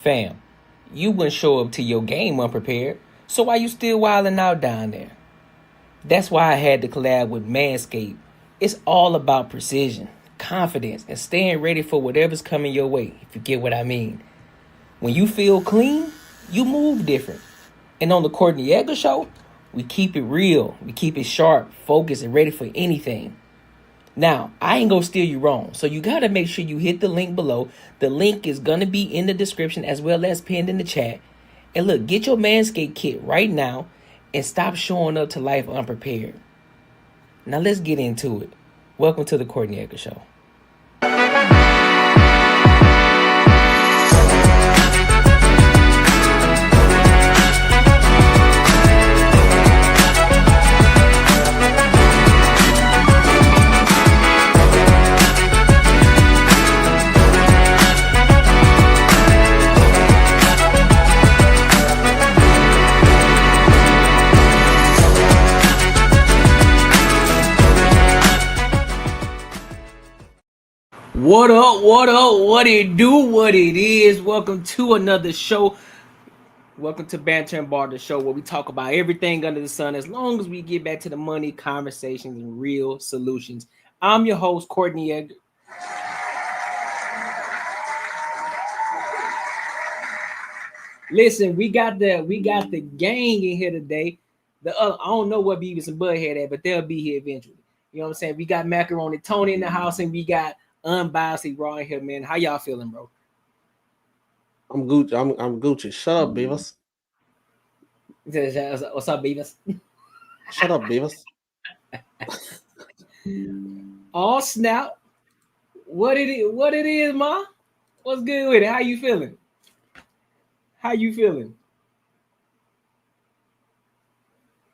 Fam, you wouldn't show up to your game unprepared, so why you still wilding out down there? That's why I had to collab with Manscaped. It's all about precision, confidence, and staying ready for whatever's coming your way, if you get what I mean. When you feel clean, you move different. And on the Courtnee Edgar show, we keep it real, we keep it sharp, focused, and ready for anything. Now, I ain't gonna steer you wrong, so you gotta make sure you hit the link below. The link is gonna be in the description as well as pinned in the chat. And look, get your Manscaped kit right now and stop showing up to life unprepared. Now let's get into it. Welcome to the Courtnee Edgar Show. What up, what it do, what it is. Welcome to another show. Welcome to Banter and Bar, the show where we talk about everything under the sun as long as we get back to the money, conversations, and real solutions. I'm your host, Courtnee Edgar. Listen, we got the gang in here today. I don't know what Beavis and Butthead at, but they'll be here eventually. You know what I'm saying? We got Macaroni Tony in the house, and we got Unbiasedly Raw in here, man. How y'all feeling, bro? I'm Gucci. I'm Gucci. Shut up, Beavis. What's up, Beavis? Shut up, Beavis. Oh snap! What it is, ma? What's good with it? How you feeling? How you feeling?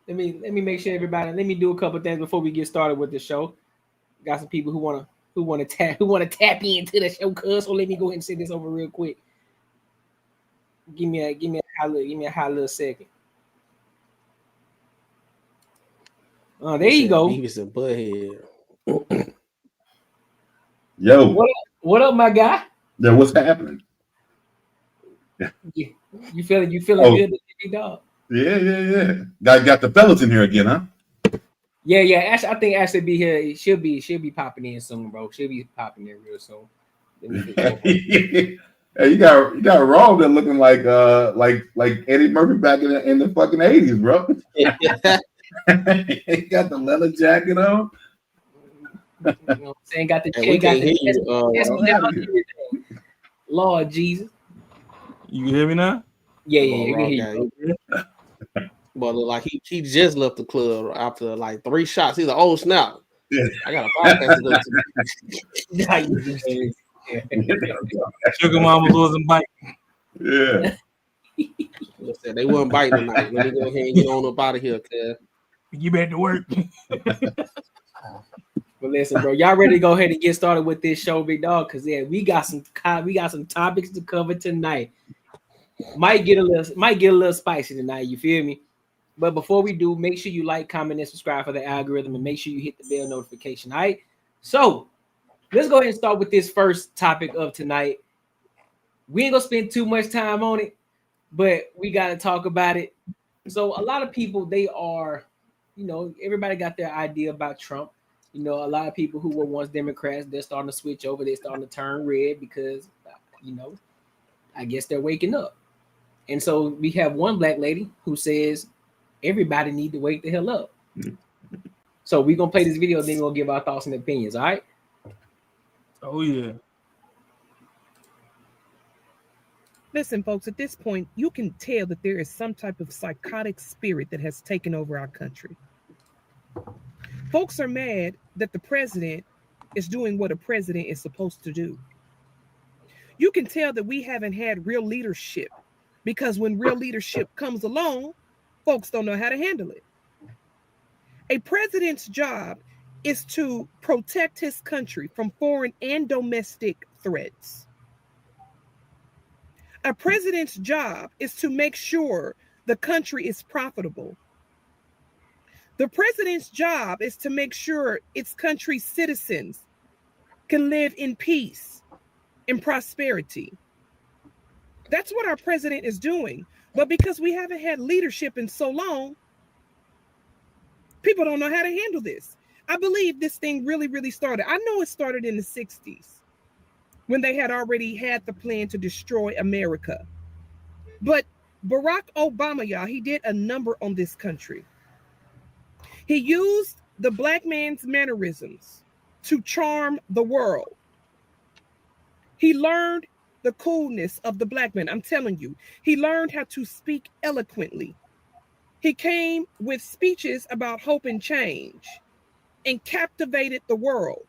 Let me make sure everybody. Let me do a couple things before we get started with the show. Got some people who wanna tap into the show, cuz. So let me go ahead and say this over real quick. Give me a high little second. Oh, there you go. Beavis and Butthead. Yo, what up, my guy? yeah, what's happening? You feeling good, big dog? Yeah. Got the fellas in here again, huh? Yeah. Ashley, I think Ashley be here. She'll be popping in soon, bro. She'll be popping in real soon. Hey, you got Raw there looking like Eddie Murphy back in the fucking 80s, bro. He got the leather jacket on. You know what I'm saying? Got the Lord Jesus. You hear me now? Yeah, you can hear you. But look like he just left the club after like 3 shots. He's like, oh snap. Yeah. I got a podcast to go to. Sugar Mama wasn't biting. Yeah. Listen, they wasn't biting tonight. Let me go ahead and get on up out of here, cuz. You back to work. But listen, bro, y'all ready to go ahead and get started with this show, big dog? Cause yeah, we got some topics to cover tonight. Might get a little spicy tonight. You feel me? But before we do, make sure you like, comment, and subscribe for the algorithm, and make sure you hit the bell notification. All right. So let's go ahead and start with this first topic of tonight. We ain't gonna spend too much time on it, but we gotta talk about it. So a lot of people, they are, everybody got their idea about Trump. A lot of people who were once Democrats, they're starting to switch over. They're starting to turn red because, I guess they're waking up. And so we have one black lady who says everybody need to wake the hell up. So we're going to play this video, then we're going to give our thoughts and opinions, all right? Oh, yeah. Listen, folks, at this point, you can tell that there is some type of psychotic spirit that has taken over our country. Folks are mad that the president is doing what a president is supposed to do. You can tell that we haven't had real leadership because when real leadership comes along, folks don't know how to handle it. A president's job is to protect his country from foreign and domestic threats. A president's job is to make sure the country is profitable. The president's job is to make sure its country's citizens can live in peace and prosperity. That's what our president is doing. But because we haven't had leadership in so long, people don't know how to handle this. I believe this thing really, really started. I know it started in the 60s when they had already had the plan to destroy America. But Barack Obama, y'all, he did a number on this country. He used the black man's mannerisms to charm the world. He learned the coolness of the black man. I'm telling you, he learned how to speak eloquently. He came with speeches about hope and change and captivated the world.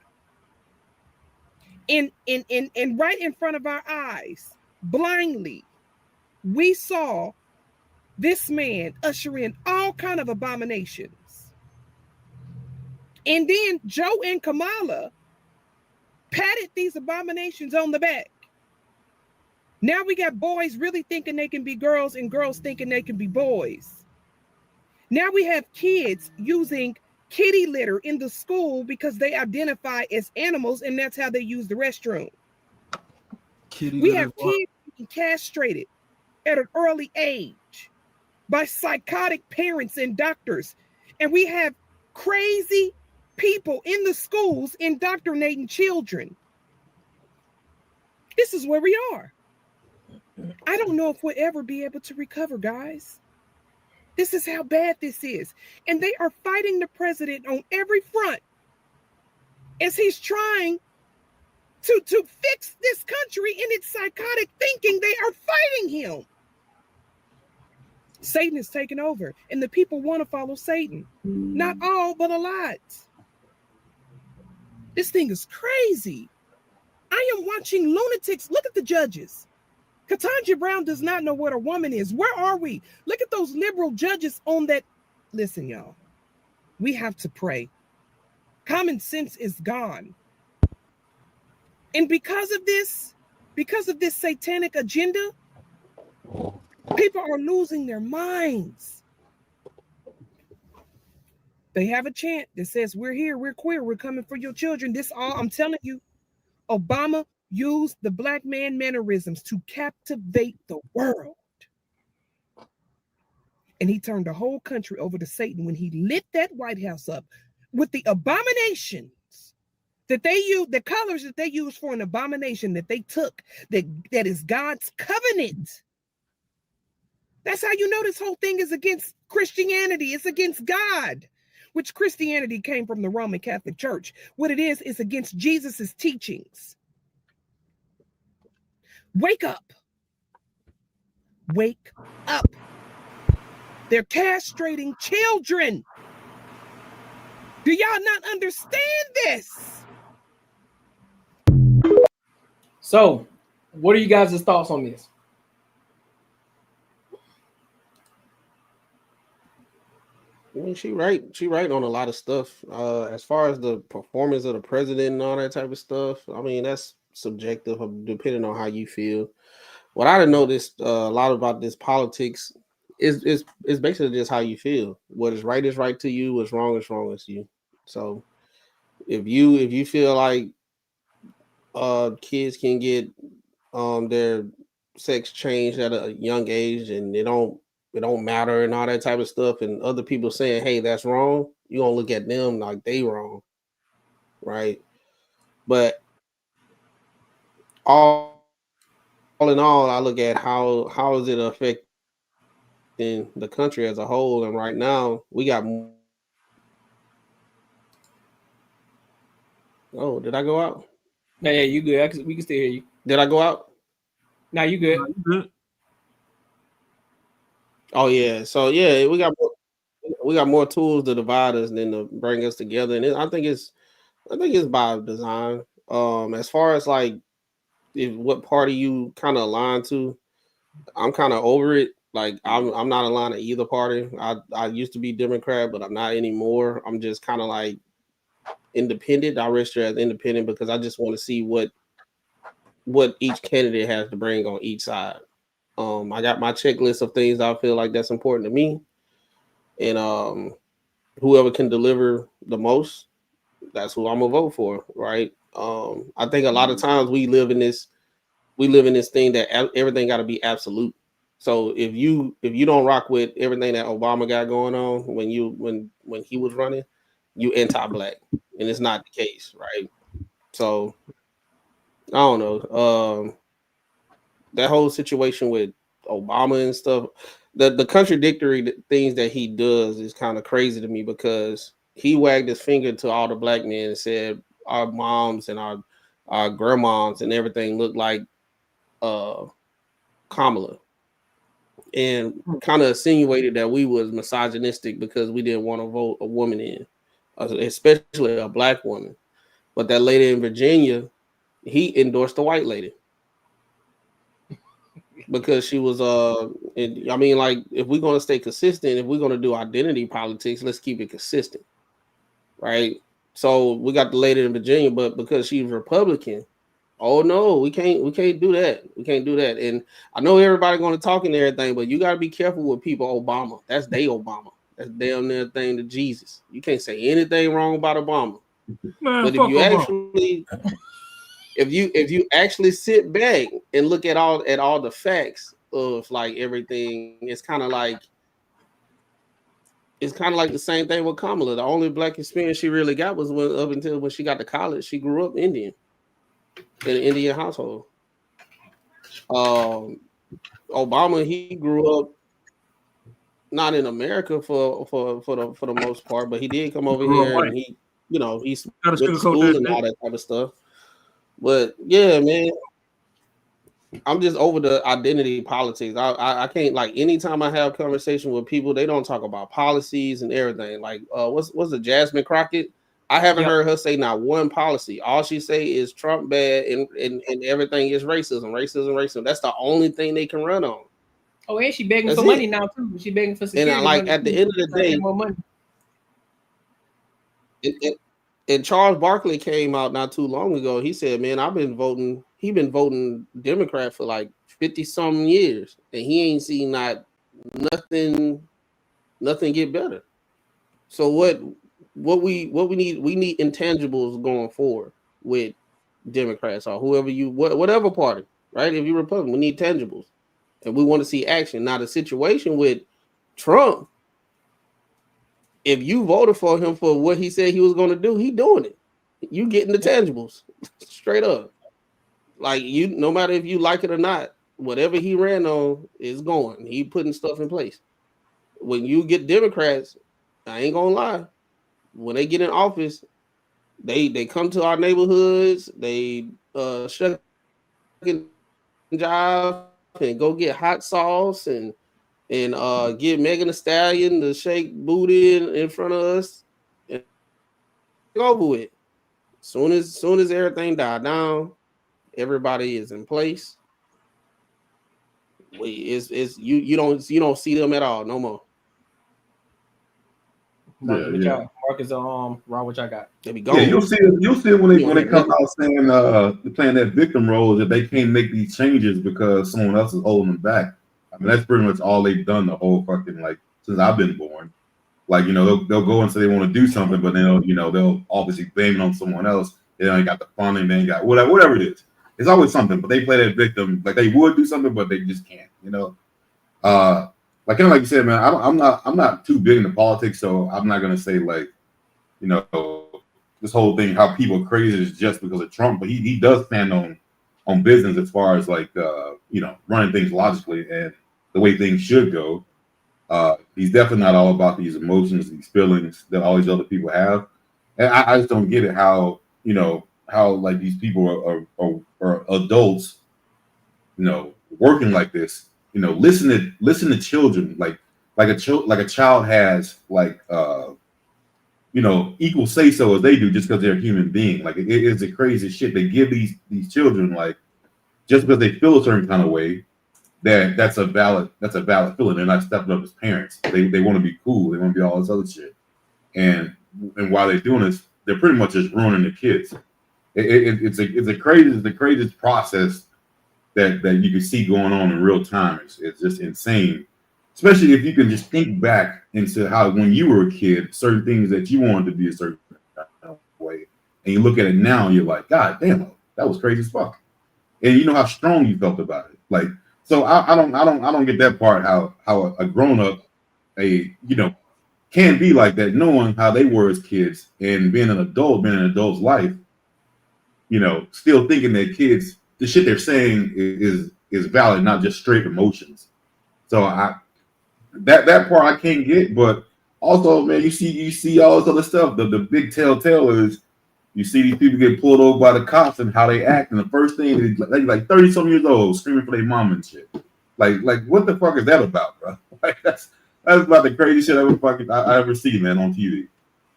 And right in front of our eyes, blindly, we saw this man usher in all kind of abominations. And then Joe and Kamala patted these abominations on the back. Now we got boys really thinking they can be girls and girls thinking they can be boys. Now we have kids using kitty litter in the school because they identify as animals and that's how they use the restroom. We have kids being castrated at an early age by psychotic parents and doctors. And we have crazy people in the schools indoctrinating children. This is where we are. I don't know if we'll ever be able to recover, guys. This is how bad this is. And they are fighting the president on every front as he's trying to fix this country in its psychotic thinking. They are fighting him. Satan is taking over, and the people want to follow Satan. Not all, but a lot. This thing is crazy. I am watching lunatics. Look at the judges. Ketanji Brown does not know what a woman is. Where are we? Look at those liberal judges on that. Listen, y'all, we have to pray. Common sense is gone. And because of this satanic agenda, people are losing their minds. They have a chant that says, we're here, we're queer, we're coming for your children. This all, I'm telling you, Obama used the black man mannerisms to captivate the world. And he turned the whole country over to Satan when he lit that White House up with the abominations that they use, the colors that they use for an abomination that they took, that is God's covenant. That's how you know this whole thing is against Christianity. It's against God, which Christianity came from the Roman Catholic Church. What it is against Jesus's teachings. Wake up. Wake up. They're castrating children. Do y'all not understand this? So, what are you guys' thoughts on this? I mean, she right on a lot of stuff. As far as the performance of the president and all that type of stuff, I mean, that's subjective depending on how you feel. What I noticed a lot about this politics is basically just how you feel. What is right to you, what's wrong is wrong to you. So if you feel like kids can get their sex changed at a young age and it don't matter and all that type of stuff, and other people saying, hey, that's wrong, you're gonna look at them like they wrong, right? But all in all, I look at how is it affecting the country as a whole, and right now we got. Oh, did I go out? Yeah, you good. We can still hear you. Did I go out? Now you good. Oh yeah, so yeah, we got more tools to divide us than to bring us together, and I think it's by design. As far as like what party you kind of align to, I'm kind of over it. Like I'm not aligned to either party. I used to be Democrat, but I'm not anymore. I'm just kind of like independent. I register as independent because I just want to see what each candidate has to bring on each side. I got my checklist of things I feel like that's important to me, and whoever can deliver the most, that's who I'm gonna vote for, right? I think a lot of times we live in this we live in this thing that everything got to be absolute. So if you don't rock with everything that Obama got going on when he was running, you anti-black, and it's not the case, right? So I don't know. That whole situation with Obama and stuff, the contradictory things that he does is kind of crazy to me, because he wagged his finger to all the black men and said our moms and our grandmoms and everything look like Kamala, and kind of insinuated that we was misogynistic because we didn't want to vote a woman in, especially a black woman. But that lady in Virginia, he endorsed the white lady because she was and, I mean, like, if we're going to stay consistent, if we're going to do identity politics, let's keep it consistent, right? So we got the lady in Virginia, but because she's Republican, oh no, we can't do that. We can't do that. And I know everybody going to talk and everything, but you got to be careful with people. Obama, that's they Obama. That's damn near thing to Jesus. You can't say anything wrong about Obama. Man, but if you actually if you actually sit back and look at all the facts of like everything, it's kind of like the same thing with Kamala. The only black experience she really got was up until when she got to college. She grew up Indian in an Indian household. Obama, he grew up not in America for the most part, but he did come over here and he went to school and all that type of stuff. But yeah, man, I'm just over the identity politics. I can't, like, anytime I have conversation with people, they don't talk about policies and everything. Like, what's the Jasmine Crockett? I haven't heard her say not one policy. All she say is Trump bad and everything is racism. That's the only thing they can run on. Oh, and she begging for money now too. She begging for security. And like at the end of the day, more money. And Charles Barkley came out not too long ago. He said, "Man, He been voting Democrat for like 50-something years, and he ain't seen nothing get better." So what we need? We need intangibles going forward with Democrats or whatever party, right? If you're Republican, we need tangibles, and we want to see action. Now, the situation with Trump, if you voted for him for what he said he was going to do, he doing it. You getting the tangibles straight up. Like, no matter if you like it or not, whatever he ran on is going. He putting stuff in place. When you get Democrats, I ain't gonna lie, when they get in office, they come to our neighborhoods, they shut job and go get hot sauce and get Megan Thee Stallion to shake booty in front of us and over with. Soon as everything died down, everybody is in place. You don't see them at all no more. Marcus, Ron, what y'all got? They be gone. Yeah, you'll see it when they come out saying playing that victim role, that they can't make these changes because someone else is holding them back. I mean, that's pretty much all they've done the whole fucking, like, since I've been born. Like, they'll go and say they want to do something, but then they'll obviously blame it on someone else. They ain't got the funding, they ain't got whatever it is. It's always something, but they play that victim like they would do something, but they just can't. Like, kind of like you said, man. I'm not too big into politics, so I'm not gonna say, like, this whole thing how people are crazy is just because of Trump, but he does stand on business as far as, like, running things logically and the way things should go. He's definitely not all about these emotions, these feelings that all these other people have, and I just don't get it how like these people are adults, working like this. Listen to children like a child has, like, equal say so as they do just because they're a human being. Like, it is the craziest shit. They give these children, like, just because they feel a certain kind of way, that's a valid feeling. They're not stepping up as parents. They want to be cool. They want to be all this other shit. And while they're doing this, they're pretty much just ruining the kids. It's the craziest process that you can see going on in real time. It's just insane, especially if you can just think back into how when you were a kid, certain things that you wanted to be a certain way, and you look at it now, and you're like, God damn, that was crazy as fuck. and you know how strong you felt about it. Like, so I don't get that part. How a grown up, can be like that, knowing how they were as kids and being an adult's life. Still thinking that kids, the shit they're saying is valid, not just straight emotions. So that part I can't get, but also, man, you see all this other stuff. The big telltale is you see these people get pulled over by the cops and how they act, and the first thing they like 30-some years old screaming for their mom and shit. Like what the fuck is that about, bro? Like that's about the craziest shit I ever see, man, on TV.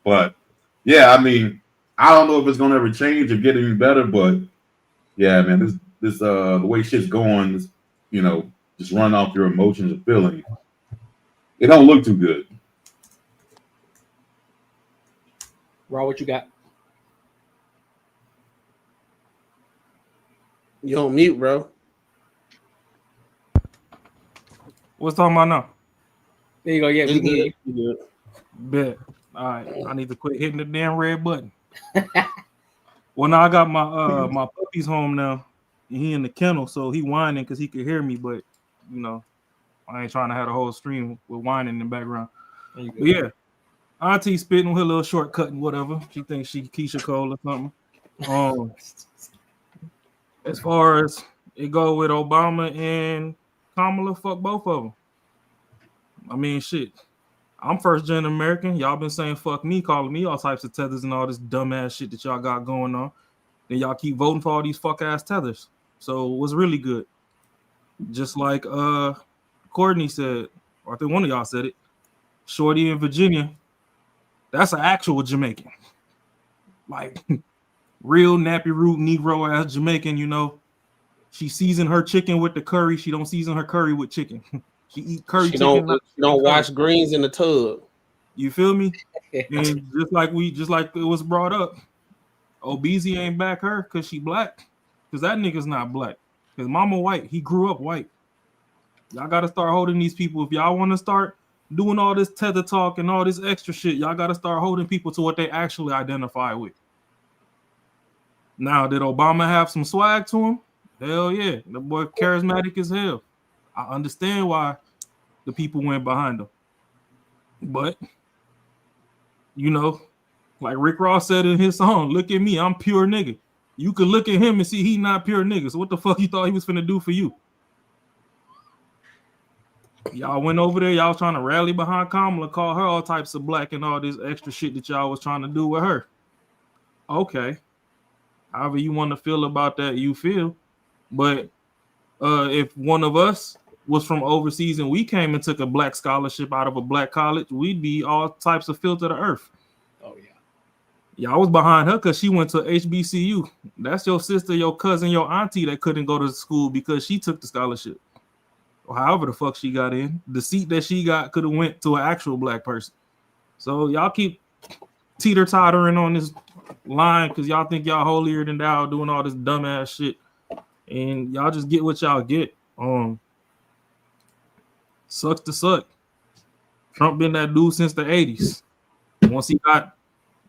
But yeah, I mean, I don't know if it's gonna ever change or get any better, but yeah, man, this the way shit's going, just run off your emotions and feelings. It don't look too good. Raw, what you got? You on mute, bro. What's talking about now? There you go. Yeah, we It's can. good. Bet. All right. I need to quit hitting the damn red button. Well, now I got my my puppy's home now. He in the kennel, so he whining because he could hear me, but I ain't trying to have a whole stream with whining in the background. But yeah, Auntie spitting with her little shortcut and whatever. She thinks she Keisha Cole or something. As far as it go with Obama and Kamala, fuck both of them. I mean, shit. I'm first-gen American. Y'all been saying fuck me, calling me all types of tethers and all this dumbass shit that y'all got going on. Then y'all keep voting for all these fuck-ass tethers. So what's really good? Just like Courtney said, or I think one of y'all said it, Shorty in Virginia, that's an actual Jamaican. Like, real nappy root Negro-ass Jamaican, She season her chicken with the curry. She don't season her curry with chicken. She eat curry She chicken. She don't wash greens in the tub. You feel me? And just like it was brought up, Obeezy ain't back her because she black. Because that nigga's not black. Because mama white. He grew up white. Y'all got to start holding these people. If y'all want to start doing all this tether talk and all this extra shit, y'all got to start holding people to what they actually identify with. Now, did Obama have some swag to him? Hell yeah. The boy charismatic as hell. I understand why the people went behind him. But, like Rick Ross said in his song, look at me, I'm pure nigga. You could look at him and see he not pure nigga. So what the fuck you thought he was finna do for you? Y'all went over there, y'all trying to rally behind Kamala, call her all types of black and all this extra shit that y'all was trying to do with her. Okay. However you want to feel about that, you feel. But if one of us was from overseas and we came and took a black scholarship out of a black college, we'd be all types of filth of the earth. Oh, yeah. Y'all was behind her because she went to HBCU. That's your sister, your cousin, your auntie that couldn't go to school because she took the scholarship. Or however the fuck she got in. The seat that she got could have went to an actual black person. So y'all keep teeter-tottering on this line because y'all think y'all holier than thou doing all this dumbass shit. And y'all just get what y'all get. Sucks to suck. Trump been that dude since the 80s. Once he got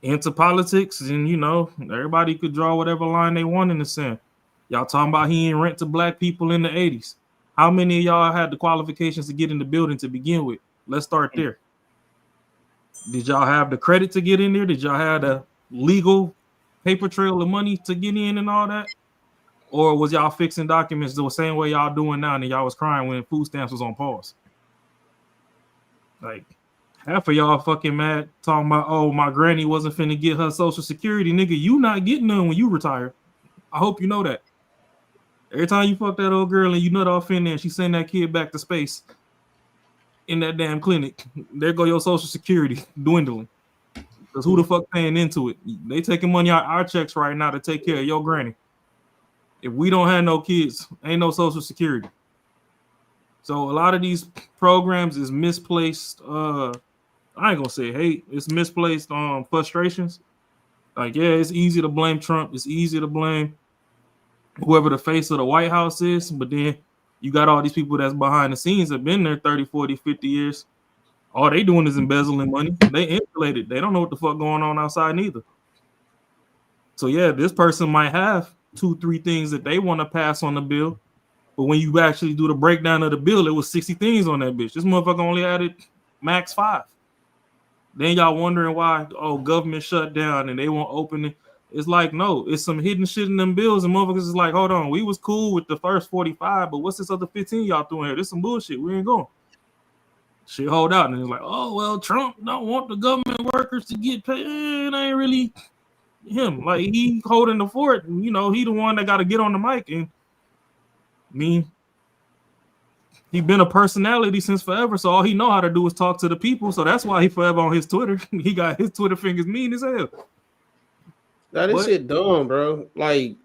into politics, and everybody could draw whatever line they want in the sand. Y'all talking about he ain't rent to black people in the 80s. How many of y'all had the qualifications to get in the building to begin with? Let's start there. Did y'all have the credit to get in there? Did y'all have the legal paper trail of money to get in and all that? Or was y'all fixing documents the same way y'all doing now and y'all was crying when food stamps was on pause? Like, half of y'all fucking mad talking about, oh, my granny wasn't finna get her Social Security. Nigga, you not getting none when you retire. I hope you know that. Every time you fuck that old girl and you nut off in there and she send that kid back to space in that damn clinic, there go your Social Security dwindling. Because who the fuck paying into it? They taking money out our checks right now to take care of your granny. If we don't have no kids, ain't no Social Security. So a lot of these programs is misplaced. I ain't gonna say hate. It's misplaced frustrations. Like, yeah, it's easy to blame Trump. It's easy to blame whoever the face of the White House is. But then you got all these people that's behind the scenes that have been there 30, 40, 50 years. All they doing is embezzling money. They insulated. They don't know what the fuck going on outside neither. So yeah, this person might have 2-3 things that they want to pass on the bill. But when you actually do the breakdown of the bill, it was 60 things on that bitch. This motherfucker only added max 5. Then y'all wondering why, government shut down and they won't open it. It's like, no, it's some hidden shit in them bills. And motherfuckers is like, hold on, we was cool with the first 45, but what's this other 15 y'all doing here? This some bullshit. We ain't going. Shit, hold out. And it's like, oh, well, Trump don't want the government workers to get paid. It ain't really him. Like, he holding the fort. And, he the one that got to get on the mic. And he been a personality since forever, so all he know how to do is talk to the people. So that's why he forever on his Twitter. He got his Twitter fingers mean as hell. Now this shit dumb, bro. Like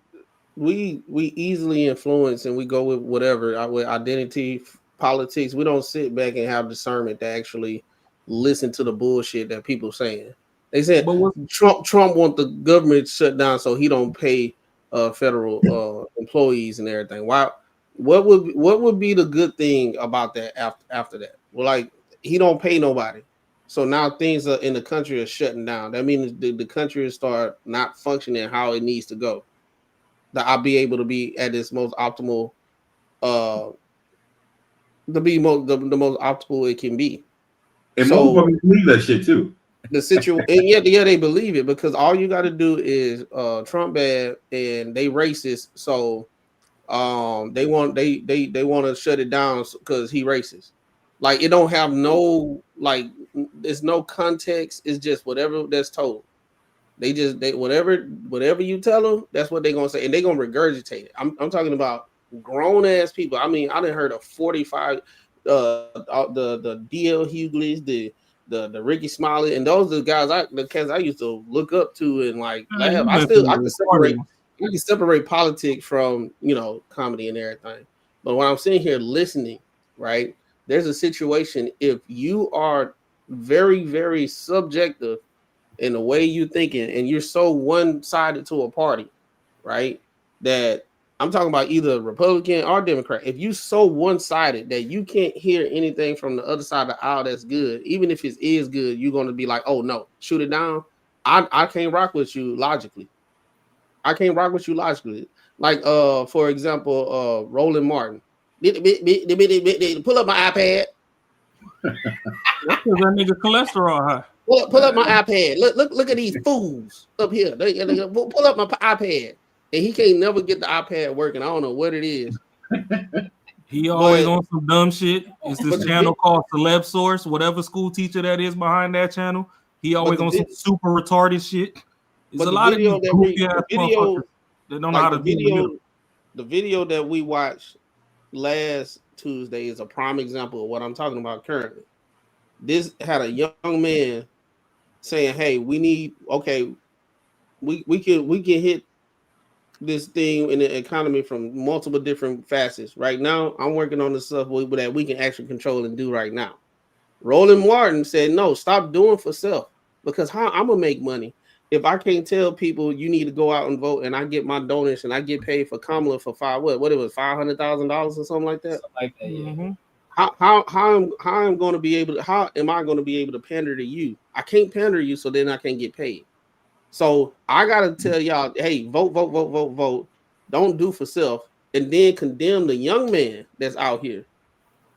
we easily influence and we go with whatever with identity politics. We don't sit back and have discernment to actually listen to the bullshit that people saying. They said Trump want the government shut down so he don't pay federal employees and everything. Why? What would be the good thing about that after that? Well, like he don't pay nobody, so now things in the country are shutting down. That means the country will start not functioning how it needs to go. That I'll be able to be at its most optimal, the most optimal it can be. And most people believe that shit too. The situation, and yeah, they believe it because all you got to do is Trump bad and they racist, so. They want to shut it down because he racist. Like it don't have no there's no context. It's just whatever that's told. They whatever you tell them, that's what they're gonna say, and they're gonna regurgitate it. I'm talking about grown ass people. I mean, I done heard of 45 the DL Hughley's, the Ricky Smiley, and those are the cats I used to look up to and like laugh. I can separate. You can separate politics from, comedy and everything. But when I'm sitting here listening, right, there's a situation. If you are very, very subjective in the way you're thinking and you're so one-sided to a party, right, that I'm talking about either Republican or Democrat. If you so one-sided that you can't hear anything from the other side of the aisle that's good, even if it is good, you're going to be like, oh, no, shoot it down. I can't rock with you logically. Like, for example, Roland Martin. Pull up my iPad. That's because that nigga cholesterol high. Pull up my iPad. Look at these fools up here. They pull up my iPad. And he can't never get the iPad working. I don't know what it is. He always on some dumb shit. It's this channel called Celeb Source. Whatever school teacher that is behind that channel, he always on some super retarded shit. There's a lot of these goofy ass motherfuckers that don't know how to do the video that we watched last Tuesday is a prime example of what I'm talking about currently. This had a young man saying, "Hey, we can hit this thing in the economy from multiple different facets. Right now, I'm working on the stuff that we can actually control and do right now." Roland Martin said, "No, stop doing for self, because how I'm gonna make money if I can't tell people you need to go out and vote, and I get my donation, I get paid for Kamala for $500,000 or something like that. Yeah. How am I going to be able to pander to you? I can't pander to you, so then I can't get paid. So I gotta tell y'all, hey, vote. Don't do for self, and then condemn the young man that's out here.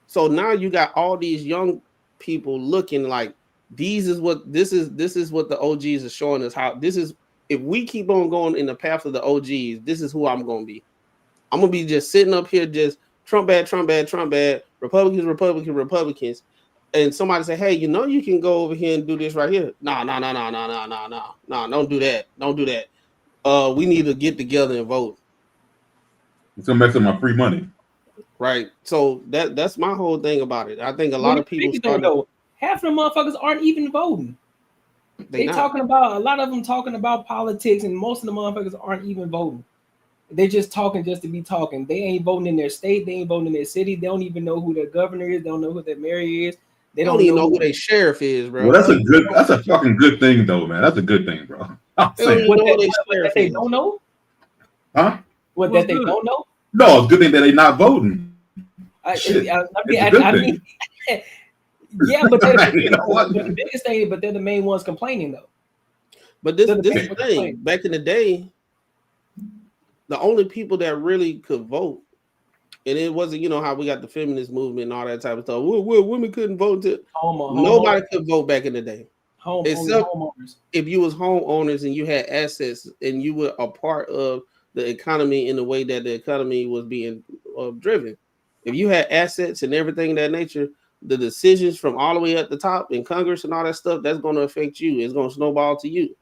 So now you got all these young people looking like this is what the OGs are showing us. How this is, if we keep on going in the path of the OGs, this is who I'm gonna be. I'm gonna be just sitting up here, just Trump bad, Republicans, and somebody say, hey, you can go over here and do this right here. No, don't do that. We need to get together and vote. It's gonna mess up my free money. Right. So that's my whole thing about it. I think a lot of people half of the motherfuckers aren't even voting. A lot of them talking about politics, and most of the motherfuckers aren't even voting. They're just talking just to be talking. They ain't voting in their state. They ain't voting in their city. They don't even know who their governor is. They don't know who their mayor is. They don't even know who their sheriff is, bro. Well, that's a fucking good thing, though, man. That's a good thing, bro. They don't know? Huh? They don't know? No, it's a good thing that they're not voting. Yeah, but they're the biggest thing, but they're the main ones complaining, though. But this is the thing. Back in the day, the only people that really could vote, and it wasn't, you know, how we got the feminist movement and all that type of stuff. Well, women couldn't vote. Nobody could vote back in the day. Except homeowners. If you was homeowners and you had assets and you were a part of the economy in the way that the economy was being driven. If you had assets and everything of that nature, the decisions from all the way at the top in Congress and all that stuff, that's going to affect you. It's going to snowball to you.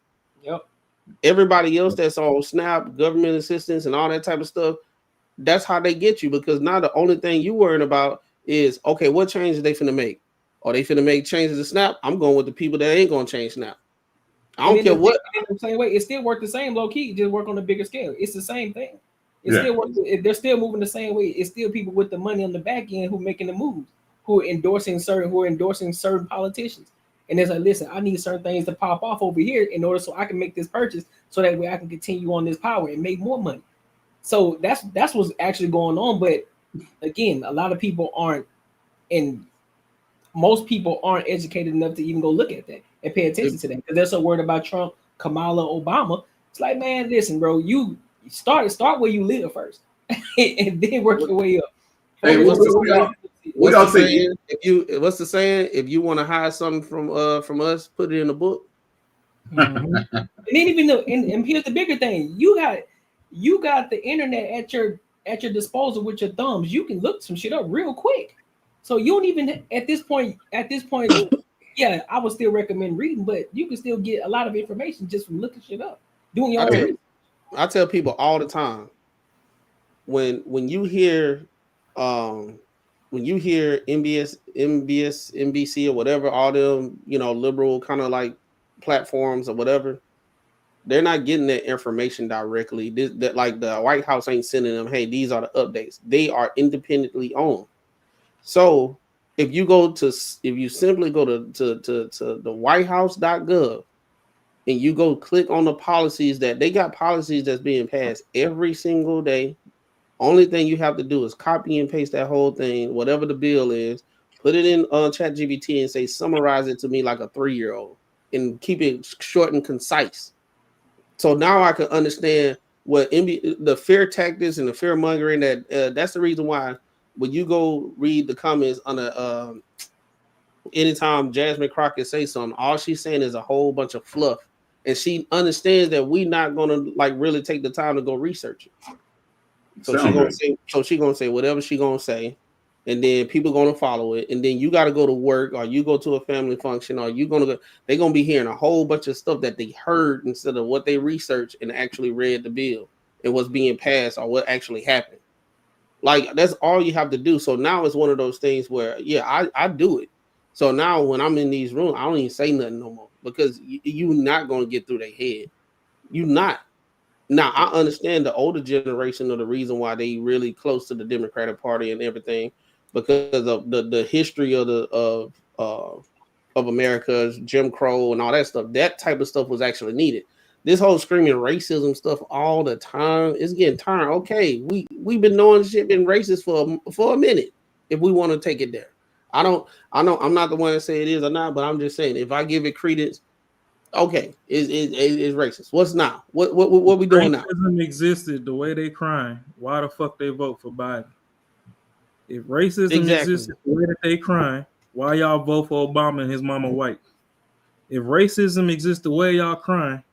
Yep. Everybody else that's on SNAP, government assistance, and all that type of stuff, that's how they get you, because now the only thing you worrying about is, okay, what changes they finna make? Are they finna make changes to SNAP? I'm going with the people that ain't gonna change SNAP. I don't care what. The same way, it still work the same low key, just work on a bigger scale. It's the same thing. Still work. They're still moving the same way. It's still people with the money on the back end who making the moves, who are endorsing certain politicians. And it's like, listen, I need certain things to pop off over here in order so I can make this purchase, so that way I can continue on this power and make more money. So that's what's actually going on. But again, a lot of people aren't, and most people aren't educated enough to even go look at that and pay attention to that, because they're so worried about Trump, Kamala, Obama. It's like, man, listen, bro, you start where you live first, and then work your way up. Hey, what's the saying? What's the saying? If you want to hide something from us, put it in a book. Mm-hmm. And then even though, and here's the bigger thing: you got the internet at your disposal with your thumbs. You can look some shit up real quick. So you don't even at this point, yeah, I would still recommend reading, but you can still get a lot of information just from looking shit up, doing your own research. I tell people all the time, when you hear MBS, NBC or whatever, all them, you know, liberal kind of like platforms or whatever, they're not getting that information directly. That like the White House ain't sending them, hey, these are the updates. They are independently owned. So if you simply go to the whitehouse.gov and you go click on the policies, that they got policies that's being passed every single day. Only thing you have to do is copy and paste that whole thing, whatever the bill is, put it in ChatGPT and say, summarize it to me like a 3-year-old and keep it short and concise. So now I can understand what the fear tactics and the fear mongering that's the reason why when you go read the comments on anytime Jasmine Crockett says something, all she's saying is a whole bunch of fluff, and she understands that we not gonna like really take the time to go research it. So she's gonna say whatever she's gonna say, and then people gonna follow it, and then you got to go to work or you go to a family function or they're gonna be hearing a whole bunch of stuff that they heard instead of what they researched and actually read the bill and what's being passed or what actually happened. Like that's all you have to do. So now it's one of those things where I do it. So now when I'm in these rooms, I don't even say nothing no more, because you're not gonna get through their head. You're not. Now I understand the older generation of the reason why they really close to the Democratic Party and everything, because of the history of America's Jim Crow and all that stuff. That type of stuff was actually needed. This whole screaming racism stuff all the time is getting tired. Okay, we've been knowing shit been racist for a minute. If we want to take it there, I know I'm not the one to say it is or not, but I'm just saying if I give it credence, okay, it's racist. What's now? What we doing now? Racism existed the way they crying. Why the fuck they vote for Biden? If racism existed the way that they crying, why y'all vote for Obama and his mama white? If racism exists the way y'all crying,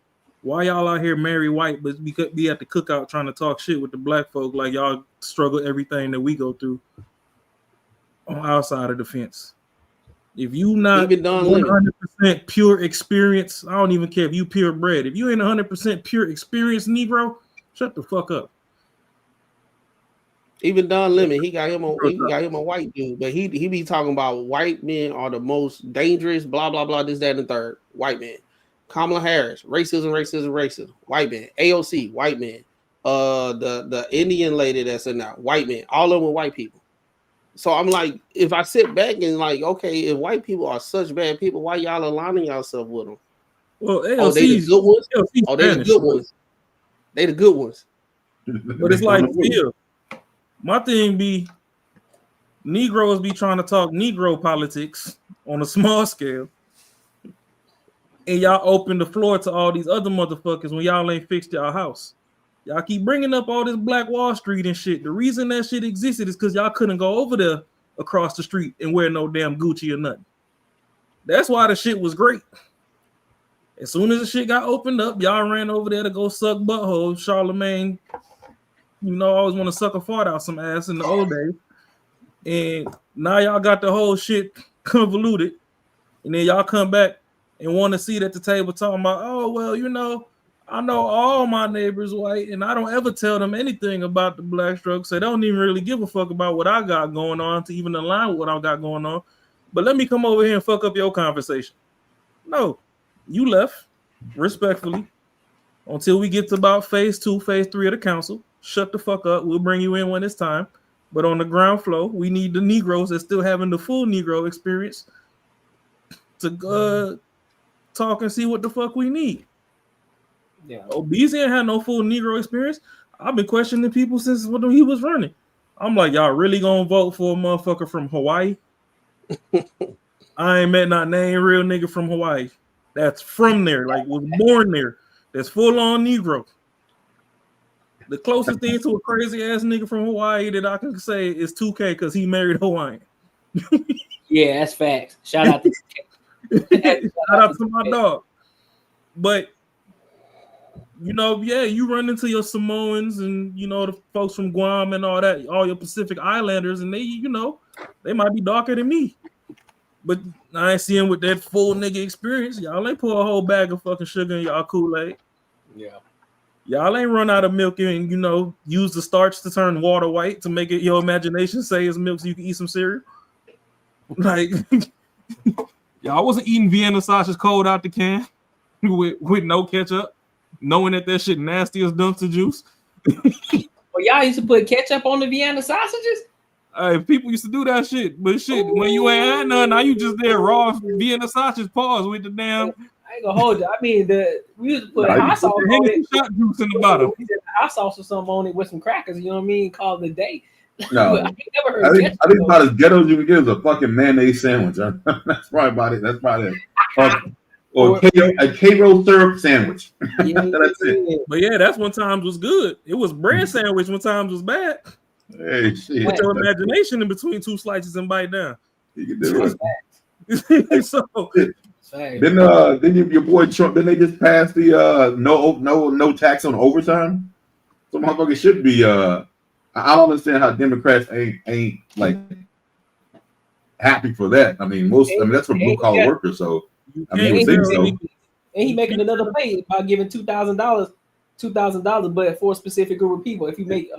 why y'all out here marry white but we could be at the cookout trying to talk shit with the black folk like y'all struggle everything that we go through on our side of the fence? If you not 100% pure experience, I don't even care if you purebred. If you ain't 100% pure experience, Negro, shut the fuck up. Even Don Lemon, he got him a white dude, but he be talking about white men are the most dangerous, blah blah blah, this, that, and the third. White man. Kamala Harris, racism, white man. AOC, white man. The Indian lady that's in there, white man. All of them white people. So I'm like, if I sit back and like, okay, if white people are such bad people, why y'all aligning yourself with them? Well, they the good ones. They the good ones. They the good ones. But it's like, my thing be, Negroes be trying to talk Negro politics on a small scale, and y'all open the floor to all these other motherfuckers when y'all ain't fixed y'all house. Y'all keep bringing up all this Black Wall Street and shit. The reason that shit existed is because y'all couldn't go over there across the street and wear no damn Gucci or nothing. That's why the shit was great. As soon as the shit got opened up, y'all ran over there to go suck butthole. Charlemagne, you know, I always want to suck a fart out some ass in the old days. And now y'all got the whole shit convoluted. And then y'all come back and want to sit at the table talking about, oh, well, you know, I know all my neighbors white, and I don't ever tell them anything about the black struggle. So they don't even really give a fuck about what I got going on to even align with what I got going on. But let me come over here and fuck up your conversation. No, you left respectfully until we get to about phase 2, phase 3 of the council. Shut the fuck up. We'll bring you in when it's time. But on the ground floor, we need the Negroes that still having the full Negro experience to talk and see what the fuck we need. Yeah. Obese ain't had no full Negro experience. I've been questioning people since when he was running. I'm like, y'all really gonna vote for a motherfucker from Hawaii? I ain't met not name real nigga from Hawaii that's from there, like was born there, that's full on Negro. The closest thing to a crazy ass nigga from Hawaii that I can say is 2K because he married Hawaiian. Yeah, that's facts. Shout out to Shout out to my dog. But you know, yeah, you run into your Samoans and you know the folks from Guam and all that, all your Pacific Islanders, and they, you know, they might be darker than me. But I ain't seeing with that full nigga experience. Y'all ain't pour a whole bag of fucking sugar in y'all Kool-Aid. Yeah. Y'all ain't run out of milk and, you know, use the starch to turn water white to make it your imagination say it's milk so you can eat some cereal. Like, y'all wasn't eating Vienna sausage cold out the can with no ketchup, knowing that shit nasty as dumpster juice. Well, y'all used to put ketchup on the Vienna sausages? People used to do that shit, but shit, when you ain't had none, now you just there raw Vienna sausage paws with the damn. I ain't gonna hold you. I mean, we used to put hot sauce on it. Shot juice in the bottom. Hot sauce or something on it with some crackers. You know what I mean? Call it a day. No, I never heard. I think about as ghetto as you can get is a fucking mayonnaise sandwich. That's probably about it. That's probably it. Or a Cairo syrup sandwich. Yeah, that's it. But yeah, that's when times was good. It was bread sandwich when times was bad. Hey, shit. Put your imagination in between two slices and bite down. You can do it. So then your boy Trump, then they just passed the no tax on overtime. So motherfuckers should be I don't understand how Democrats ain't like happy for that. I mean, that's for blue collar workers. So I mean, you think so. And he making another pay by giving $2,000, but for a specific group of people. If you make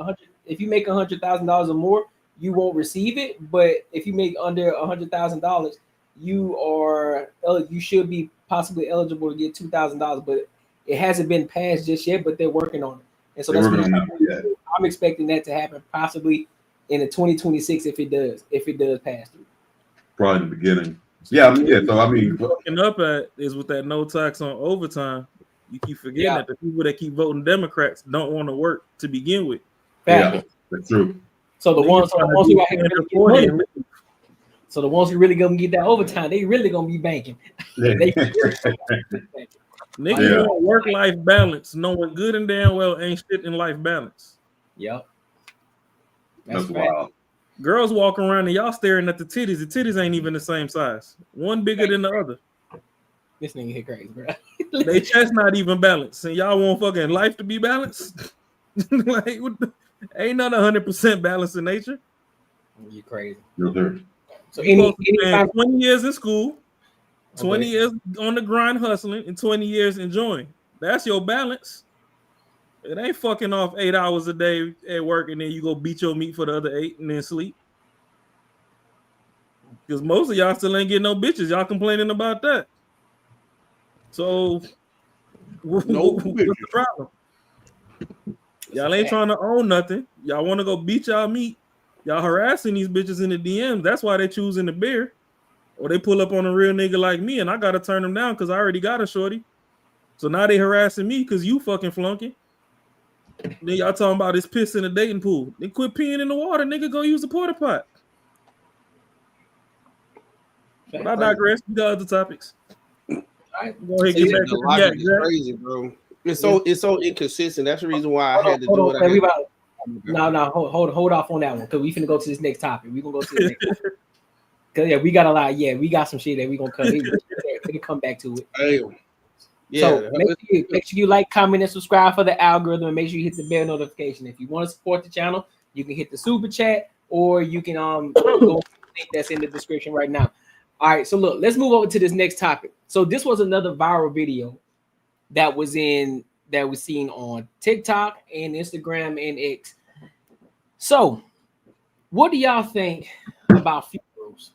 $100,000 or more, you won't receive it. But if you make under $100,000, you should be possibly eligible to get $2,000. But it hasn't been passed just yet. But they're working on it, and so that's what I'm expecting that to happen possibly in the 2026 if it does pass through. Probably in the beginning. Yeah, so I mean, looking up at is with that no tax on overtime. You keep forgetting that the people that keep voting Democrats don't want to work to begin with. Yeah, that's true. So the ones who out here really money, so the ones who really gonna get that overtime, they really gonna be banking. Niggas want work-life balance, knowing good and damn well ain't shit in life balance. Yep. That's wild. Girls walk around and y'all staring at the titties. The titties ain't even the same size. One bigger than the other. This nigga here crazy, bro. They chest not even balanced, and y'all want fucking life to be balanced. Like, ain't none 100% balanced in nature. You crazy. So any 20 years in school, 20 years on the grind hustling, and 20 years enjoying. That's your balance. It ain't fucking off 8 hours a day at work and then you go beat your meat for the other 8 and then sleep. Because most of y'all still ain't getting no bitches. Y'all complaining about that. So what's the problem? Y'all ain't trying to own nothing. Y'all want to go beat y'all meat. Y'all harassing these bitches in the DMs. That's why they choosing the beer. Or they pull up on a real nigga like me and I got to turn them down because I already got a shorty. So now they harassing me because you fucking flunking. Then y'all talking about this piss in the dating pool. Then quit peeing in the water, nigga. Go use the porta pot. But I digress. We got other topics. Right. Go ahead, get back to the crazy, bro. It's so inconsistent. That's the reason why I had to do it. Hold off on that one because we finna go to this next topic. We gonna go to the next topic. Cause yeah, we got a lot. Yeah, we got some shit that we gonna cut. We can come back to it. Yeah. So make sure you like, comment, and subscribe for the algorithm, and make sure you hit the bell notification. If you want to support the channel, you can hit the super chat, or you can go to the link that's in the description right now. All right, so look, let's move over to this next topic. So this was another viral video that was seen on TikTok and Instagram and X. So, what do y'all think about funerals?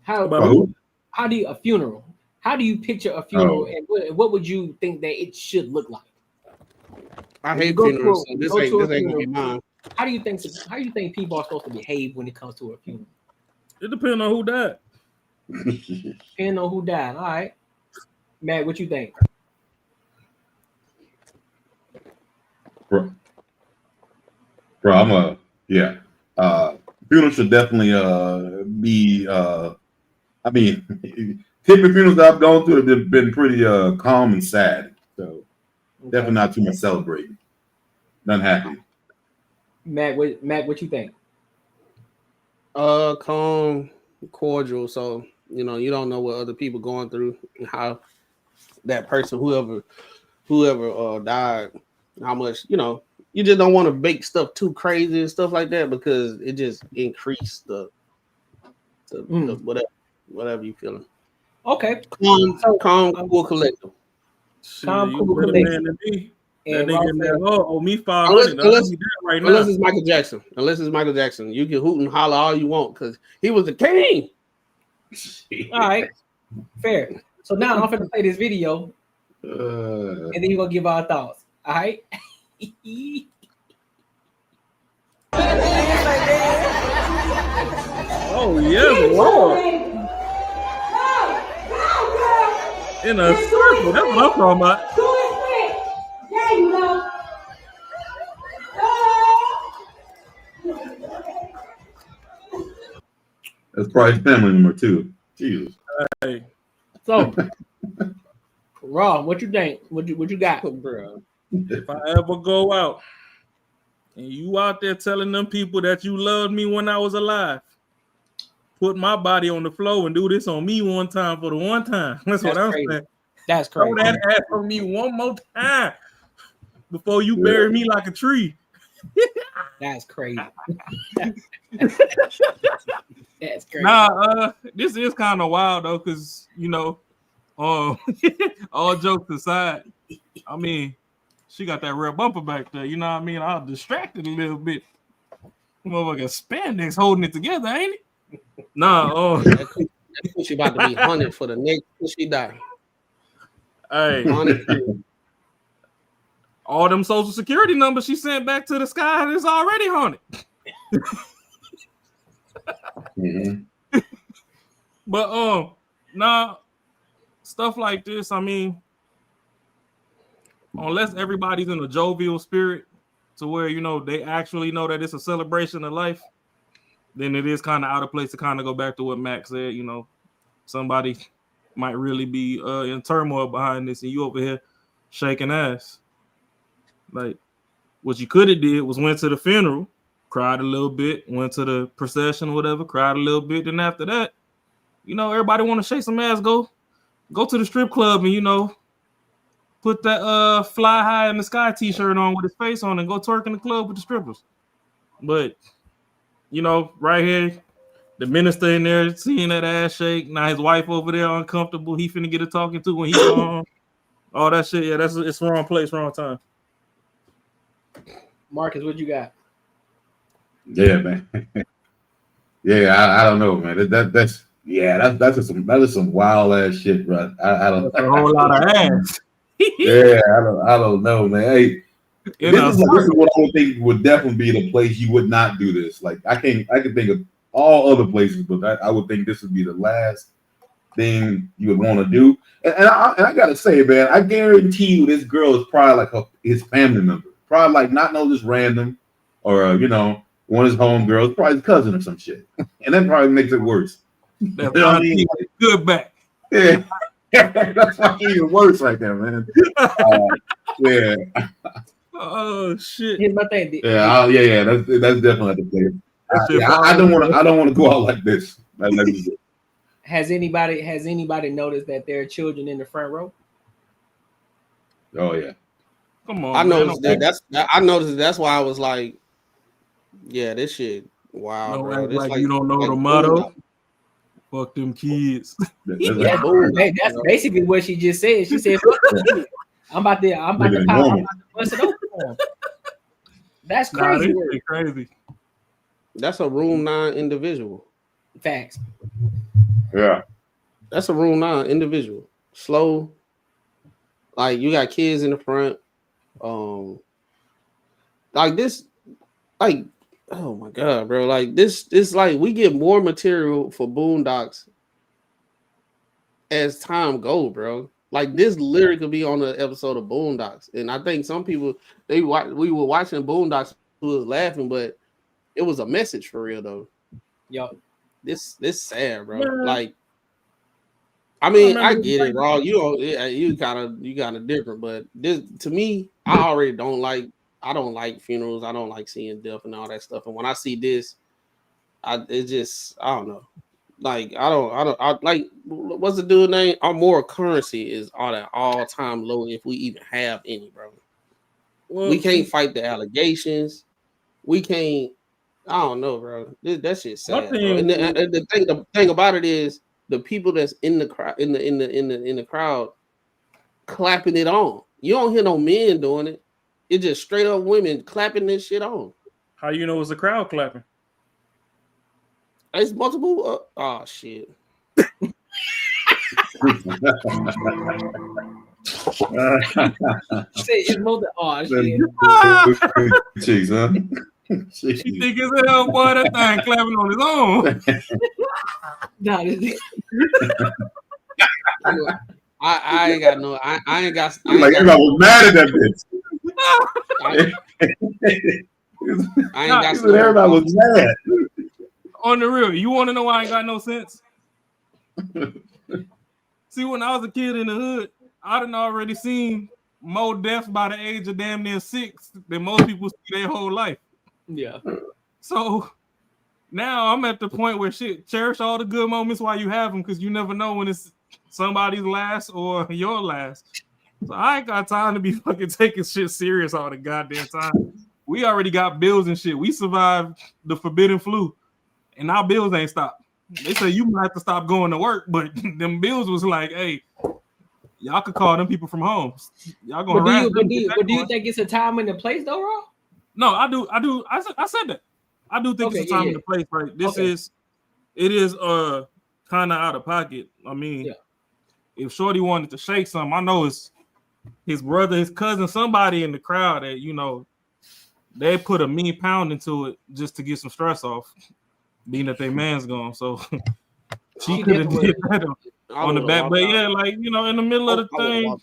How do you a funeral? How do you picture a funeral, and what would you think that it should look like? I hate funerals. So this ain't gonna be mine. How do you think people are supposed to behave when it comes to a funeral? It depends on who died. Depending on who died. All right, Matt, what you think? Bro, funeral should definitely be. I mean, typical funerals that I've gone through have been pretty calm and sad. So definitely not too much celebrating. Not happy. Matt, what you think? Calm, cordial. So you don't know what other people going through, and how that person, whoever died, how much you just don't want to make stuff too crazy and stuff like that because it just increased the whatever you feeling. Okay. Calm, cool, collective. Calm, cool, collective. That nigga me 500. Unless it's Michael Jackson. You can hoot and holler all you want because he was the king. All right. Fair. So now I'm going to play this video. And then you're going to give our thoughts. All right? Oh, yes, Lord. In a circle. That's what I'm talking about. There you go. That's probably family member too. Jesus. Hey. So, Raw, what you think? What you got, bro? If I ever go out and you out there telling them people that you loved me when I was alive, put my body on the floor and do this on me one time for the one time. That's what I'm saying. That's crazy. Throw that ass on me one more time before you bury me like a tree. That's crazy. That's crazy. Nah, this is kind of wild though, because all jokes aside, I mean, she got that real bumper back there. You know what I mean? I was distracted a little bit. Motherfucking spandex holding it together, ain't it? Nah, She about to be hunted for the next till she die. Hey, all them social security numbers she sent back to the sky is already haunted. Mm-hmm. But stuff like this, I mean, unless everybody's in a jovial spirit to where they actually know that it's a celebration of life, then it is kind of out of place to kind of go back to what Max said. Somebody might really be in turmoil behind this, and you over here shaking ass. Like, what you could have did was went to the funeral, cried a little bit, went to the procession or whatever, cried a little bit. Then after that, everybody want to shake some ass, go to the strip club and, put that fly high in the sky t-shirt on with his face on and go twerk in the club with the strippers. But, right here, the minister in there seeing that ass shake. Now his wife over there uncomfortable. He finna get a talking to when he's gone. All that shit. Yeah, it's wrong place, wrong time. Marcus, what you got? Yeah, man. I don't know, man. That's some wild ass shit, bro. I don't. That's a whole lot of ass. Yeah, I don't know, man. Hey, this is what I would think would definitely be the place you would not do this. Like I can think of all other places, but I would think this would be the last thing you would want to do. And I gotta say, man, I guarantee you this girl is probably like his family member. Probably like not just random or one of his homegirls, probably his cousin or some shit. And that probably makes it worse. That's good back. Yeah. That's fucking even worse right there, man. Yeah. Oh shit. Here's my thing. Yeah. That's definitely the place. I don't want to go out like this. Has anybody noticed that there are children in the front row? Oh yeah. Come on. I noticed man. I noticed that's why I was like, yeah, this shit. Wow, No, bro. act This like you don't know the motto. Fuck them kids. That's basically what she just said. She said, "Fuck you. I'm about to bust it open for him." That's crazy. Crazy. That's a room 9 individual. Facts. Yeah. That's a room 9 individual. Slow. Like you got kids in the front. Like this, like, oh my god, bro. Like this like we get more material for Boondocks as time go, bro. Like this literally could be on an episode of Boondocks. And I think some people we were watching Boondocks who was laughing, but it was a message for real though. Yo, this sad, bro. Yeah. Like, I mean, I get it, Raw. You kind of different, but this to me, I don't like funerals. I don't like seeing death and all that stuff. And when I see this, I don't know. Like I like what's the dude's name? Our moral currency is at an all-time low if we even have any, bro. Well, we can't fight the allegations. We can't. I don't know, bro. That shit's sad. Bro. And the thing about it is the people that's in the crowd in the crowd clapping it on. You don't hear no men doing it. It's just straight up women clapping this shit on. How you know it's the crowd clapping? It's multiple. Oh shit. Say it's multiple. Oh shit. Jeez, huh? She think it's hell, boy. That thing clapping on his own. I ain't got no. I ain't got. Like I was mad at that bitch. I ain't got. Everybody was mad. On the real, you want to know why I ain't got no sense? See, when I was a kid in the hood, I done already seen more deaths by the age of damn near 6 than most people see their whole life. Yeah. So now I'm at the point where shit, cherish all the good moments while you have them, because you never know when it's somebody's last or your last. So I ain't got time to be fucking taking shit serious all the goddamn time. We already got bills and shit. We survived the forbidden flu, and our bills ain't stopped. They say you might have to stop going to work, but them bills was like, hey, y'all could call them people from home. Y'all gonna do you think it's a time and a place though, Ron? No, I do. I said that. I do think it's a time and a place, right? It is kind of out of pocket. I mean, if Shorty wanted to shake something, I know it's his brother, his cousin, somebody in the crowd that, you know, they put a mean pound into it just to get some stress off, being that their man's gone. So she could have did that on the back. But yeah, like, you know, in the middle of the thing,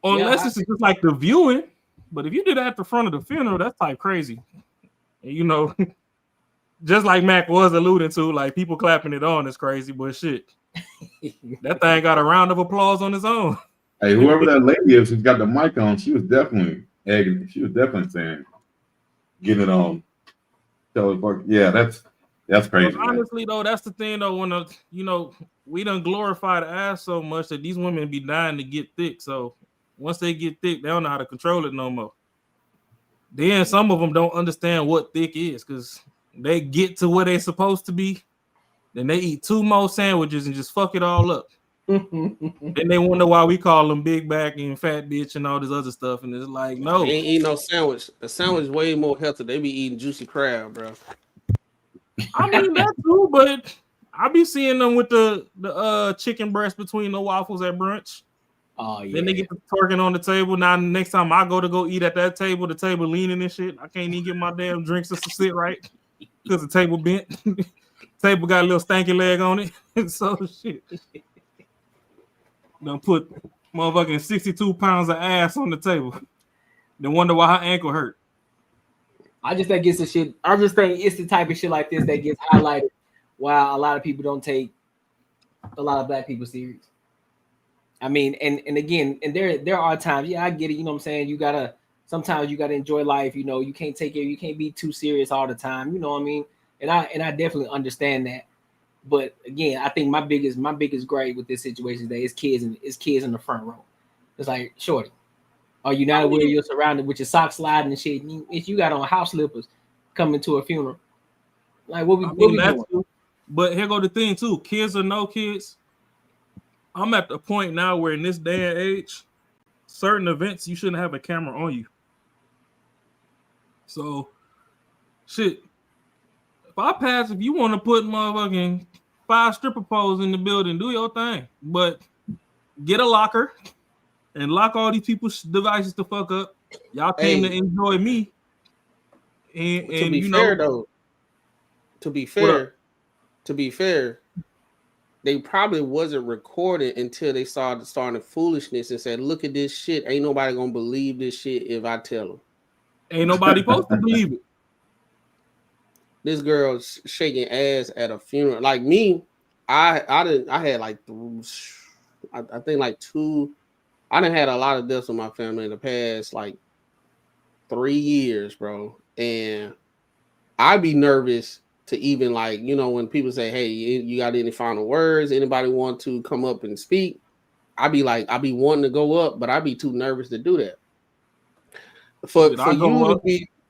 unless it's just like the viewing. But if you did that at the front of the funeral, that's like crazy. And, you know, just like Mac was alluding to, like people clapping it on is crazy, but shit, that thing got a round of applause on its own. Hey, whoever that lady is who's got the mic on, she was definitely egging. She was definitely saying, "Get it on." Yeah, that's crazy. But honestly, though, that's the thing, though. When you know, we done glorify the ass so much that these women be dying to get thick. So once they get thick, they don't know how to control it no more. Then some of them don't understand what thick is, because they get to where they're supposed to be, then they eat 2 more sandwiches and just fuck it all up. Then they wonder why we call them big back and fat bitch and all this other stuff. And it's like, no, they ain't eating no sandwich. The sandwich is way more healthy. They be eating juicy crab, bro. I mean that too, but I be seeing them with the chicken breast between the waffles at brunch. Oh yeah. Then they get the twerking on the table. Now next time I go eat at that table, the table leaning and shit. I can't even get my damn drinks to sit right because the table bent. Table got a little stanky leg on it. So shit. Done put motherfucking 62 pounds of ass on the table. Then wonder why her ankle hurt. I just think it's the shit. I just think it's the type of shit like this that gets highlighted. While a lot of people don't take a lot of black people serious. I mean, and again, and there are times, yeah, I get it. You know what I'm saying? Sometimes you gotta enjoy life. You know, you can't be too serious all the time. You know what I mean? And I definitely understand that. But again, I think my biggest gripe with this situation is that it's kids in the front row. It's like, shorty, are you not aware you're surrounded with your socks sliding and shit? If you got on house slippers coming to a funeral, like what we doing? Too. But here go the thing too, kids or no kids. I'm at the point now where in this day and age, certain events you shouldn't have a camera on you. So, shit. If you want to put motherfucking 5 stripper poles in the building, do your thing. But get a locker and lock all these people's devices to fuck up. Y'all came to enjoy me. And to be fair, they probably wasn't recorded until they started foolishness and said, "Look at this shit. Ain't nobody gonna believe this shit if I tell them." Ain't nobody supposed to believe it. This girl shaking ass at a funeral. Like me, I had like I think like 2. I done had a lot of deaths in my family in the past like 3 years, bro. And I'd be nervous to even like, you know, when people say, "Hey, you got any final words? Anybody want to come up and speak?" I'd be wanting to go up, but I'd be too nervous to do that. For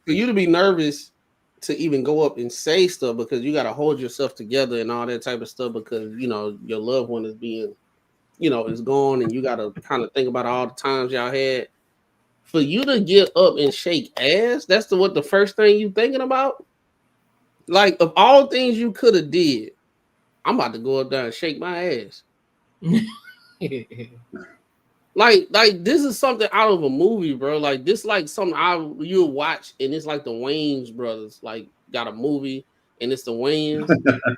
you to be nervous to even go up and say stuff because you got to hold yourself together and all that type of stuff because, you know, your loved one is being, you know, is gone and you got to kind of think about all the times y'all had. For you to get up and shake ass, that's the first thing you thinking about? Like, of all things you could have did, I'm about to go up there and shake my ass. Like this is something out of a movie, bro. Like this, like something you'll watch, and it's like the Wayans brothers, like got a movie, and it's the Wayans,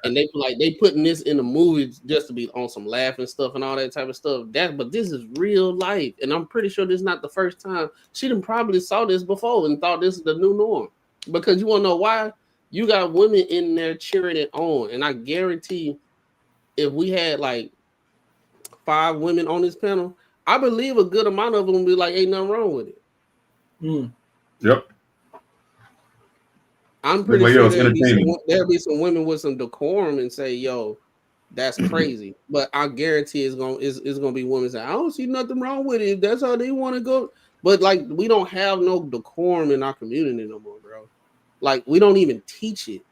and they putting this in the movie just to be on some laughing stuff and all that type of stuff. But this is real life, and I'm pretty sure this is not the first time. She done probably saw this before and thought this is the new norm. Because you want to know why? You got women in there cheering it on, and I guarantee, if we had like 5 women on this panel, I believe a good amount of them will be like, "Ain't nothing wrong with it." Yep. I'm pretty sure there'll be some women with some decorum and say, "Yo, that's crazy." But I guarantee it's gonna be women saying, "I don't see nothing wrong with it. If that's how they want to go." But like, we don't have no decorum in our community no more, bro. Like, we don't even teach it.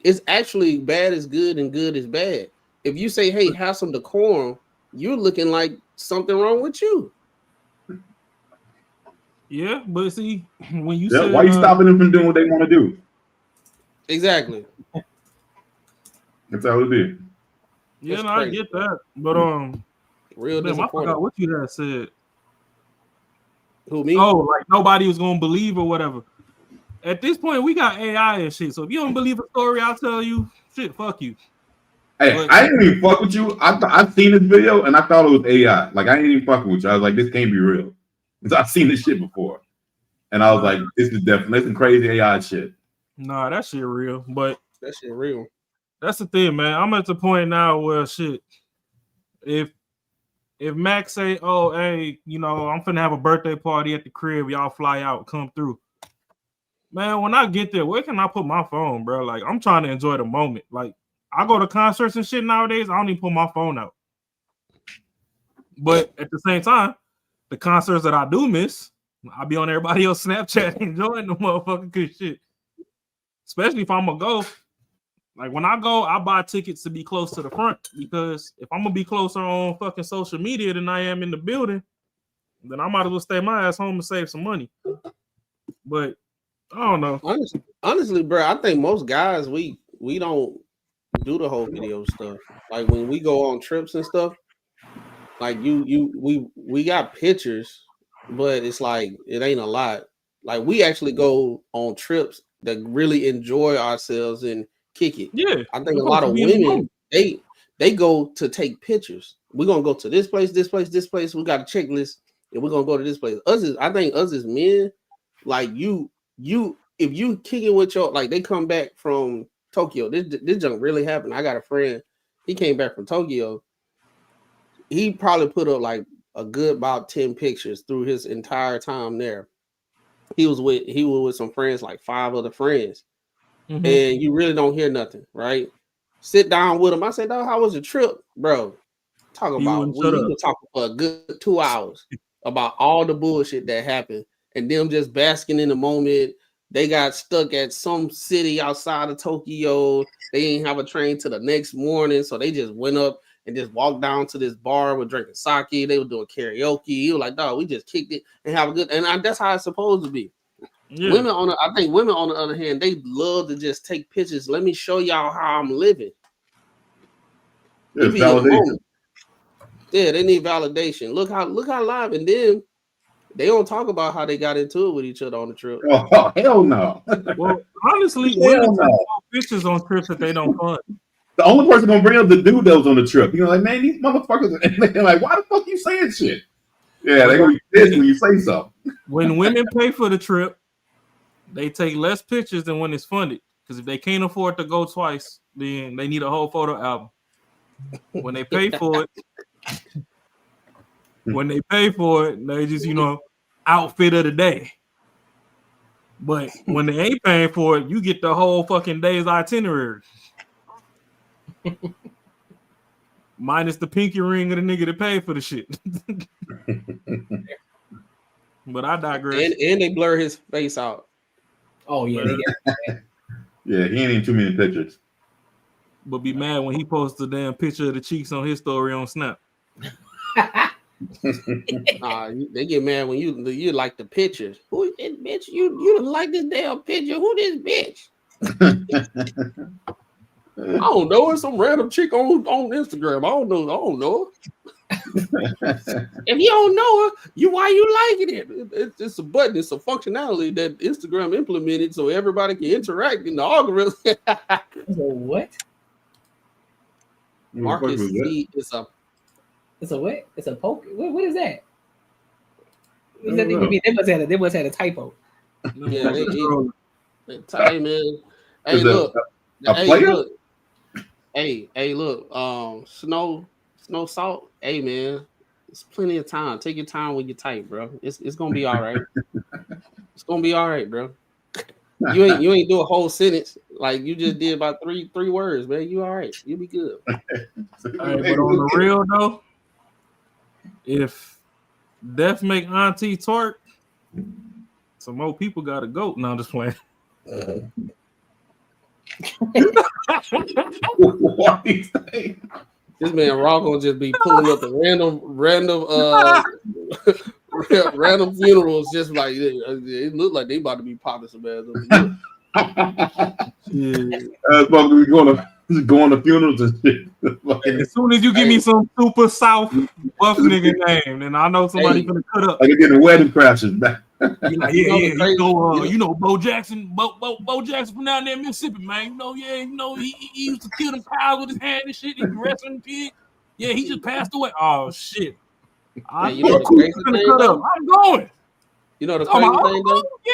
It's actually bad is good and good is bad. If you say, "Hey, have some decorum," you're looking like something wrong with you. Yeah, but see, when you say, why you stopping them from doing what they want to do? Exactly. That's how it is. Yeah, no, I get that. But real disappointing. I forgot what you had said. Who, me? Oh, like nobody was gonna believe or whatever. At this point, we got AI and shit. So if you don't believe a story, I'll tell you, shit, fuck you. Hey, I didn't even fuck with you. I've seen this video and I thought it was AI. Like, I ain't even fucking with you. I was like, this can't be real. Because I've seen this shit before. And I was like, this is definitely some crazy AI shit. Nah, that shit real. But that shit real. That's the thing, man. I'm at the point now where shit, if Max say, "Oh, hey, you know, I'm finna have a birthday party at the crib, y'all fly out, come through." Man, when I get there, where can I put my phone, bro? Like, I'm trying to enjoy the moment. Like, I go to concerts and shit nowadays, I don't even put my phone out. But at the same time, the concerts that I do miss, I be on everybody else Snapchat enjoying the motherfucking good shit. Especially if I'm gonna go. Like, when I go, I buy tickets to be close to the front, because if I'm gonna be closer on fucking social media than I am in the building, then I might as well stay my ass home and save some money. But I don't know. Honestly, bro, I think most guys we don't do the whole video stuff. Like, when we go on trips and stuff, like we got pictures, but it's like it ain't a lot. Like, we actually go on trips that really enjoy ourselves and kick it. Yeah, I think a lot of women they go to take pictures. We're gonna go to this place, this place, this place. We got a checklist, and we're gonna go to this place. I think us as men, like you if you kick it with your, like, they come back from Tokyo. This junk really happened. I got a friend, he came back from Tokyo, he probably put up like a good about 10 pictures through his entire time there. He was with some friends, like 5 other friends, and you really don't hear nothing, right? Sit down with him. I said, "Dog, how was the trip, bro?" Talk about we were talking for a good 2 hours about all the bullshit that happened, and them just basking in the moment. They got stuck at some city outside of Tokyo. They didn't have a train till the next morning, so they just went up and just walked down to this bar with drinking sake. They were doing karaoke. He was like, "Dog, we just kicked it and have a good." And that's how it's supposed to be. Yeah. I think women on the other hand, they love to just take pictures. Let me show y'all how I'm living. Validation. Yeah, they need validation. Look how live, and then they don't talk about how they got into it with each other on the trip. Oh, hell no. Well, honestly, women take pictures on trips that they don't fund. The only person gonna bring up the dude that was on the trip. You know, like, man, these motherfuckers, and they're like, why the fuck you saying shit? Yeah, they gonna be pissed when you say something. When women pay for the trip, they take less pictures than when it's funded. Because if they can't afford to go twice, then they need a whole photo album. When they pay for it, they just, outfit of the day. But when they ain't paying for it, you get the whole fucking day's itinerary. Minus the pinky ring of the nigga that paid for the shit. But I digress. And they blur his face out. Oh, yeah. Yeah, he ain't in too many pictures. But be mad when he posts the damn picture of the cheeks on his story on Snap. They get mad when you like the pictures. Who this bitch? You don't like this damn picture? Who this bitch? I don't know. It's some random chick on Instagram. I don't know. If you don't know her, why you liking it? It's a button. It's a functionality that Instagram implemented so everybody can interact in the algorithm. What? Marcus C is a. It's a what? It's a poke. What is that? What does that think? They must have a typo. Yeah, they tight, man. Hey, look. Hey, look. Snow salt. Hey, man. It's plenty of time. Take your time when you're tight, bro. It's gonna be all right. It's gonna be all right, bro. You ain't do a whole sentence like you just did about three words, man. You all right? You'll be good. Hey, but on the real though, if death make auntie twerk, some more people gotta go. No, I'm just playing. What do you think? This man Rock gonna just be pulling up the random funerals, just like it look like they about to be popping some ass over here. We're going to funerals and shit. As soon as you give me some super South buff nigga name, then I know somebody gonna cut up. Like getting wedding crashes back. Like, you know Bo Jackson from down there in Mississippi, man. He used to kill them cows with his hand and shit. He wrestling pig. Yeah, he just passed away. Oh shit. I'm going. You know the crazy thing though? Yeah.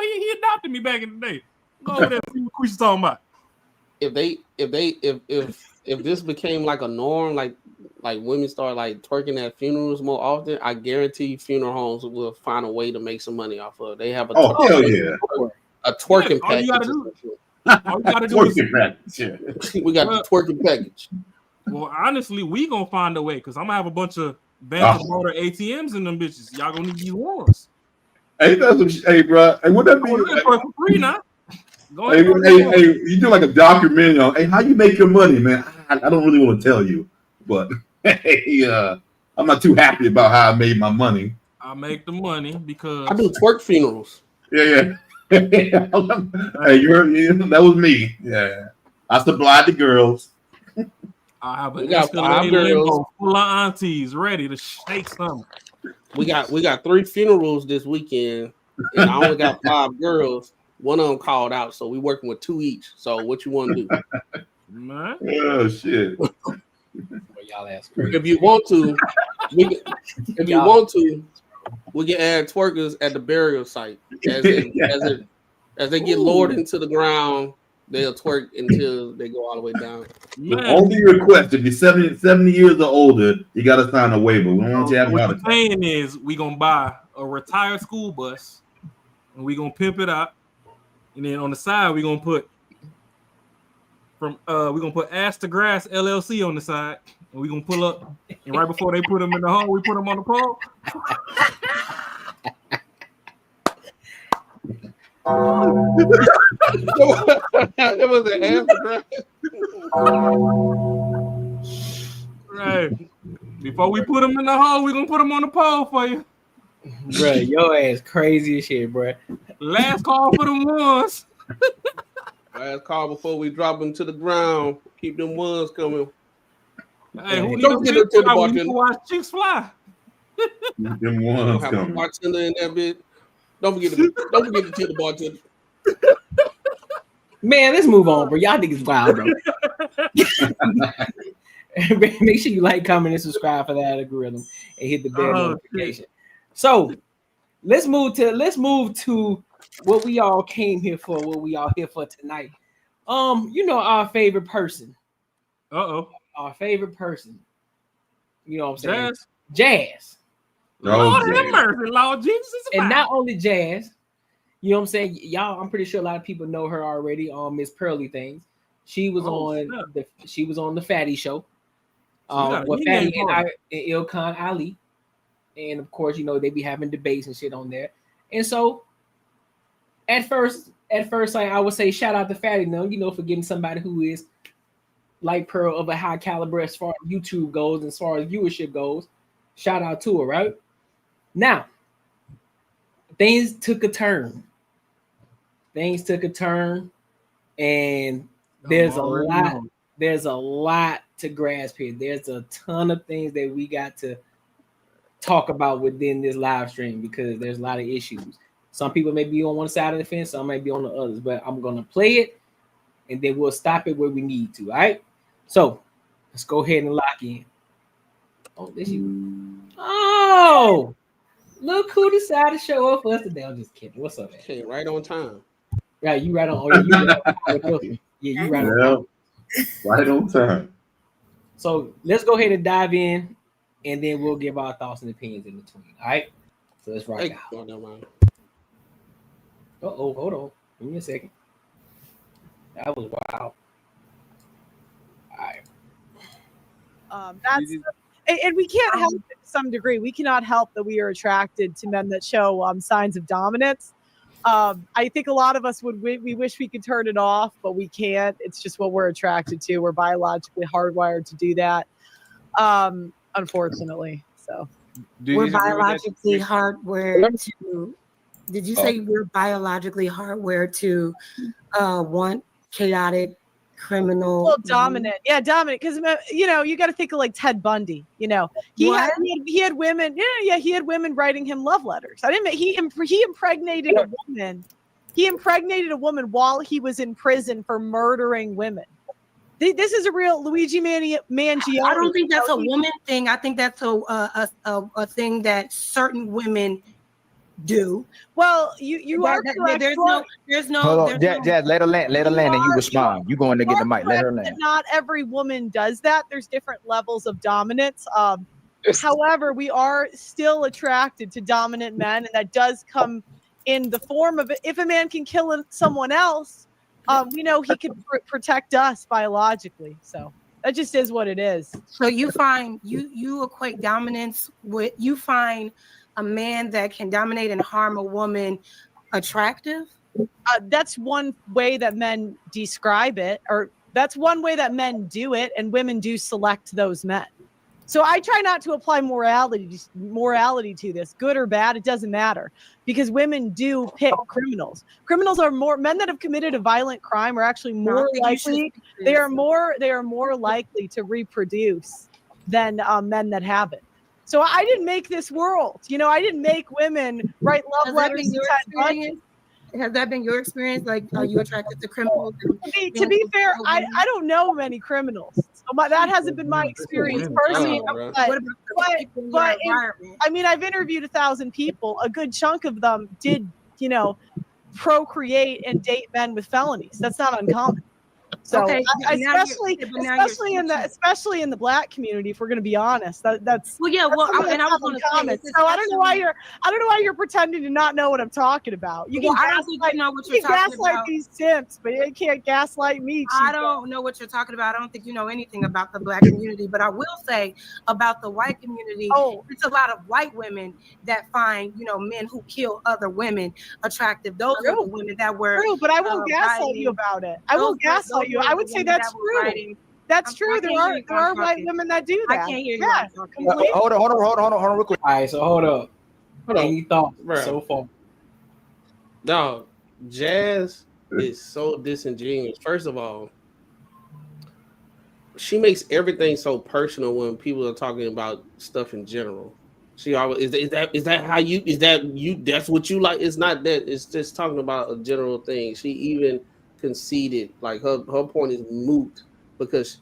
He adopted me back in the day. Go over there and see what Quisha's talking about. If this became like a norm, like women start like twerking at funerals more often, I guarantee funeral homes will find a way to make some money off of it. They have a twerking package. All you gotta do is we got the twerking package. Well, honestly, we gonna find a way because I'm gonna have a bunch of Bank of Water ATMs in them bitches. Y'all gonna need these warrants. Hey, that's some hey, bro. Hey, what that mean? For free now. Hey, you do like a documentary on how you make your money, man. I don't really want to tell you, but I'm not too happy about how I made my money. I make the money because I do twerk funerals. Yeah. Hey, that was me. Yeah, I supplied the girls. I have an limbo full of aunties ready to shake something. We got 3 funerals this weekend, and I only got 5 girls. One of them called out, so we working with 2 each. So what you want to do? Man. Oh shit! Y'all ask crazy. If you want to, we can add twerkers at the burial site as they get lowered into the ground. they'll twerk until they go all the way down. The only request, if you're 70 years or older, you got to sign a waiver. We don't want you having what out you're of saying is we gonna buy a retired school bus and we gonna pimp it out, and then on the side we gonna put Ash to Grass LLC on the side, and we gonna pull up, and right before they put them in the hole, we put them on the pole. That was an Ash to Grass. Right. Before we put them in the hole, we gonna put them on the pole for you. Bro, your ass crazy as shit, bro. Last call for them ones. Last call before we drop them to the ground. Keep them ones coming. Hey, who Don't need get it to the to bartender. watch chicks fly? them ones Have a coming. bartender in that bit. Don't forget to tell the bartender. Man, let's move on, bro. Y'all niggas wild, bro. Make sure you like, comment, and subscribe for that algorithm and hit the bell notification. So let's move to what we all came here for, what we all here for tonight. Our favorite person. Our favorite person. You know what I'm saying? Jazz. Lord have mercy, Lord Jesus. And not only Jazz, you know what I'm saying? Y'all, I'm pretty sure a lot of people know her already on Miss PearlyThings. She was on the Fatty Show. With Fatty and Ilkan Ali. And of course, they be having debates and shit on there. And so at first, I would say shout out to Fatty, for getting somebody who is like Pearl of a high caliber as far as YouTube goes and as far as viewership goes. Shout out to her, right? Now, things took a turn. And there's a lot to grasp here. There's a ton of things that we got to talk about within this live stream because there's a lot of issues. Some people may be on one side of the fence, some may be on the others, but I'm gonna play it and then we'll stop it where we need to. All right. So let's go ahead and lock in. Oh, there she. Oh, look who decided to show up for us today. I'm just kidding. What's up, man? Okay, right on time. Right, you right on. Oh, you right on. Yeah, you right on. Right on time. So let's go ahead and dive in, and then we'll give our thoughts and opinions in between. All right. So let's rock out. Hold on. Give me a second. That was wild. All right. And we can't help it to some degree. We cannot help that we are attracted to men that show signs of dominance. I think a lot of us we wish we could turn it off, but we can't. It's just what we're attracted to. We're biologically hardwired to do that, unfortunately. So we're biologically hardwired to. Did you say we're biologically hardwired to want chaotic, criminal? Well, dominant. Yeah, dominant. Because you got to think of like Ted Bundy. He had women. He had women writing him love letters. He impregnated a woman. He impregnated a woman while he was in prison for murdering women. This is a real Luigi Mangione. I don't think that's a woman thing. I think that's a thing that certain women do. Well, you are correct. There's no. Hold on, Jazz, let her land, and you respond. You going to get the mic? Let her land. Not every woman does that. There's different levels of dominance. However, we are still attracted to dominant men, and that does come in the form of if a man can kill someone else, we know he can protect us biologically. So that just is what it is. So you find you equate dominance with a man that can dominate and harm a woman attractive? That's one way that men describe it, or that's one way that men do it, and women do select those men. So I try not to apply morality to this, good or bad, it doesn't matter, because women do pick criminals. Criminals are men that have committed a violent crime are actually more likely. They are more likely to reproduce than men that haven't. So I didn't make this world. I didn't make women write love letters. Has that been your experience? Like, are you attracted to criminals? To be fair, I don't know many criminals. So that hasn't been my experience personally. But I've interviewed 1,000 people. A good chunk of them did, procreate and date men with felonies. That's not uncommon. So Okay, especially in the black community, if we're going to be honest, that's well, yeah. Well, that's and I was going to say, so I don't know why you're pretending to not know what I'm talking about. You can know what you're talking about. These simps, but you can't gaslight me. I don't know what you're talking about. I don't think you know anything about the black community, but I will say about the white community, it's a lot of white women that find, men who kill other women attractive. Those are the women that were true, but I won't gaslight you about it. I won't gaslight you. I would say that's true. That's true. There are white women that do that. I can't hear you. Yeah. Hold on, real quick. All right, so hold up. Any thoughts so far? Dog, Jazz is so disingenuous. First of all, she makes everything so personal when people are talking about stuff in general. She always is that how you that's what you like. It's not that, it's just talking about a general thing. She even conceded, like her point is moot, because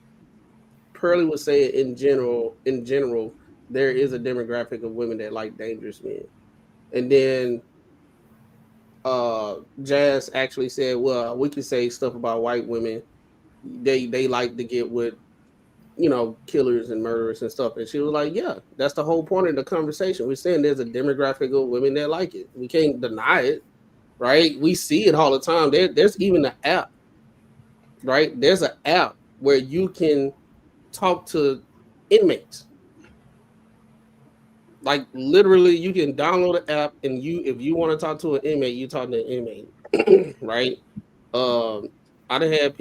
Pearly was saying in general there is a demographic of women that like dangerous men. And then Jazz actually said, well, we can say stuff about white women. They like to get with killers and murderers and stuff. And she was like, yeah, that's the whole point of the conversation. We're saying there's a demographic of women that like it. We can't deny it, right? We see it all the time. There's even an app, right? There's an app where you can talk to inmates. Like literally you can download the app and if you want to talk to an inmate, you talk to an inmate, right? I done had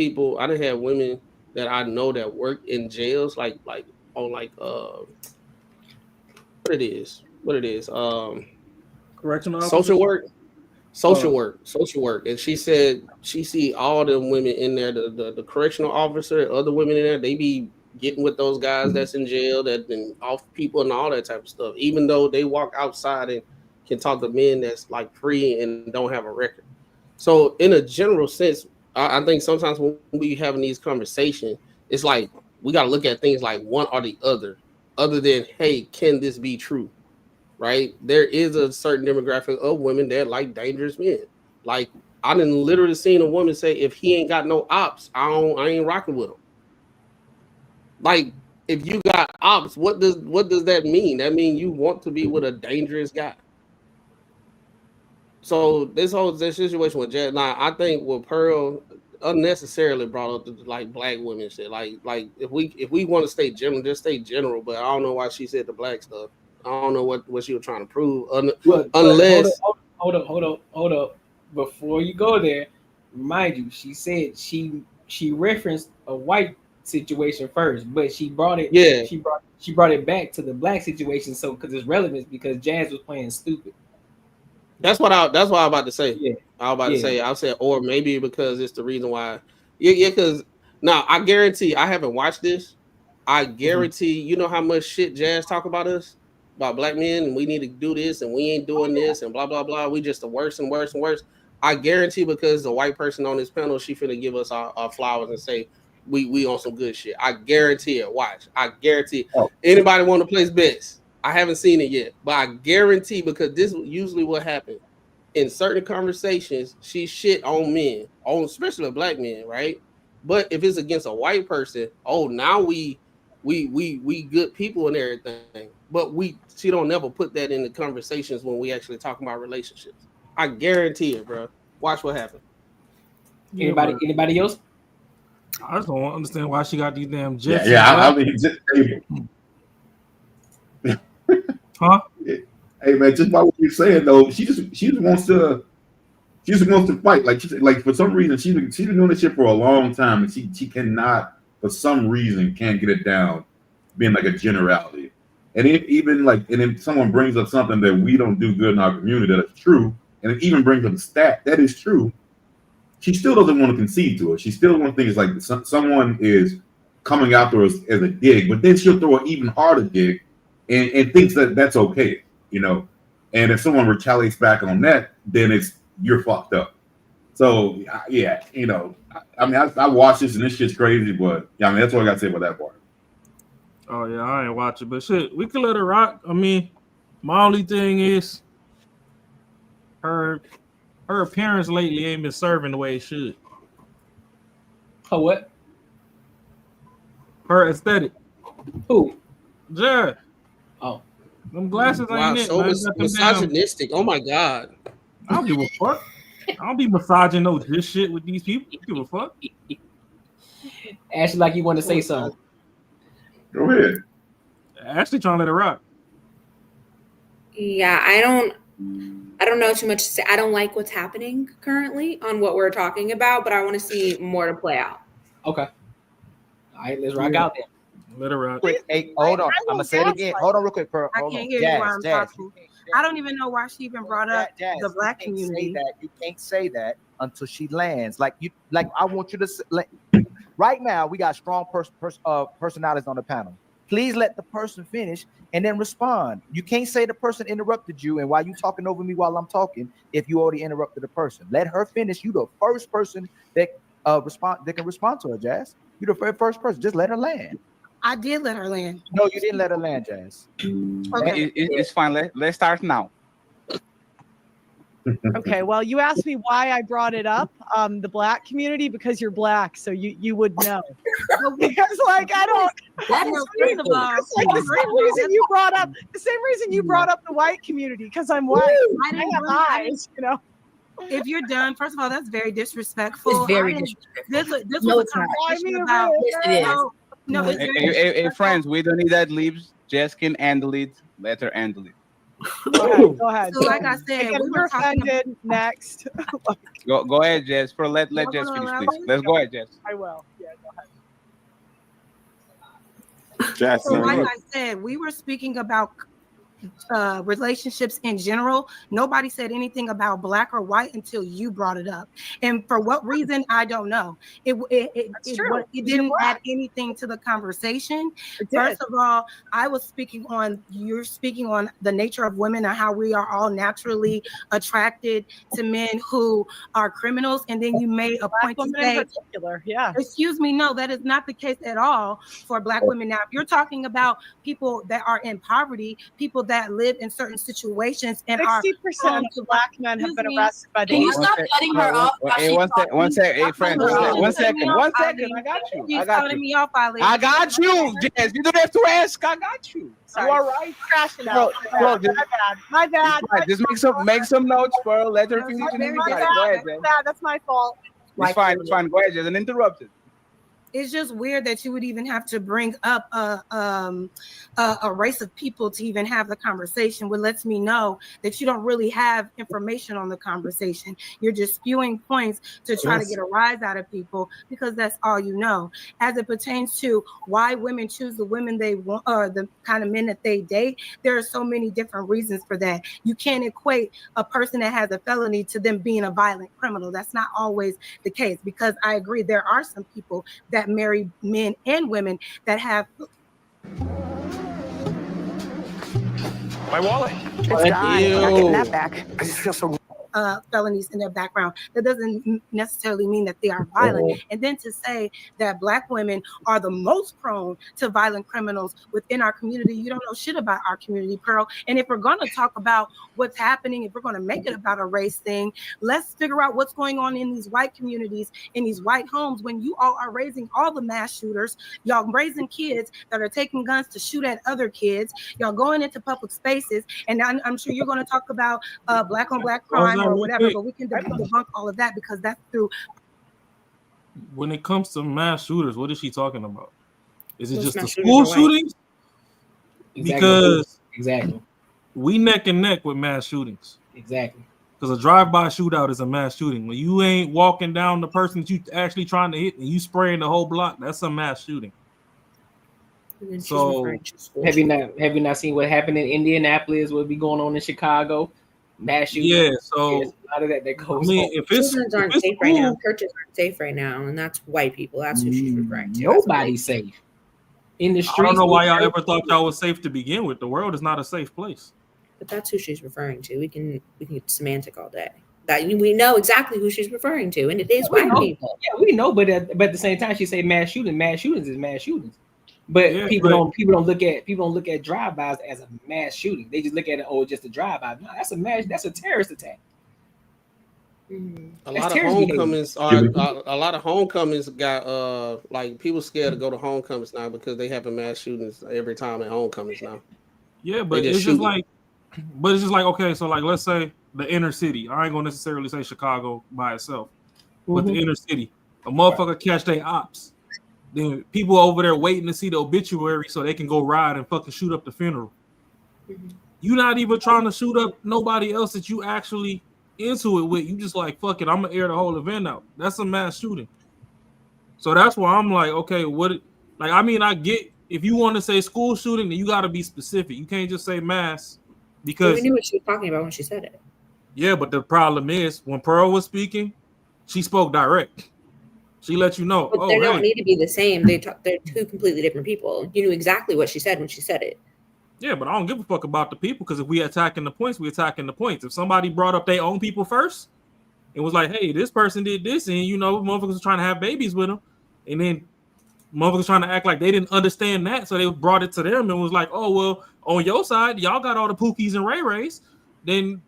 women that I know that work in jails, like on what it is, correctional social work, and she said she see all the women in there, the correctional officer, other women in there, they be getting with those guys that's in jail, that been off people and all that type of stuff, even though they walk outside and can talk to men that's like free and don't have a record. So in a general sense, I think sometimes when we having these conversations, it's like we got to look at things like one or the other than, hey, can this be true? Right? There is a certain demographic of women that like dangerous men. Like I done literally seen a woman say, if he ain't got no ops, I ain't rocking with him. Like if you got ops, what does that mean? That means you want to be with a dangerous guy. So this situation with Jazz, now I think with Pearl unnecessarily brought up the like black women shit. Like if we want to stay general, just stay general. But I don't know why she said the black stuff. I don't know what she was trying to prove. Unless hold up. Before you go there, mind you, she said she referenced a white situation first, but she brought it. Yeah, she brought it back to the black situation. So because it's relevant, because Jazz was playing stupid. That's what I was about to say. Yeah. I said, or maybe because it's the reason why. Yeah, because now I guarantee I haven't watched this. I guarantee you know how much shit Jazz talk about us, about black men, and we need to do this and we ain't doing this and blah blah blah. We just the worst and worse and worse. I guarantee because the white person on this panel, she finna give us our flowers and say we on some good shit. I guarantee it. Watch. I guarantee. Anybody want to place bets? I haven't seen it yet, but I guarantee, because this is usually what happens in certain conversations. She shit on men, especially black men, right? But if it's against a white person, now we good people and everything. But she don't never put that in the conversations when we actually talk about relationships. I guarantee it, bro. Watch what happens. Anybody else? I just don't understand why she got these damn jets. I mean, huh? Hey man, just by what you're saying though, she just wants to fight. Like for some reason she's been doing this shit for a long time, and she cannot, for some reason, can't get it down, being like a generality. And if someone brings up something that we don't do good in our community that is true, and it even brings up a stat that is true, she still doesn't want to concede to it. She still wants things like someone is coming after us as a dig, but then she'll throw an even harder dig and thinks that that's okay, And if someone retaliates back on that, then you're fucked up. So yeah, I mean, I watch this and this shit's crazy, but yeah, I mean, that's what I got to say about that part. Oh yeah, I ain't watching, but shit, we can let her rock. I mean, my only thing is her her appearance lately ain't been serving the way it should. Oh, what? Her aesthetic. Who? Yeah. Oh. Them glasses Wow, ain't it, so man. You got them misogynistic. Oh my god. I don't give a fuck. I don't be massaging no this shit with these people. I don't give a fuck. Ashley, like you want to say something. Go ahead. Ashley trying to let it rock. Yeah, I don't know too much to say. I don't like what's happening currently on what we're talking about, but I want to see more to play out. Okay. All right, let's rock out there. Let it rock. Quick, hey, hold on. I'm gonna say it again. Hold on, real quick, Pearl. I Hold can't on. hear you while I'm Jazz, talking. I don't even know why she even brought up the black community. You can't say that until she lands. Like I want you to right now. We got strong personalities on the panel. Please let the person finish and then respond. You can't say the person interrupted you and why you talking over me while I'm talking if you already interrupted the person. Let her finish. You the first person that can respond to her, Jazz. You the first person. Just let her land. I did let her land. No, you didn't let her land, Jazz. Okay. It's fine. Let's start now. Okay, well, you asked me why I brought it up, the black community, because you're black, so you would know. Because like I don't. That is first of all, It's like the same reason you brought up the white community, because I'm white. I have eyes, you know. If you're done, first of all, that's very disrespectful. It's very disrespectful. This No, was it's a not. conversation about. Yes, it is. No, it's very Hey, friends, we don't need ad libs. Jess can handle it. Let her handle it. Go ahead. So, like I said, we were talking offended. Next. Go ahead, Jess. Let Jess finish, please. Let's go ahead, Jess. I will. Yeah, go ahead. Jess, So, like I said, we were speaking about relationships in general. Nobody said anything about black or white until you brought it up, and for what reason I don't know. It didn't add anything to the conversation. First of all, you're speaking on the nature of women and how we are all naturally attracted to men who are criminals, and then you made a point to say, in particular, yeah. Excuse me, no, that is not the case at all for black women. Now, if you're talking about people that are in poverty, people that live in certain situations, and 60% of black men have been arrested by the. Can you stop cutting her off? One second. Hey, friends, one second. I got you. She's cutting me off, Ali. I got you, Jess. You don't have to ask. I got you. Sorry. You are right. Crashing out. My bad. Just make some notes, bro. Let her finish. Go ahead, Jess. That's my fault. It's fine. Go ahead, Jess. Uninterrupted. It's just weird that you would even have to bring up a race of people to even have the conversation, which lets me know that you don't really have information on the conversation. You're just spewing points to try to get a rise out of people because that's all you know. As it pertains to why women choose the women they want or the kind of men that they date, there are so many different reasons for that. You can't equate a person that has a felony to them being a violent criminal. That's not always the case, because I agree there are some people that marry men and women that have my wallet. It's gone. I'm not getting that back. I just feel so felonies in their background. That doesn't necessarily mean that they are violent. And then to say that black women are the most prone to violent criminals within our community, you don't know shit about our community, Pearl. And if we're going to talk about what's happening, if we're going to make it about a race thing, let's figure out what's going on in these white communities, in these white homes, when you all are raising all the mass shooters, y'all raising kids that are taking guns to shoot at other kids, y'all going into public spaces, and I'm sure you're going to talk about black on black crime or whatever, but we can debunk all of that because that's through. When it comes to mass shooters, what is she talking about? Is it just the school shootings? Because we neck and neck with mass shootings. Exactly. Because a drive-by shootout is a mass shooting. When you ain't walking down the person that you actually trying to hit and you spraying the whole block, that's a mass shooting. So have you not seen what happened in Indianapolis? What be going on in Chicago? Mass shooting. Yeah, so there's a lot of that goes. I mean, if children aren't safe right now, churches aren't safe right now, and that's white people. That's who she's referring to. Nobody's safe in the streets. I don't know why y'all ever thought y'all was safe to begin with. The world is not a safe place. But that's who she's referring to. We can get semantic all day. That we know exactly who she's referring to, and it is white people. Yeah, we know, but at the same time, she say mass shooting. Mass shootings is mass shootings. But people don't look at drive-bys as a mass shooting. They just look at it, just a drive-by. No, that's a terrorist attack. A lot of homecomings got like people scared to go to homecomings now because they having mass shootings every time at homecomings now. Yeah, but it's just like, okay, so like let's say the inner city. I ain't gonna necessarily say Chicago by itself, but the inner city, a motherfucker catch their ops. Then people over there waiting to see the obituary so they can go ride and fucking shoot up the funeral. You're not even trying to shoot up nobody else that you actually into it with. You just like, fuck it, I'm gonna air the whole event out. That's a mass shooting. So that's why I'm like, okay, I get if you want to say school shooting, then you got to be specific. You can't just say mass because we knew what she was talking about when she said it. Yeah, but the problem is when Pearl was speaking, she spoke direct. She let you know. But they don't need to be the same. They're two completely different people. You knew exactly what she said when she said it. Yeah, but I don't give a fuck about the people because if we attacking the points, we attacking the points. If somebody brought up their own people first, it was like, hey, this person did this, and motherfuckers was trying to have babies with them, and then motherfuckers trying to act like they didn't understand that, so they brought it to them and was like, oh well, on your side, y'all got all the Pookies and Ray Rays, then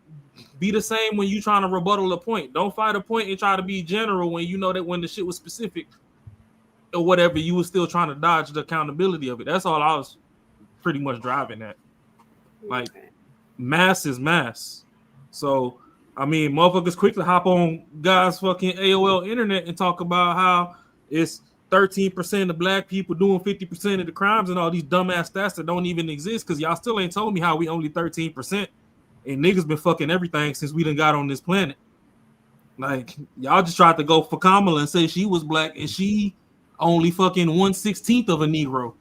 be the same when you trying to rebuttal a point. Don't fight a point and try to be general when you know that when the shit was specific or whatever, you was still trying to dodge the accountability of it. That's all I was pretty much driving at. Like, mass is mass. So, I mean, motherfuckers quick to hop on guys' fucking AOL internet and talk about how it's 13% of black people doing 50% of the crimes and all these dumbass stats that don't even exist because y'all still ain't told me how we only 13%. And niggas been fucking everything since we done got on this planet. Like, y'all just tried to go for Kamala and say she was black and she only fucking 1/16 of a Negro.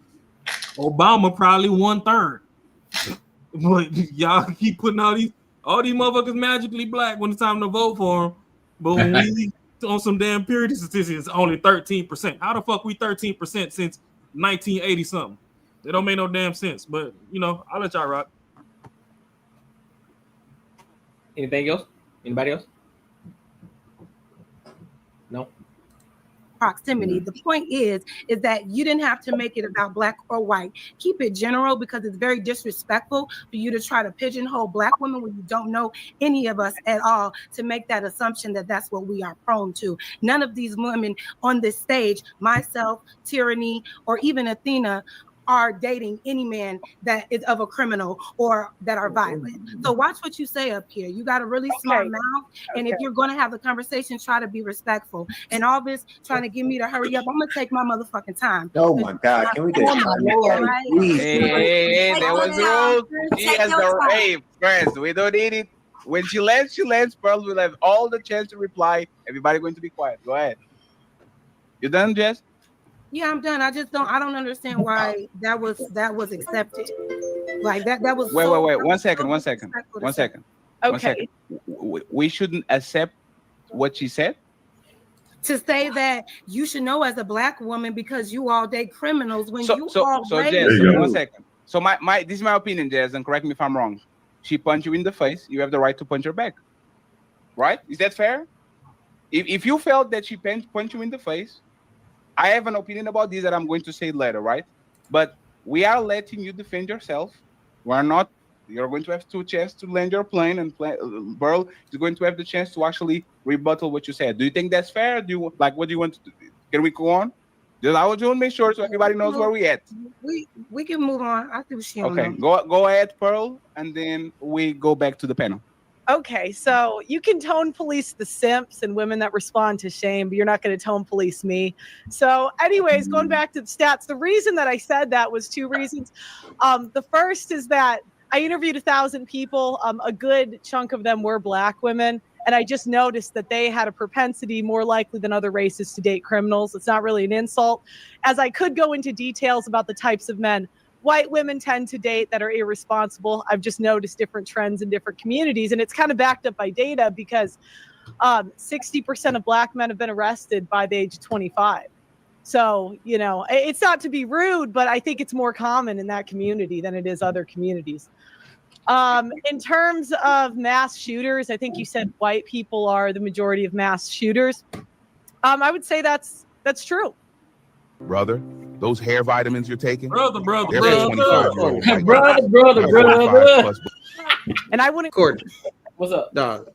Obama probably 1/3. But y'all keep putting all these motherfuckers magically black when it's time to vote for them. But when we on some damn purity statistics, only 13%. How the fuck we 13% since 1980 something? It don't make no damn sense. But I'll let y'all rock. Anything else? Anybody else? No. Proximity. The point is that you didn't have to make it about black or white. Keep it general because it's very disrespectful for you to try to pigeonhole black women when you don't know any of us at all to make that assumption that that's what we are prone to. None of these women on this stage, myself, Tyranny, or even Athena, are dating any man that is of a criminal or that are violent. So watch what you say up here. You got a really smart mouth. And if you're going to have the conversation, try to be respectful. And all this trying to get me to hurry up, I'm going to take my motherfucking time. Oh my God. Can we get Hey, there was the rule. She has the hey, friends. We don't need it. When she lands, Pearl will have all the chance to reply. Everybody going to be quiet. Go ahead. You done, Jess? Yeah, I'm done. I don't understand why that was accepted. Like that was wait. 1 second. Okay. We shouldn't accept what she said. To say that you should know as a black woman because you all date criminals when you all Jess, 1 second. So this is my opinion, Jess, and correct me if I'm wrong. She punched you in the face. You have the right to punch her back. Right? Is that fair? If you felt that she punched you in the face, I have an opinion about this that I'm going to say later, right? But we are letting you defend yourself. We're not. You're going to have 2 chances to land your plane, and Pearl is going to have the chance to actually rebuttal what you said. Do you think that's fair? What do you want to do? Can we go on? I want to make sure so everybody knows where we at. We can move on. I think she okay. Go ahead, Pearl, and then we go back to the panel. Okay, so you can tone police the simps and women that respond to shame, but you're not going to tone police me. So anyways, going back to the stats, the reason that I said that was 2 reasons. The first is that I interviewed 1,000 people. A good chunk of them were black women. And I just noticed that they had a propensity more likely than other races to date criminals. It's not really an insult. As I could go into details about the types of men white women tend to date that are irresponsible. I've just noticed different trends in different communities, and it's kind of backed up by data because 60% of black men have been arrested by the age of 25. So, it's not to be rude, but I think it's more common in that community than it is other communities. In terms of mass shooters, I think you said white people are the majority of mass shooters. I would say that's true. Brother, those hair vitamins you're taking, brother. And I wouldn't. Courtnee, what's up, dog?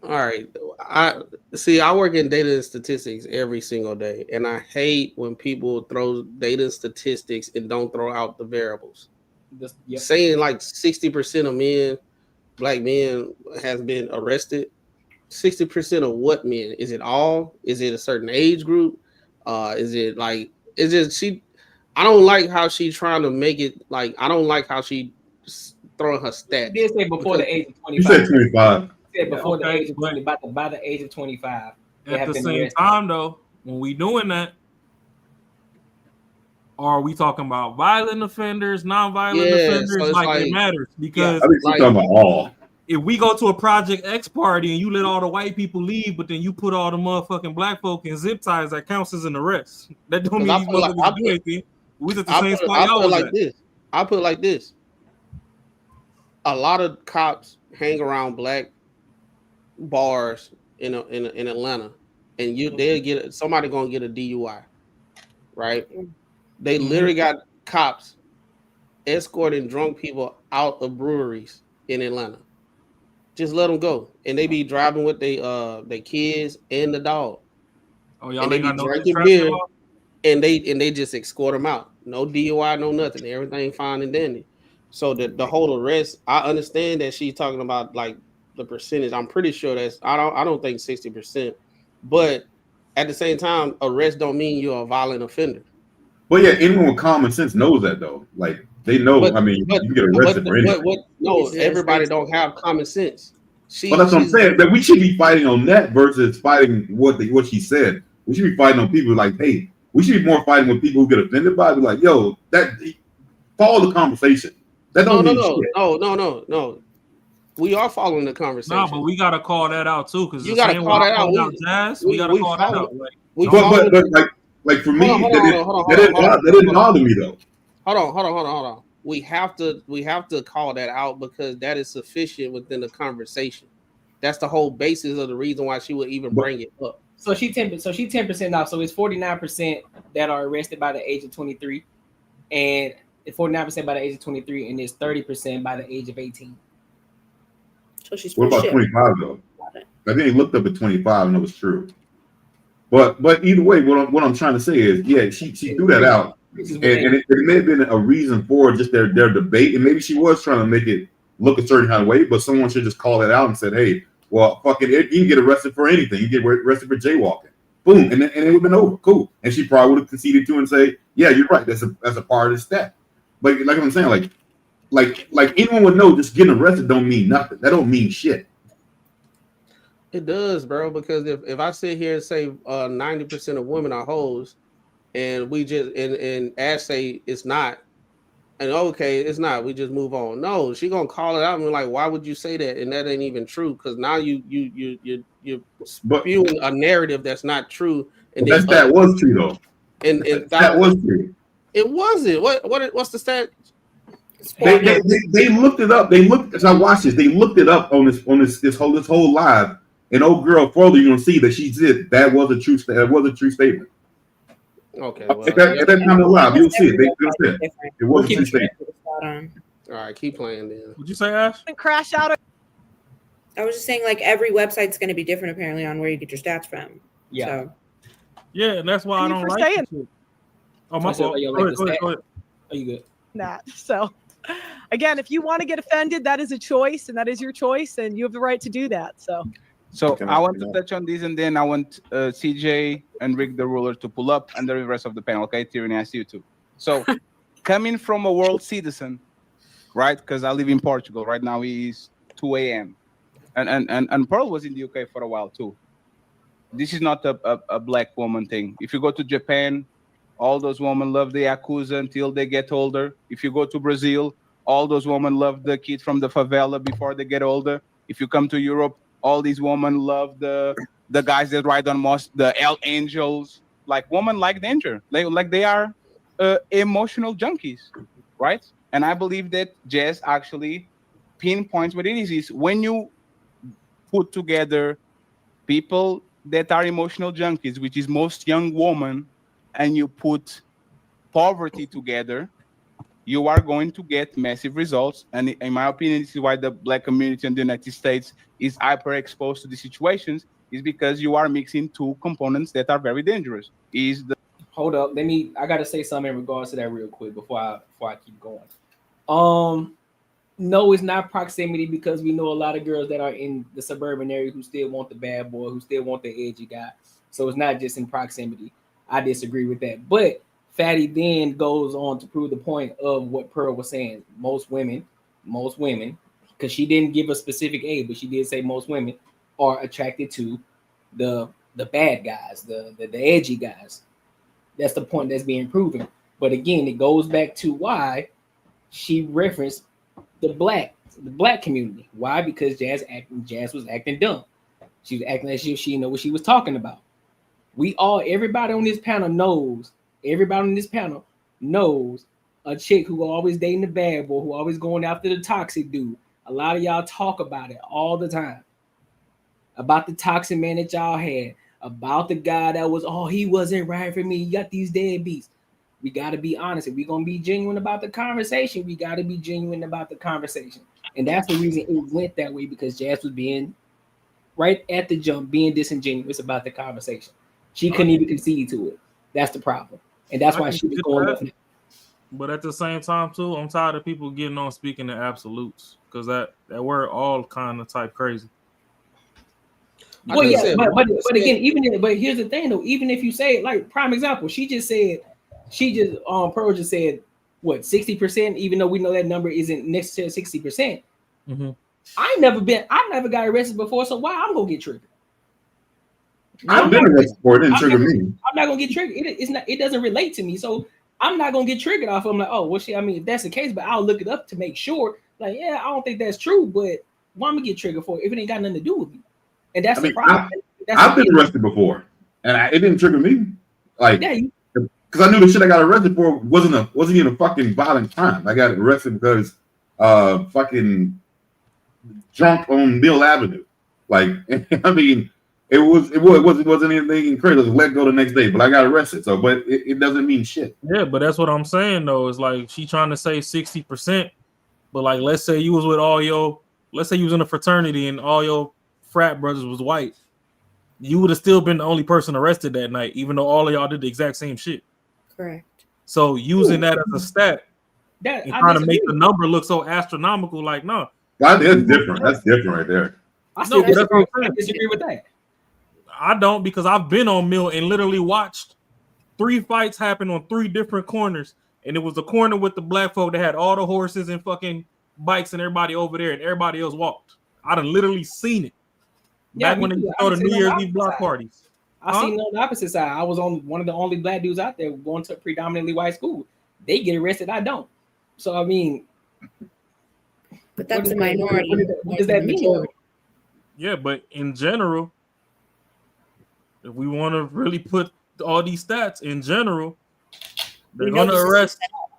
All right. I see. I work in data and statistics every single day, and I hate when people throw data and statistics and don't throw out the variables. Saying like 60% of black men, has been arrested. 60% of what men? Is it all? Is it a certain age group? Is it like? Is it she? I don't like how she's trying to make it like. I don't like how she throwing her stats. You did say before the age of 25. You said 25. You said before the age of 20, by the age of 25. At the same time, though, when we doing that, are we talking about violent offenders, non-violent offenders? So like it matters because I think she's talking about all. If we go to a Project X party and you let all the white people leave, but then you put all the motherfucking black folk in zip ties, that counts as an arrest. That don't mean these motherfuckers do anything. We at the same spot y'all was at. I put it like this. A lot of cops hang around black bars in Atlanta, and they'll get somebody gonna get a DUI, right? They literally got cops escorting drunk people out of breweries in Atlanta. Just let them go, and they be driving with their kids and the dog. Oh, y'all and they ain't be got no drinking beer, and they just escort them out. No DUI, no nothing. Everything fine and dandy. So the whole arrest, I understand that she's talking about like the percentage. I'm pretty sure that's I don't think 60%, but at the same time, arrest don't mean you're a violent offender. But yeah, anyone with common sense knows that though. Like they know. You can get arrested for anything. No, everybody don't have common sense. But that's what I'm saying. That we should be fighting on that versus fighting what she said. We should be fighting on people like, hey, we should be more fighting with people who get offended by it. Be like, yo, that follow the conversation. That don't mean shit. No. We are following the conversation. No, but we gotta call that out too, because you gotta call that out. We gotta call that out. But like for me, that didn't bother me though. Hold on. We have to call that out because that is sufficient within the conversation. That's the whole basis of the reason why she would even bring it up. So she 10% off. So it's 49% that are arrested by the age of 23, and 49% by the age of 23, and it's 30% by the age of 18. So she's what about 25 though? I think he looked up at 25 and it was true. But either way, what I'm trying to say is, yeah, she threw that out, and it may have been a reason for just their debate, and maybe she was trying to make it look a certain kind of way. But someone should just call it out and said, hey, well, fucking, you can get arrested for anything. You get arrested for jaywalking. Boom, and it would have been over. Cool. And she probably would have conceded to and say, yeah, you're right. That's a part of the step. But like I'm saying, like anyone would know, just getting arrested don't mean nothing. That don't mean shit. It does, bro, because if I sit here and say 90% of women are hoes, and we just and Ash say it's not, and okay, it's not, we just move on. No, she gonna call it out and be like, why would you say that? And that ain't even true, because now you're spewing a narrative that's not true. And that was true though. And that was true. It wasn't. What's the stat? They looked it up. As I watched this, they looked it up on this whole live. And old girl, further, you're gonna see that she did. That was a true statement. Okay. Well, at that time of live, you'll see it. It was a true statement. All right, keep playing then. Would you say, Ash? Crash out. I was just saying, like, every website's going to be different apparently on where you get your stats from. Yeah. So. Yeah, and that's why I don't like it. Oh, my fault. Go ahead. Are you good? That. So, again, if you want to get offended, that is a choice, and that is your choice, and you have the right to do that. So I want to touch on this, and then I want CJ and Rick the ruler to pull up, and the rest of the panel. Okay, Tyranny, I see you too. So, coming from a world citizen, right? Because I live in Portugal right now. It's 2 a.m. and Pearl was in the UK for a while too. This is not a black woman thing. If you go to Japan, all those women love the Yakuza until they get older. If you go to Brazil, all those women love the kid from the favela before they get older. If you come to Europe, all these women love the guys that ride on the L Angels. Like, women like danger. They are emotional junkies, right? And I believe that Jazz actually pinpoints what it is when you put together people that are emotional junkies, which is most young women, and you put poverty together, you are going to get massive results. And in my opinion, this is why the Black community in the United States is hyper exposed to these situations, is because you are mixing two components that are very dangerous. Hold up, I gotta say something in regards to that real quick before I keep going. No, it's not proximity, because we know a lot of girls that are in the suburban area who still want the bad boy, who still want the edgy guy. So it's not just in proximity. I disagree with that. But Fatty then goes on to prove the point of what Pearl was saying. Most women, because she didn't give a specific age, but she did say most women are attracted to the bad guys, the edgy guys. That's the point that's being proven. But again, it goes back to why she referenced the black community. Why? Because Jazz was acting dumb. She was acting like she didn't know what she was talking about. Everybody on this panel knows a chick who always dating the bad boy, who always going after the toxic dude. A lot of y'all talk about it all the time. About the toxic man that y'all had, about the guy that was, he wasn't right for me. You got these deadbeats. We got to be honest. If we're going to be genuine about the conversation, we got to be genuine about the conversation. And that's the reason it went that way, because Jazz was being, right at the jump, being disingenuous about the conversation. She couldn't even concede to it. That's the problem. And that's why she was going off. But at the same time, too, I'm tired of people getting on speaking in absolutes, because that word all kind of type crazy. Well, yeah, but again, but here's the thing though. Even if you say, like, prime example, Pearl just said what, 60%, even though we know that number isn't necessarily 60%. Mm-hmm. I never got arrested before, so why I'm gonna get triggered? I've been arrested before, it didn't trigger me. I'm not gonna get triggered. It doesn't relate to me, so I'm not gonna get triggered off of. I'm like, oh, well, shit. I mean, if that's the case, but I'll look it up to make sure. Like, yeah, I don't think that's true, but why am I get triggered for it if it ain't got nothing to do with me? And that's the problem. I've been arrested before, and it didn't trigger me. Like, because I knew the shit I got arrested for wasn't even a fucking violent crime. I got arrested because fucking drunk on Mill Avenue. Like, I mean, it wasn't anything crazy. I was let go the next day, but I got arrested. So, but it doesn't mean shit. Yeah, but that's what I'm saying though. Is like she trying to say 60%, but like let's say you was in a fraternity and all your frat brothers was white, you would have still been the only person arrested that night, even though all of y'all did the exact same shit. Correct. So using that as a stat and trying to make the number look so astronomical, like no, that's different. That's different right there. I disagree with that. I don't, because I've been on Mill and literally watched 3 fights happen on 3 different corners, and it was the corner with the black folk that had all the horses and fucking bikes and everybody over there, and everybody else walked. I done literally seen it. Back when they go to New Year's Eve block parties. I seen it on the opposite side. I was on one of the only black dudes out there going to a predominantly white school. They get arrested, I don't. So I mean, but that's a minority. What does that mean? Yeah, but in general, if we want to really put all these stats in general, they're going to arrest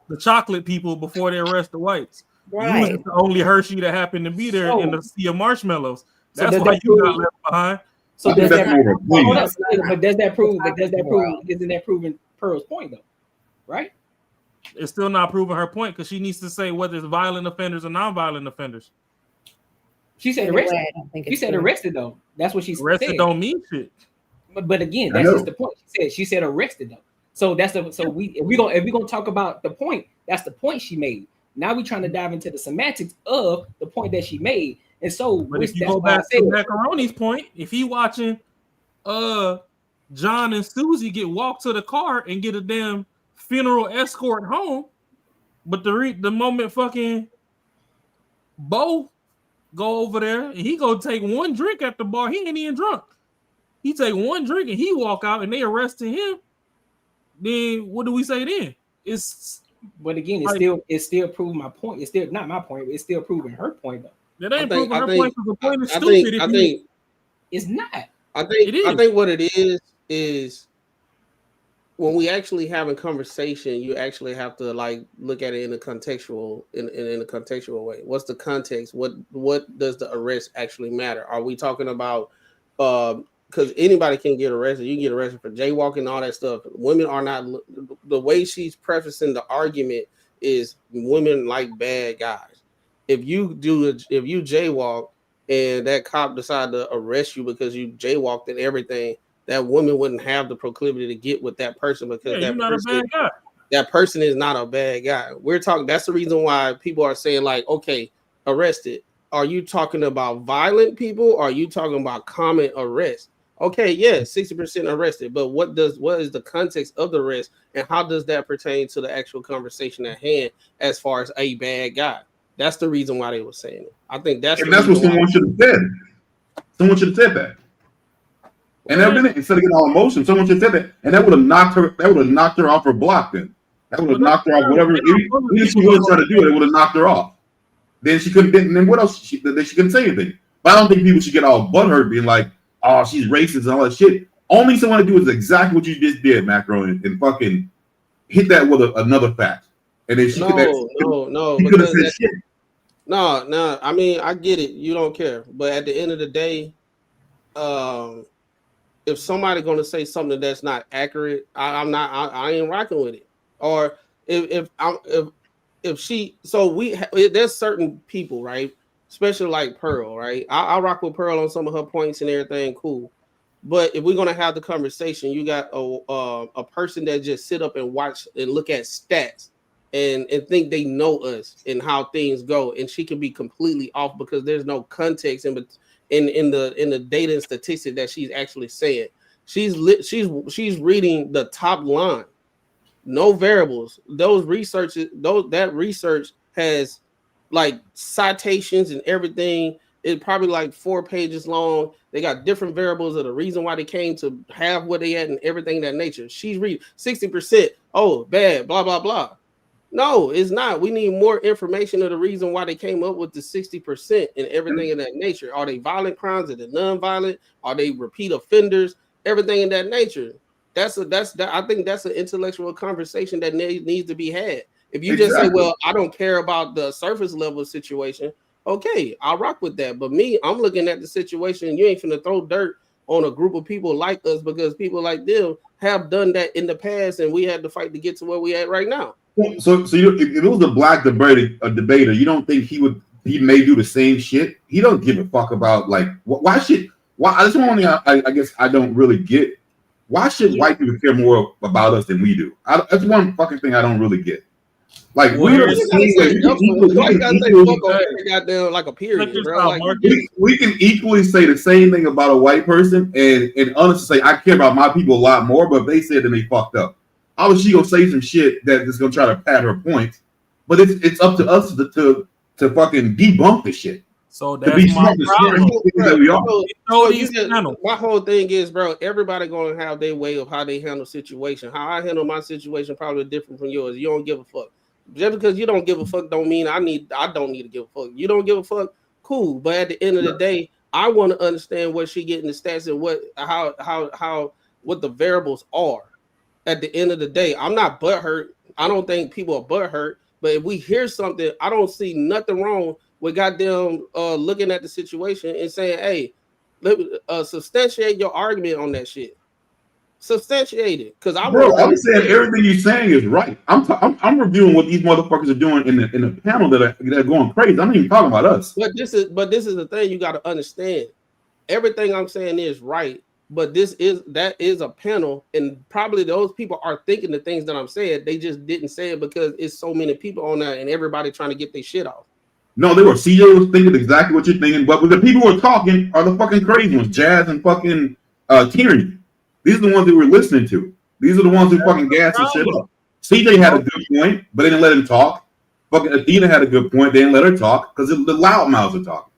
the chocolate people before they arrest the whites. Right. You was the only Hershey that happened to be there in the sea of marshmallows. That's why you got left behind. So does that prove? Isn't that proving Pearl's point though? Right? It's still not proving her point, because she needs to say whether it's violent offenders or non-violent offenders. She said arrested. She said arrested though. That's what she said. Arrested don't mean shit. But again, that's just the point. She said arrested though. So if we're gonna talk about the point, that's the point she made. Now we're trying to dive into the semantics of the point that she made. And so, but if you go back to Macaroni's point, if he watching John and Susie get walked to the car and get a damn funeral escort home, but the moment fucking Bo go over there and he go take one drink at the bar, he ain't even drunk. He take one drink and he walk out and they arrested him. Then what do we say then? But again, it's still proving my point. It's still not my point. It's still proving her point though. That ain't proving her point, because the point is stupid. I think it's not. I think what it is when we actually have a conversation, you actually have to like look at it in a contextual way. What's the context? What does the arrest actually matter? Are we talking about because anybody can get arrested. You can get arrested for jaywalking, all that stuff. Women are not. The way she's prefacing the argument is women like bad guys. If you jaywalk and that cop decide to arrest you because you jaywalked and everything, that woman wouldn't have the proclivity to get with that person because you're not a bad guy. That person is not a bad guy. We're talking. That's the reason why people are saying like, okay, arrested. Are you talking about violent people? Or are you talking about common arrest? Okay, yeah, 60% arrested. But what is the context of the arrest, and how does that pertain to the actual conversation at hand as far as a bad guy? That's the reason why they were saying it. I think that's what someone should have said. Someone should have said that. And then instead of getting all emotional, someone should have said that, and that would have knocked her. That would have knocked her off her block. Then that would have knocked her off whatever. Even if she wasn't trying to do it, it would have knocked her off. Then she couldn't. Then what else? She couldn't say anything. But I don't think people should get all butthurt being like, "Oh, she's racist and all that shit." Only thing someone to do is exactly what you just did, Macro, and fucking hit that with another fact. And then she no. She could have said shit. No. I mean, I get it. You don't care, but at the end of the day, if somebody going to say something that's not accurate, I ain't rocking with it. Or if she, so there's certain people, right? Especially like Pearl, right? I rock with Pearl on some of her points and everything, cool. But if we're gonna have the conversation, you got a person that just sit up and watch and look at stats and think they know us and how things go, and she can be completely off because there's no context in the data and statistics that she's actually saying. She's reading the top line, no variables. That research has like citations and everything. It's probably like 4 pages long. They got different variables of the reason why they came to have what they had and everything of that nature. She's reading 60%. Oh, bad, blah blah blah. No, it's not. We need more information of the reason why they came up with the 60% and everything of that nature. Are they violent crimes? Are they non-violent? Are they repeat offenders? Everything in that nature. I think that's an intellectual conversation that needs to be had. If you just say, well, I don't care about the surface level situation, okay, I'll rock with that. But me, I'm looking at the situation. You ain't finna throw dirt on a group of people like us because people like them have done that in the past, and we had to fight to get to where we at right now. So if it was a black debater, you don't think he may do the same shit? He don't give a fuck about like why should that's one thing I guess I don't really get. Why should white people care more about us than we do? That's one fucking thing I don't really get. Like we're like a period, bro. Like, we can equally say the same thing about a white person and honestly say I care about my people a lot more, but if they said that they fucked up. Obviously, she gonna say some shit that is gonna try to pad her points, but it's up to us to fucking debunk the shit. So that's my problem. My whole thing is, bro, everybody gonna have their way of how they handle situation. How I handle my situation probably different from yours. You don't give a fuck. Just because you don't give a fuck don't mean I don't need to give a fuck. You don't give a fuck, cool. But at the end of the day, I want to understand what she getting the stats and what the variables are. At the end of the day, I'm not butthurt. I don't think people are butthurt. But if we hear something, I don't see nothing wrong with goddamn looking at the situation and saying, hey, substantiate your argument on that shit. Substantiate it, because I'm saying everything you're saying is right. I'm reviewing what these motherfuckers are doing in the panel that are going crazy. I'm not even talking about us. But this is the thing you got to understand. Everything I'm saying is right, but that is a panel, and probably those people are thinking the things that I'm saying. They just didn't say it because it's so many people on there and everybody trying to get their shit off. No, they were. CJ was thinking exactly what you're thinking, but the people who are talking are the fucking crazy ones, Jazz and fucking Tyranny. These are the ones that we're listening to. These are the ones who fucking gas and shit up. CJ had a good point, but they didn't let him talk. Fucking Athena had a good point. They didn't let her talk because the loudmouths are talking.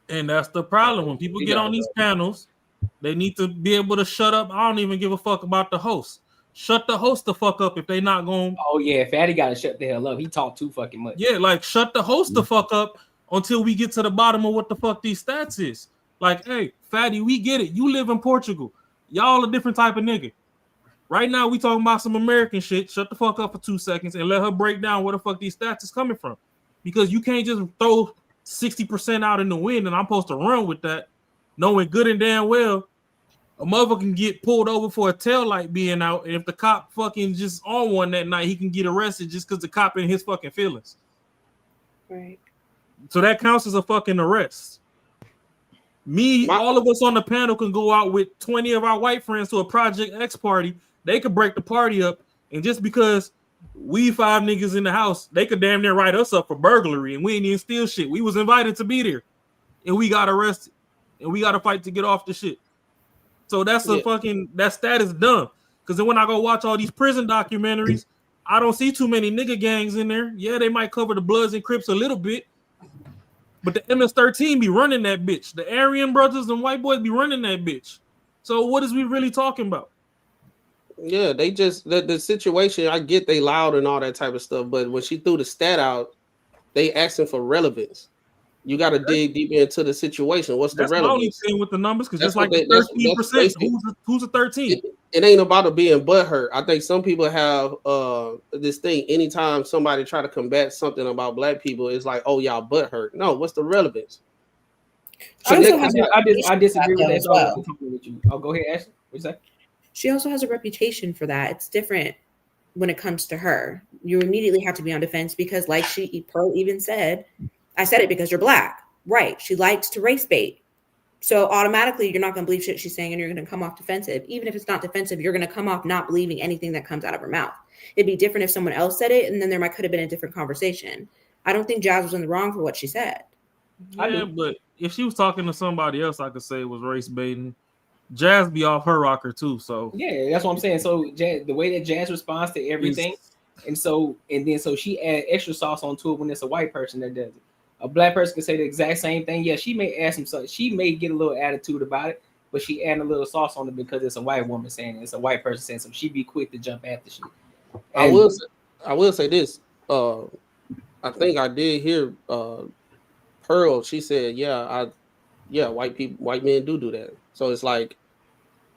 And that's the problem. When people get on these panels, they need to be able to shut up. I don't even give a fuck about the host. Shut the host the fuck up if they not going. Oh yeah, Fatty got to shut the hell up. He talked too fucking much. Yeah, like shut the host the fuck up until we get to the bottom of what the fuck these stats is. Like, hey, Fatty, we get it. You live in Portugal. Y'all a different type of nigga. Right now, we talking about some American shit. Shut the fuck up for 2 seconds and let her break down where the fuck these stats is coming from. Because you can't just throw 60% out in the wind and I'm supposed to run with that, knowing good and damn well A motherfucker can get pulled over for a tail light being out, and if the cop fucking just on one that night, he can get arrested just because the cop in his fucking feelings. Right. So that counts as a fucking arrest. All of us on the panel can go out with 20 of our white friends to a Project X party. They could break the party up, and just because we 5 niggas in the house, they could damn near write us up for burglary, and we ain't even steal shit. We was invited to be there, and we got arrested, and we got to fight to get off the shit. So that's that stat is dumb. Because then when I go watch all these prison documentaries, I don't see too many nigga gangs in there. Yeah, they might cover the Bloods and Crips a little bit, but the MS-13 be running that bitch. The Aryan brothers and white boys be running that bitch. So what is we really talking about? Yeah, they just the situation. I get they loud and all that type of stuff, but when she threw the stat out, they asking for relevance. You got to dig deep into the situation. What's the relevance? That's my only thing with the numbers, because just like 13%, who's a 13? It ain't about it being butthurt. I think some people have this thing. Anytime somebody try to combat something about black people, it's like, oh, y'all butthurt. No, what's the relevance? I disagree with that as well. Oh, go ahead, Ashley. What you say? She also has a reputation for that. It's different when it comes to her. You immediately have to be on defense because, like Pearl even said, I said it because you're black. Right. She likes to race bait. So automatically you're not going to believe shit she's saying and you're going to come off defensive. Even if it's not defensive, you're going to come off not believing anything that comes out of her mouth. It'd be different if someone else said it and then could have been a different conversation. I don't think Jazz was in the wrong for what she said. Yeah, but if she was talking to somebody else, I could say it was race baiting. Jazz be off her rocker too. So yeah, that's what I'm saying. So Jazz, the way that Jazz responds to everything, so she add extra sauce onto it when it's a white person that does it. A black person can say the exact same thing. Yeah, she may add some stuff. She may get a little attitude about it, but she add a little sauce on it because it's a white woman saying it. It's a white person saying something. She'd be quick to jump after shit. I will say this. I think I did hear Pearl. She said, white men do that. So it's like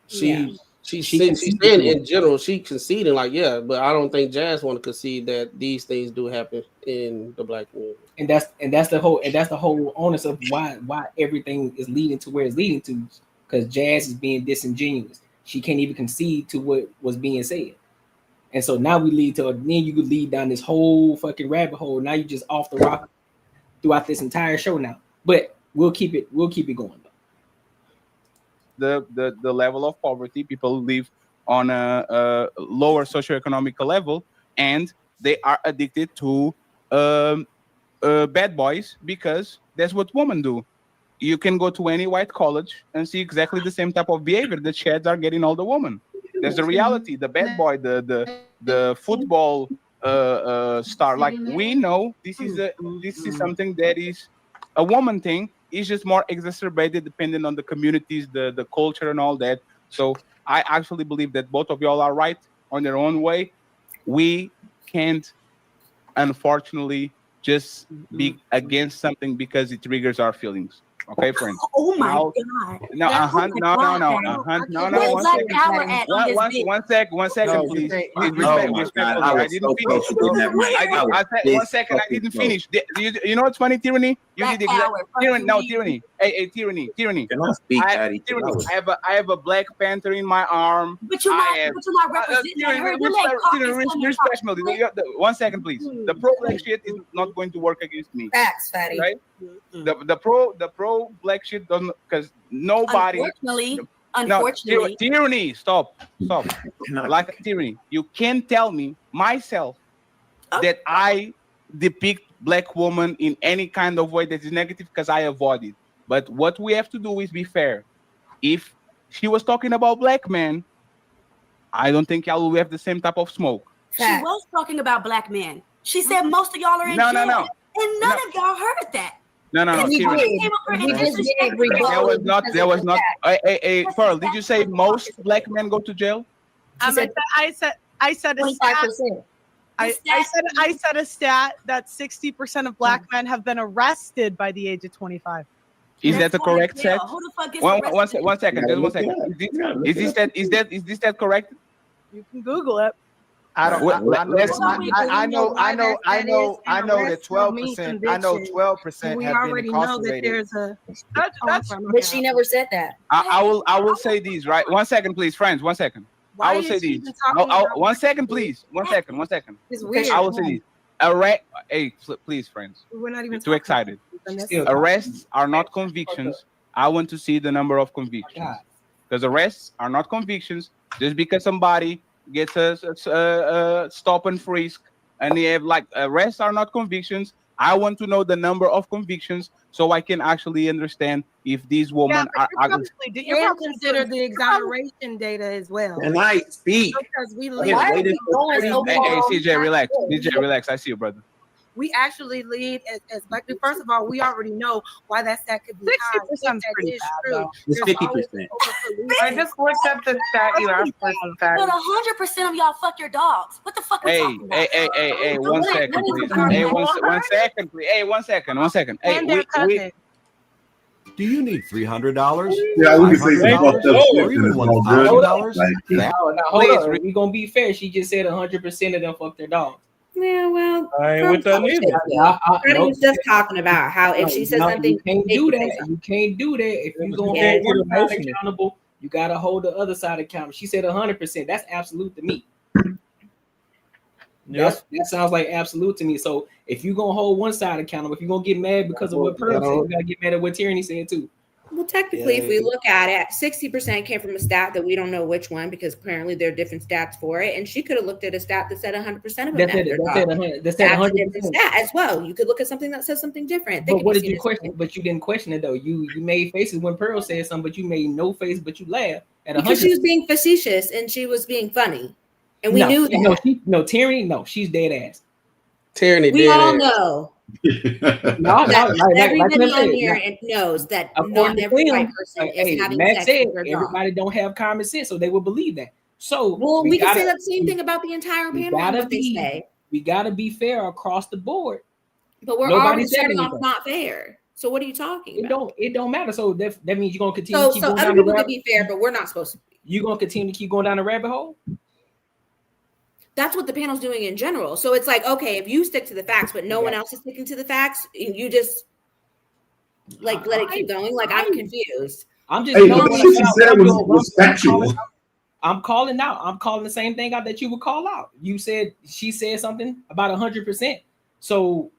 she's saying in general, she conceding like, but I don't think Jazz want to concede that these things do happen in the black community. And that's the whole onus of why everything is leading to where it's leading to, because Jazz is being disingenuous. She can't even concede to what was being said. And so now we lead to, then you could lead down this whole fucking rabbit hole. Now you just off the rock throughout this entire show now. But we'll keep it going. The level of poverty, people live on a lower socioeconomic level, and they are addicted to bad boys because that's what women do. You can go to any white college and see exactly the same type of behavior that Chads are getting all the women. That's the reality. The bad boy, the football star. Like, we know this is something that is a woman thing. It's just more exacerbated depending on the communities, the culture, and all that. So I actually believe that both of y'all are right on their own way. We can't, unfortunately, just be against something because it triggers our feelings. Okay, friends. Oh my God. No. One second, please. Respectfully. I didn't finish. One second, I didn't finish. You know what's funny, Tyranny? You did exactly. Tyranny. Hey, Tyranny. I have a Black Panther in my arm. But you're not representing her. One second, please. The pro-black shit is not going to work against me. Facts, Fatty. Right? The pro black shit doesn't, because nobody. Unfortunately, Tyranny, stop. Like Tyranny, you can't tell me myself that I depict black woman in any kind of way that is negative, because I avoid it. But what we have to do is be fair. If she was talking about black men, I don't think y'all will have the same type of smoke. She was talking about black men. She said most of y'all are in jail. And none of y'all heard that. No. There was not. Hey, Pearl, did you say most black men go to jail? I said a stat. I said a stat that 60% of black men have been arrested by the age of 25. Is that the correct stat? Who the fuck is one second. Just 1 second. Is this that correct? You can Google it. I don't. What- I know. let's- I know. I know. I know. I know that arrest don't mean 12%. I know conviction. 12% We have been already know that incarcerated. there's a. But she never said that. I will say these, right? 1 second, please, friends. 1 second. Why I will is say she these. even talking about 1 second, please. 1 second. 1 second. It's weird. I will say these. Arrest. Hey, please, friends. We're not even You're too excited. Arrests are not convictions. I want to see the number of convictions. Because arrests are not convictions. Just because somebody gets a stop and frisk, and they have like arrests are not convictions. I want to know the number of convictions so I can actually understand if these women are. And consider the exoneration data as well. And I speak. Because we Hey, CJ, relax. CJ, relax. I see you, brother. We actually lead as black people. First of all, we already know why that stat could be high. 60% That is true. It's There's 50%. always I just looked up the stat you asked for some facts. But 100% of y'all fuck your dogs. What the fuck we talking about? Hey, 1 second, please. Hey, 1 second, please. Hey, 1 second, 1 second. Hey, And their cousin. Do you need $300? Yeah, we can say some $500, fucked up shit or and even it's all good. $1,000? Like, Now, hold up. We gonna be fair. She just said 100% of them fuck their dogs. Yeah, well, I ain't with that either. Freddie was just talking about how if she says something, you can't do that. You can't do that. If you gonna hold one side accountable, you gotta hold the other side accountable. She said 100%. That's absolute to me. That sounds like absolute to me. So if you gonna hold one side accountable, if you're gonna get mad because of what Pearl said, you gotta get mad at what Tierney said too. well, technically, if we look at it, 60% came from a stat that we don't know which one because apparently there are different stats for it. And she could have looked at a stat that said 100% of them. That's a different stat as well. You could look at something that says something different. They But could what be did seen you as question? But you didn't question it though. You made faces when Pearl said something, but you made no face, but you laughed at 100%. because she was being facetious and she was being funny, and we knew that. No, Tierney, no, she's dead ass. Tierney, We all know. Everybody on here knows that not every white person is having Matt sex said with their dog. everybody don't have common sense, so they will believe that. So Well, we can say that same thing about the entire panel and what they say. We gotta be fair across the board. But we're already starting off not fair. So what are you talking about? It don't matter. So that means you're gonna continue to keep So going other down the people rabbit. could be fair, but we're not supposed to. You're gonna continue to keep going down the rabbit hole? That's what the panel's doing in general. So it's like, okay, if you stick to the facts, but no one else is sticking to the facts, and you just like let it keep going. Like I'm confused. I'm just hey, the shit she said was factual. I'm calling out. I'm calling the same thing out that you would call out. You said she said something about 100%. So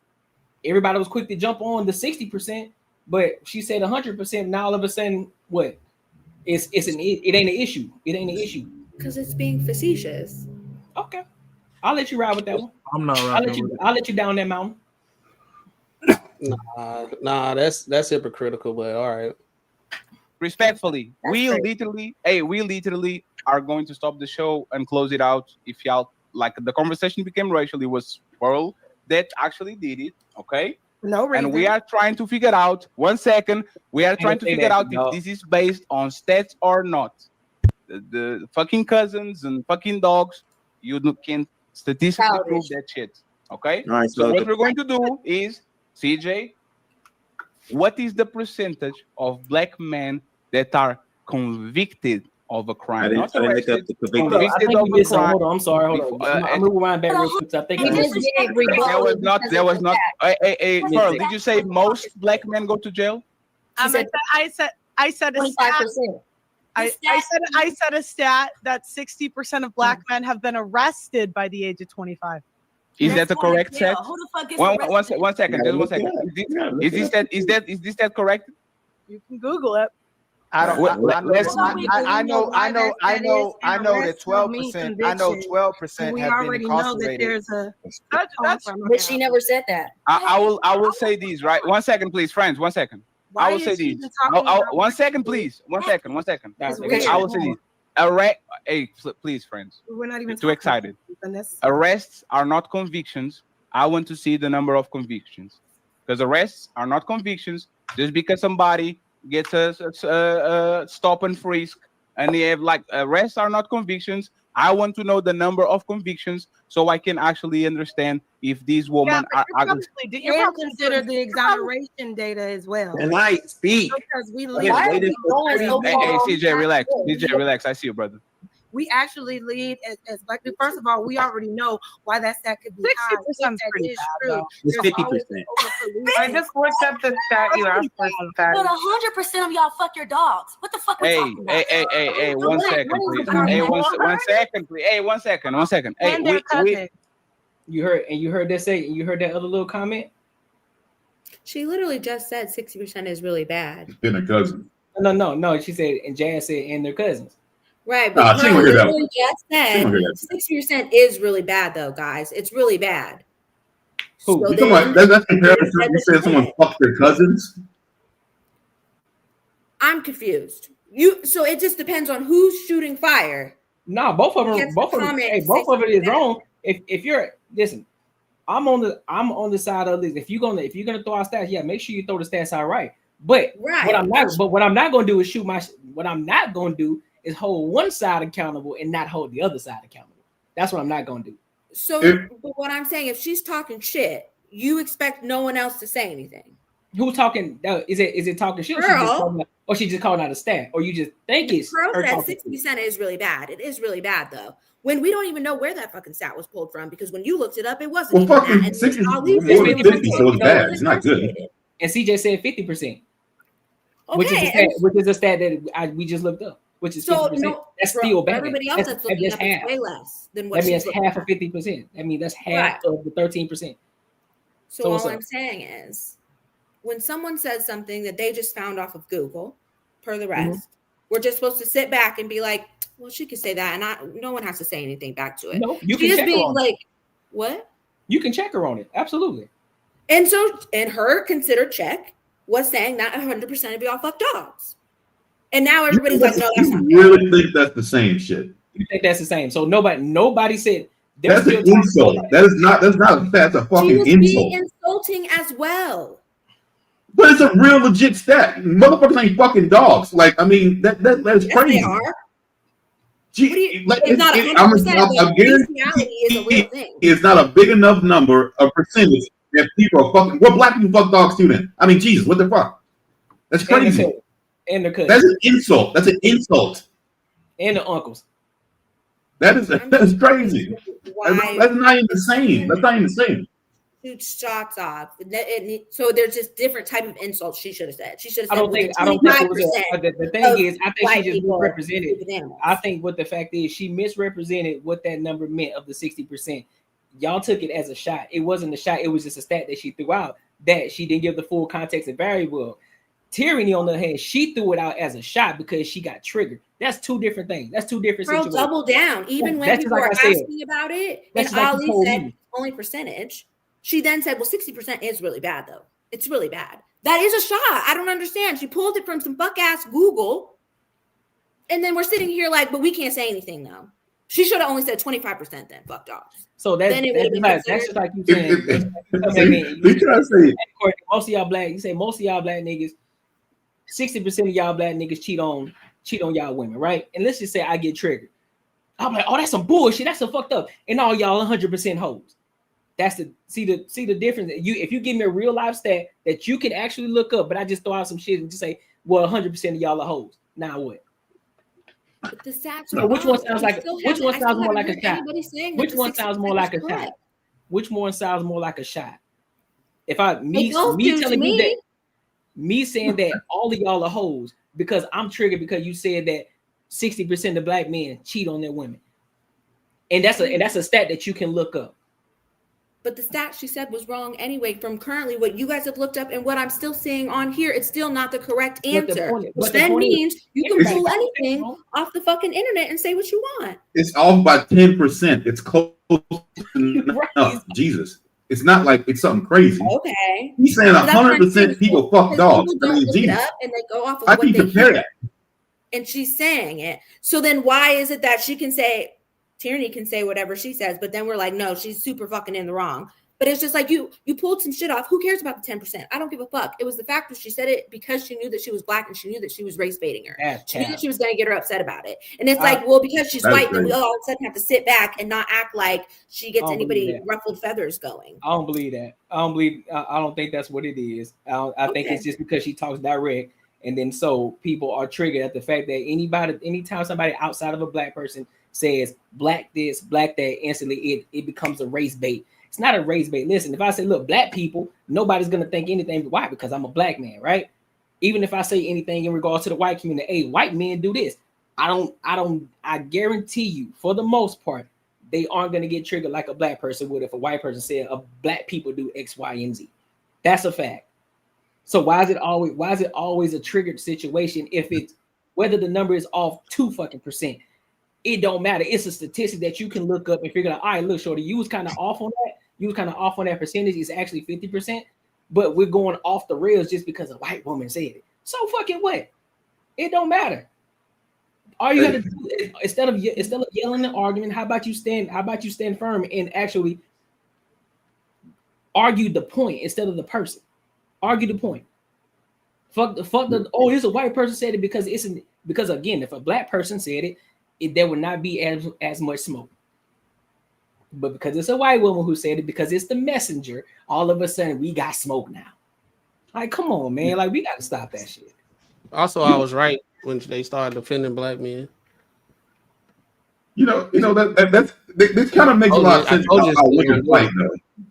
everybody was quick to jump on the 60%, but she said 100%. Now all of a sudden, what? It ain't an issue. It ain't an issue. Because it's being facetious. Okay. I'll let you ride with that one. I'm not riding. I'll let you down that mountain. Nah, that's hypocritical, but all right. Respectfully, we literally are going to stop the show and close it out. If y'all like, the conversation became racial, it was Pearl that actually did it. Okay. No reason. And we are trying to figure out. 1 second. We are trying to figure out if this is based on stats or not. The fucking cousins and fucking dogs. You can statistically prove that shit. Okay. All right, so what we're going to do is, CJ, what is the percentage of black men that are convicted of a crime? I didn't look up the convicted of a crime. Hold on, I'm sorry. Hold on. I'm gonna rewind back real quick. I think there was not. Hey, Pearl, did you say most black men go to jail? I said a 25%. I said a stat that 60% of black men have been arrested by the age of 25. Is that the correct set? Who the fuck gets One second. Just 1 second. Is this that correct? You can Google it. I know that 12%. I know 12% We have been already know that incarcerated. there's a. But she never said that. I will say these, right? 1 second, please, friends. 1 second. I will say these. 1 second, please. 1 second. 1 second. I will say these. Hey, please, friends. We're not even too excited. Arrests are not convictions. I want to see the number of convictions, because arrests are not convictions. Just because somebody gets a stop and frisk, and they have like arrests are not convictions. I want to know the number of convictions so I can actually understand if these women are. And consider the exoneration data as well. And I speak. Because we Hey, CJ, relax. CJ, relax. I see you, brother. we actually lead as black people. First of all, we already know why that stat could be high. 60% That pretty is bad, true. though. It's There's 50%. always over-policing. I just looked up the stat you asked for. But 100% of y'all fuck your dogs. What the fuck we Hey, talking about? hey, one What second, is please. the problem? Hey, one second, please. Hey, one second. Hey, And their cousins. You heard that say, you heard that other little comment? She literally just said 60% is really bad. Been a cousin. No. She said, and Jazz said, and their cousins. Right, but She gonna hear that one. just She gonna hear said that. 60% is really bad, though, guys. It's really bad. Who? So You talking about that's comparison? You said someone fucked their cousins. I'm confused. So it just depends on who's shooting fire. No, both of them. Gets Both the of them. comment Hey, to both say of it is something wrong. If you're listen, I'm on the side of this. If you're gonna throw out stats, yeah, make sure you throw the stats out right. But what I'm not gonna do is shoot my. What I'm not gonna do is hold one side accountable and not hold the other side accountable. That's what I'm not gonna do. So, but what I'm saying, if she's talking shit, you expect no one else to say anything. Who's talking? Is it talking shit? Or she just calling out a stat? Or you just think it's Pearl her said talking 60% is really bad. It is really bad, though. When we don't even know where that fucking stat was pulled from, because when you looked it up, it wasn't Well, even fucking that. 60 Ali more said than 50, so it's bad. It's not good. And CJ said 50%, Okay, which is a stat that we just looked up, which is 50%. That's still bad. Everybody else that's looking up is way less than what That means she's half of 50%. I mean, that's half of the 13%. So all I'm saying is, when someone says something that they just found off of Google, per the rest, we're just supposed to sit back and be like, well, she could say that, and no one has to say anything back to it. No, you she can is check being her on like, it. what? You can check her on it. Absolutely. And so, and her considered check was saying that 100% of y'all fuck dogs. And now everybody's like, no, that's not You really think that's the same shit? You think that's the same? So nobody said that's an insult. That's not that's a fucking she was insult. being insulting as well. But it's a real legit stat. Motherfuckers ain't fucking dogs. Like, I mean, that's crazy. They are. It's not 100%, but bestiality is a real thing. It's not a big enough number of percentage that people are fucking. Well, black people fuck dogs too. Then I mean, Jesus, what the fuck? That's crazy. And the cousins. That's an insult. That's an insult. And the uncles. That's crazy. That's not even the same. That's not even the same. Shoot shots off. So there's just different type of insults she should have said. She should have said, I don't think it was the thing is, I think she just misrepresented. I think what the fact is, she misrepresented what that number meant of the 60%. Y'all took it as a shot. It wasn't a shot. It was just a stat that she threw out that she didn't give the full context and variable. Tyranny, on the other hand, she threw it out as a shot because she got triggered. That's two different things. That's two different situations. Double down. Even when people are asking about it, and Ali said only percentage. She then said, well, 60% is really bad, though. It's really bad. That is a shot. I don't understand. She pulled it from some fuck-ass Google. And then we're sitting here like, but we can't say anything, though. She should have only said 25% then. Fuck dogs. So that's just like you saying. Most of y'all black, you say most of y'all black niggas, 60% of y'all black niggas cheat on y'all women, right? And let's just say I get triggered. I'm like, oh, that's some bullshit. That's some fucked up. And all y'all 100% hoes. That's the see the difference. If you give me a real life stat that you can actually look up, but I just throw out some shit and just say, well, 100% of y'all are hoes. Now what? But the stats so which one sounds like which one sounds more like a shot? Which one sounds more like a shot? Which one sounds more like a shot? If me telling you that, me saying that all of y'all are hoes because I'm triggered because you said that 60% of black men cheat on their women, and that's a stat that you can look up. But the stat she said was wrong anyway. From currently what you guys have looked up and what I'm still seeing on here, it's still not the correct answer. Which then means you can pull anything off the fucking internet and say what you want. It's off by 10%. It's close enough. Jesus. It's not like it's something crazy. Okay. He's saying 100% people fuck dogs. People don't look it up and they go off of how what can you they compare hear. that? And she's saying it. So then why is it that she can say, Tyranny can say whatever she says, but then we're like, no, she's super fucking in the wrong. But it's just like you pulled some shit off. Who cares about the 10%? I don't give a fuck. It was the fact that she said it because she knew that she was black and she knew that she was race baiting her. She knew that she was going to get her upset about it. And it's like, well, because she's white, then we all of a sudden have to sit back and not act like she gets anybody ruffled feathers going. I don't believe that. I don't think that's what it is. I think it's just because she talks direct. And then so people are triggered at the fact that anytime somebody outside of a black person says black this, black that, instantly it becomes a race bait. It's not a race bait. Listen, if I say, look, black people, nobody's gonna think anything. Why? Because I'm a black man, right? Even if I say anything in regards to the white community, hey, white men do this. I guarantee you, for the most part, they aren't gonna get triggered like a black person would if a white person said black people do X, Y, and Z. That's a fact. So why is it always a triggered situation if it's whether the number is off 2%? It don't matter. It's a statistic that you can look up and figure out, all right, look, shorty, you was kind of off on that. You was kind of off on that percentage. It's actually 50%, but we're going off the rails just because a white woman said it. So fucking what? It don't matter. All you got to do is, instead of yelling and arguing, how about you stand firm and actually argue the point instead of the person. Argue the point. Fuck the oh, it's a white person said it because again, if a black person said it, there would not be as much smoke. But because it's a white woman who said it, because it's the messenger, all of a sudden we got smoke now. Like, come on, man. Like, we got to stop that shit. Also, I was right when they started defending black men. You know that's this kind of makes a lot of sense how women fight, though.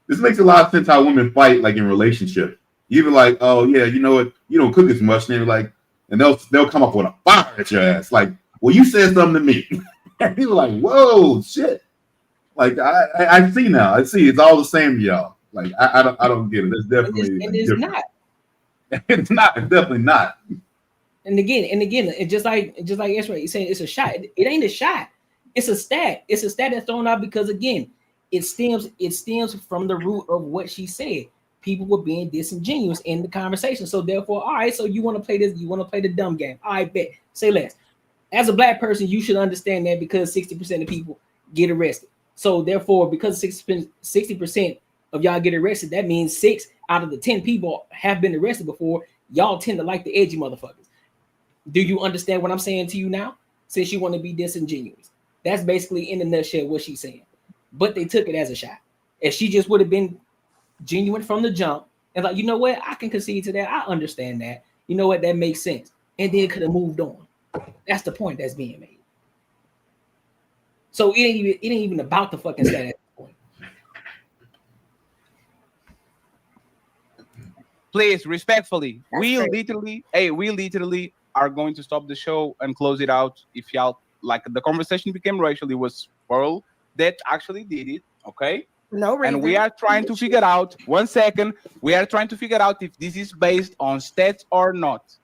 This makes a lot of sense how women fight, like in relationships. Even like, oh yeah, you know what, you don't cook as much, and they're like, and they'll come up with a fire at your ass, like, well, you said something to me. And people like, whoa, shit. Like I see now. I see it's all the same to y'all. Like I don't get it. It's definitely it's not. It's not. It's definitely not. And again, it's just like X-Ray, he's saying it's a shot. It ain't a shot. It's a stat. It's a stat that's thrown out because again, it stems from the root of what she said. People were being disingenuous in the conversation. So therefore, all right, so you want to play this, you want to play the dumb game. I bet. Say less. As a black person, you should understand that because 60% of people get arrested. So therefore, because 60% of y'all get arrested, that means 6 out of the 10 people have been arrested before. Y'all tend to like the edgy motherfuckers. Do you understand what I'm saying to you now? Since you want to be disingenuous. That's basically in a nutshell what she's saying. But they took it as a shot. If she just would have been genuine from the jump and like, you know what, I can concede to that. I understand that. You know what, that makes sense. And then could have moved on. That's the point that's being made. So it ain't even about the fucking stat at this point. Please, respectfully, we literally are going to stop the show and close it out. If y'all like, the conversation became racial, it was Pearl that actually did it, okay? No reason. And we are trying to figure out, 1 second, we are trying to figure out if this is based on stats or not.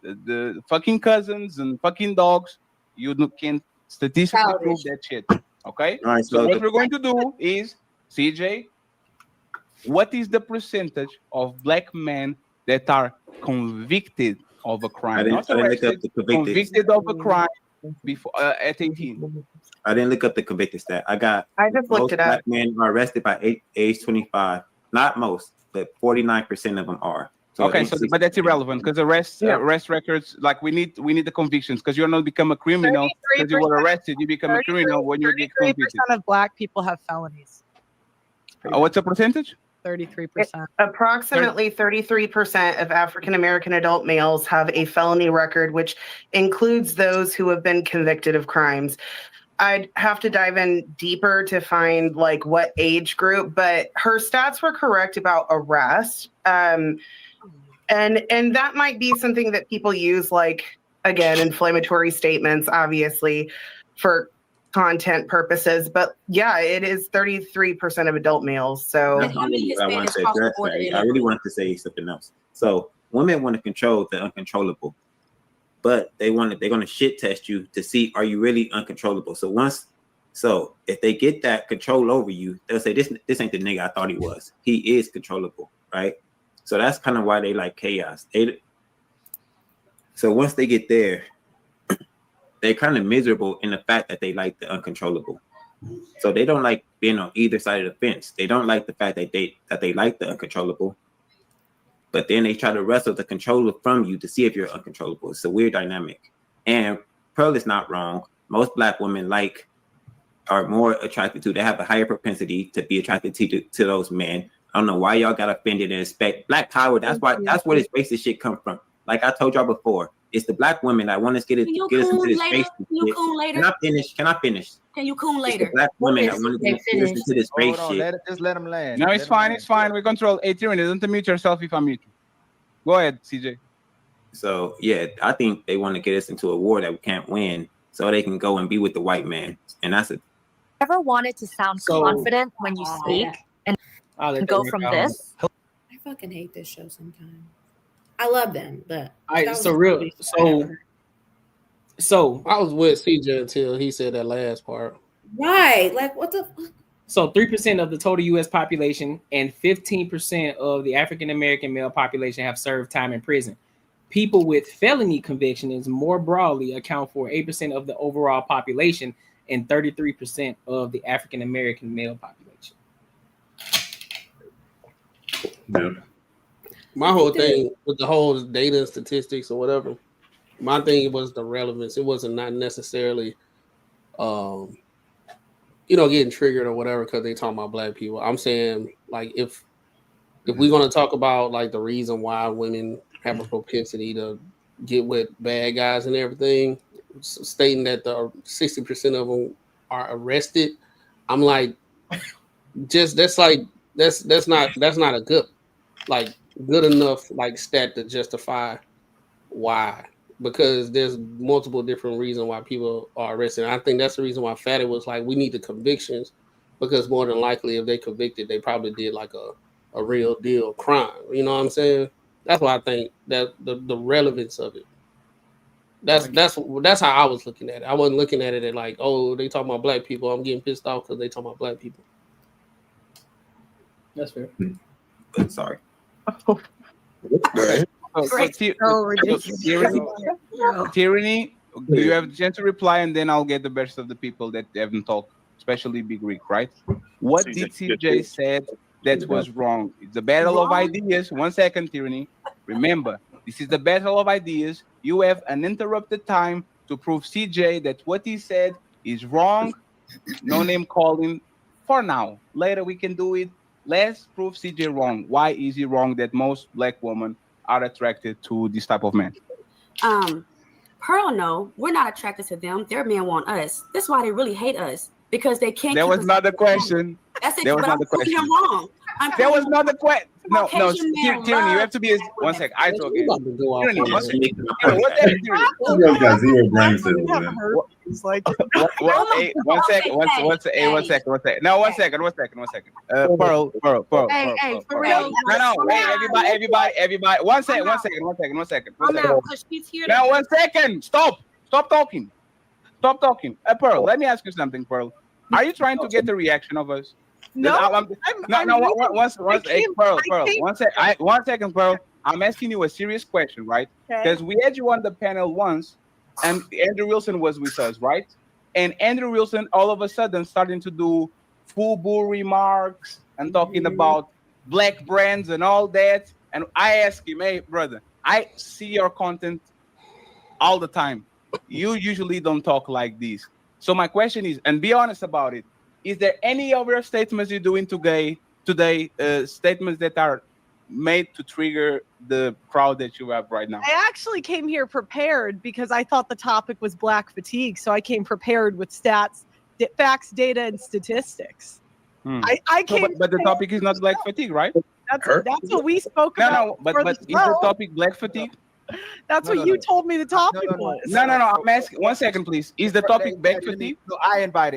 The fucking cousins and fucking dogs, you can statistically prove that shit, okay? All right, so what we're going to do is, CJ, what is the percentage of black men that are convicted of a crime? I didn't look up the convicted of a crime before at 18. I didn't look up the convicted stat. I just looked it up. Black men are arrested by age 25. Not most, but 49% of them are. So okay, but that's irrelevant because arrest records, like we need the convictions, because you're not become a criminal because you were arrested. You become a criminal when you get convicted. 33% of black people have felonies. What's the percentage? 33%. Approximately 33% of African American adult males have a felony record, which includes those who have been convicted of crimes. I'd have to dive in deeper to find like what age group, but her stats were correct about arrest. And that might be something that people use, like, again, inflammatory statements, obviously, for content purposes. But yeah, it is 33% of adult males. So I really wanted to say something else. So women want to control the uncontrollable, but they're going to shit test you to see, are you really uncontrollable? So if they get that control over you, they'll say, this ain't the nigga I thought he was. He is controllable, right? So that's kind of why they like chaos. So once they get there, they're kind of miserable in the fact that they like the uncontrollable. So they don't like being on either side of the fence. They don't like the fact that they like the uncontrollable, but then they try to wrestle the controller from you to see if you're uncontrollable. It's a weird dynamic. And Pearl is not wrong. Most black women are more attracted to. They have a higher propensity to be attracted to those men. I don't know why y'all got offended and expect black power. That's where this racist shit come from. Like I told y'all before, It's the black women that want us get us into this race. Can you coon later? Can I finish? Can you coon later? It's the black women that want to get us into this race shit. Just let them land. No, it's fine. It's fine. We control. Hey, Tyranny, don't mute yourself if I mute you. Go ahead, CJ. So yeah, I think they want to get us into a war that we can't win, so they can go and be with the white man, and that's it. Ever wanted to sound confident when you speak and go from this? I fucking hate this show sometimes. I love them, but so I was with CJ until he said that last part. Right, like what the fuck? So 3% of the total U.S. population and 15% of the African American male population have served time in prison. People with felony convictions more broadly account for 8% of the overall population and 33% of the African American male population. Yeah. My whole thing with the whole data and statistics or whatever, my thing was the relevance. It wasn't not necessarily, getting triggered or whatever because they talking about black people. I'm saying like if we're gonna talk about like the reason why women have a propensity to get with bad guys and everything, stating that the 60% of them are arrested, I'm like, that's not a good enough like stat to justify why, because there's multiple different reasons why people are arrested. And I think that's the reason why Fatty was like, we need the convictions, because more than likely if they convicted, they probably did like a real deal crime. You know what I'm saying? That's why I think that the relevance of it. That's how I was looking at it. I wasn't looking at it like, oh, they talking about black people, I'm getting pissed off because they talking about black people. That's fair. Sorry. Tyranny, do you have a chance to reply, and then I'll get the best of the people that haven't talked, especially Big Rick, right? What did CJ said that was wrong? It's a battle of ideas. 1 second, Tyranny. Remember, this is the battle of ideas. You have uninterrupted time to prove CJ that what he said is wrong. No name calling for now. Later we can do it. Let's prove CJ wrong. Why is he wrong that most black women are attracted to this type of man? Pearl, no, we're not attracted to them. Their men want us. That's why they really hate us, because they can't. That was not the question. That's it. That was not the question. I'm wrong. There was not the question. No, Tyranny, you have to be. 1 second. I talk again. Tyranny, 1 second. What that? You got zero brain cells, man. It's like, hey, 1 second. 1 second. No, 1 second. 1 second. Pearl. Hey, for real. No. Hey, everybody. 1 second. Now, 1 second. Stop talking. Pearl, let me ask you something, Pearl. Are you trying to get the reaction of us? No. One second, Pearl. I'm asking you a serious question, right? Because we had you on the panel once, and Andrew Wilson was with us, right? And Andrew Wilson all of a sudden starting to do FUBU remarks and talking about black brands and all that. And I asked him, hey, brother, I see your content all the time. You usually don't talk like this. So my question is, and be honest about it, is there any of your statements you're doing today, statements that are made to trigger the crowd that you have right now? I actually came here prepared because I thought the topic was black fatigue. So I came prepared with stats, facts, data, and statistics. I came, but the topic is not black fatigue, right? That's what we spoke about. No, but is the topic black fatigue? That's what you told me the topic was. No. I'm asking. 1 second, please. Is the topic black fatigue? So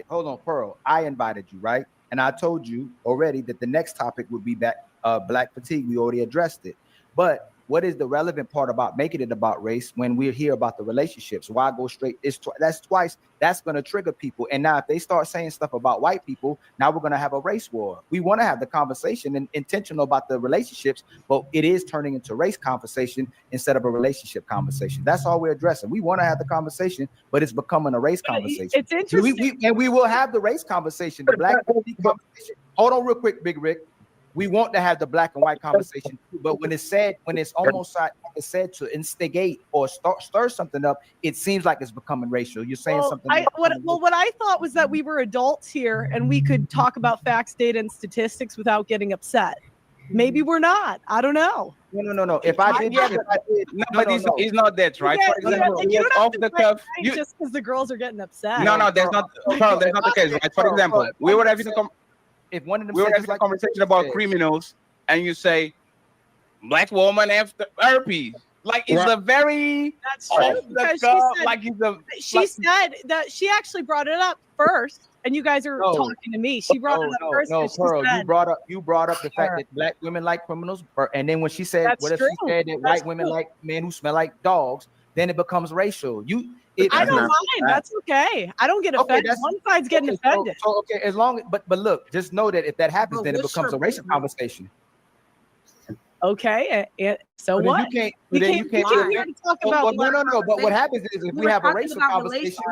hold on, Pearl. I invited you, right? And I told you already that the next topic would be black fatigue. We already addressed it. But what is the relevant part about making it about race when we're here about the relationships? Why go straight? That's twice. That's going to trigger people. And now if they start saying stuff about white people, now we're going to have a race war. We want to have the conversation and intentional about the relationships, but it is turning into race conversation instead of a relationship conversation. That's all we're addressing. We want to have the conversation, but it's becoming a race conversation. It's interesting. We will have the race conversation, the black conversation. Hold on real quick, Big Rick. We want to have the black and white conversation, but when it's almost like it's said to instigate or stir something up, it seems like it's becoming racial. You're saying something. What I thought was that we were adults here and we could talk about facts, data, and statistics without getting upset. Maybe we're not. I don't know. No. If I did, Yeah. But it's not that, right? For example, you don't have off to the play cuff. right just because the girls are getting upset. No, that's not Pearl. That's not the case, right? For example, we were having a conversation about criminals, and you say black woman after herpes. Like it's a very that's true. Because she said that she actually brought it up first, and you guys are talking to me. She brought it up first. No, she Pearl, said, you brought up the fact that black women like criminals, and then when she said, That's what if true. she said that That's white women true. like men who smell like dogs, then it becomes racial. I don't mind. That's okay. I don't get offended. One side's getting offended. So as long but look, just know that if that happens, then it becomes a racial conversation. Okay, so But what? you can't talk about no. But what happens is if we have a racial conversation,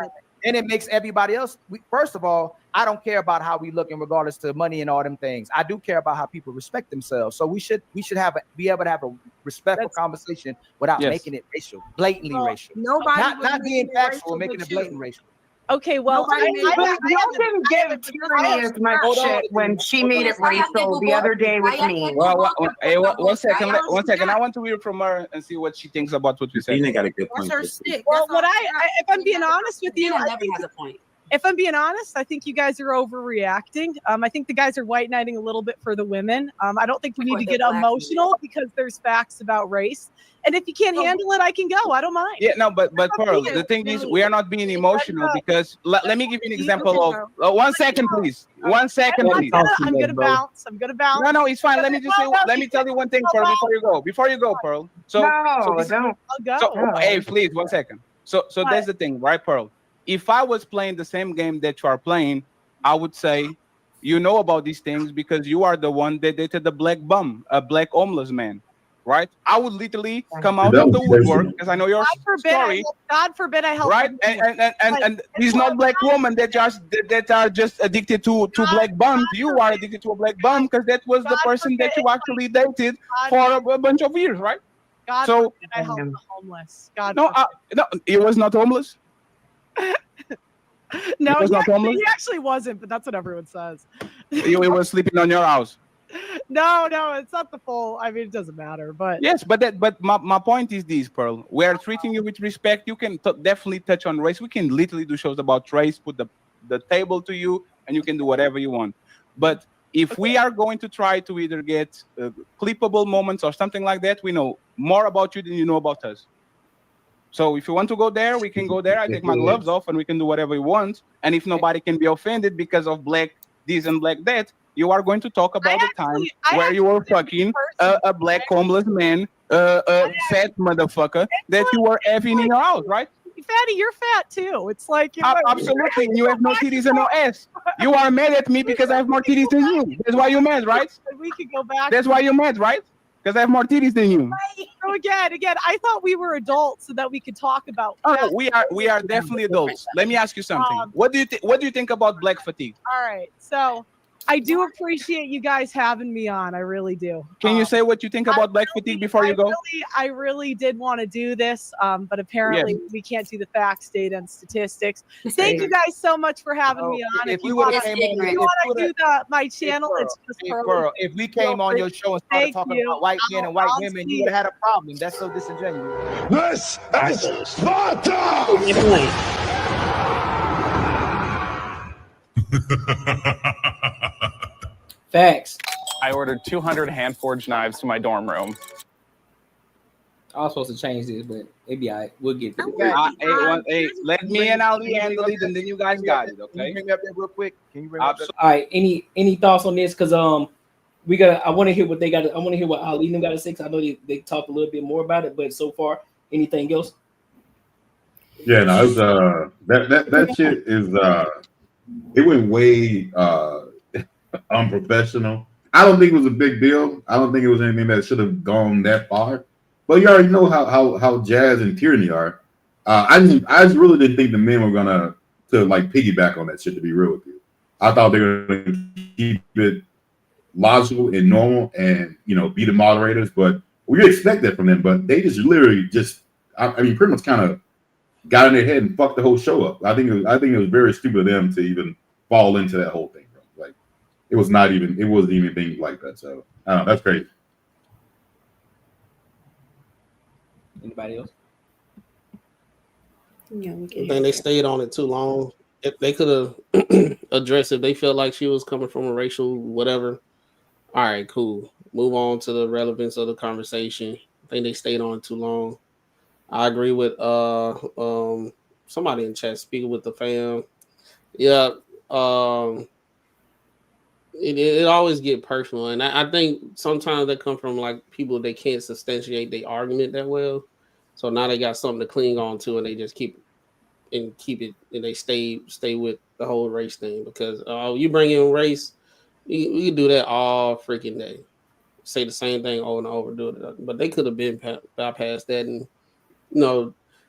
then it makes everybody else. First of all, I don't care about how we look in regards to money and all them things. I do care about how people respect themselves. So we should be able to have a respectful conversation without making it racial, blatantly racial. Not being factual, making it blatant racial. Okay, well, y'all didn't give Courtnee as much shit when she made it racial the other day with me. Well, hey, one second. I want to hear from her and see what she thinks about what we said. Tina got a good point. Well, if I'm being honest with you, has a point. If I'm being honest, I think you guys are overreacting. I think the guys are white knighting a little bit for the women. I don't think we need to get emotional because there's facts about race. And if you can't handle it, I can go. I don't mind. Yeah, no, but Pearl, the thing is, we are not being emotional because let me give you an example of 1 second, please. 1 second, please. I'm gonna bounce. No, it's fine. Let me tell you one thing, Pearl, before you go, Pearl. Hey, please, 1 second. So that's the thing, right, Pearl? If I was playing the same game that you are playing, I would say, you know about these things because you are the one that dated the black bum, a black homeless man, right? I would literally come out of the woodwork because I know your story. God forbid I help. Right? And these not black women that are just addicted to black bums. You are addicted to a black bum because that was the person that you actually dated for a bunch of years, right? God forbid I help the homeless. No, he was not homeless. No, he actually wasn't, but that's what everyone says. He was sleeping on your house. No, it's not the full. I mean, it doesn't matter, but yes, but my point is this, Pearl. We are treating you with respect. You can definitely touch on race. We can literally do shows about race, put the table to you, and you can do whatever you want. But if we are going to try to either get clippable moments or something like that, we know more about you than you know about us. So if you want to go there, we can go there. I take my gloves off and we can do whatever we want. And if nobody can be offended because of black this and black that, you are going to talk about the time where you were fucking a black homeless man, a fat motherfucker that you were having in your house, right? Fatty, you're fat too. It's like absolutely. You have no titties and no ass. You are mad at me because I have more titties than you. That's why you're mad, right? We could go back. That's why you're mad, right? Because I have more titties than you. So again, I thought we were adults so that we could talk about. Oh, we are definitely adults. Let me ask you something. What do you think about black fatigue? All right, so I do appreciate you guys having me on. I really do. Can you say what you think about black fatigue before you go? I really did want to do this, but apparently we can't do the facts, data, and statistics. Thank you guys so much for having me on. If you want to do my channel, it's just Pearl. If we came on your show and started talking about white men and white women, you would have had a problem. That's so disingenuous. This is Sparta! Facts. I ordered 200 hand-forged knives to my dorm room. I was supposed to change this, but it'd be all right. We'll get there. Hey, let me and Ali handle it, and then you guys got it, okay? Can you bring me up there real quick? All right. Any thoughts on this? Because I want to hear what they got. I want to hear what Ali and them got to say. I know they talked a little bit more about it, but so far, anything else? Yeah, no, it's that shit is it went way unprofessional. I don't think it was a big deal. I don't think it was anything that should have gone that far. But you already know how Jazz and Tierney are. I just really didn't think the men were gonna like piggyback on that shit. To be real with you, I thought they were gonna keep it logical and normal, and be the moderators. But we expect that from them. But they just literally pretty much kind of got in their head and fucked the whole show up. I think it was very stupid of them to even fall into that whole thing, bro. Like it wasn't even being like that. So I don't know, that's crazy. Anybody else? Yeah, we I can. think they stayed on it too long. If they could have addressed, if they felt like she was coming from a racial whatever, all right, cool. Move on to the relevance of the conversation. I think they stayed on it too long. I agree with somebody in chat speaking with the fam. Yeah, it always get personal, and I think sometimes they come from like people they can't substantiate their argument that well. So now they got something to cling on to, and they just keep it, and they stay with the whole race thing because you bring in race, you can do that all freaking day. Say the same thing over and over, do it, but they could have been bypassed that, and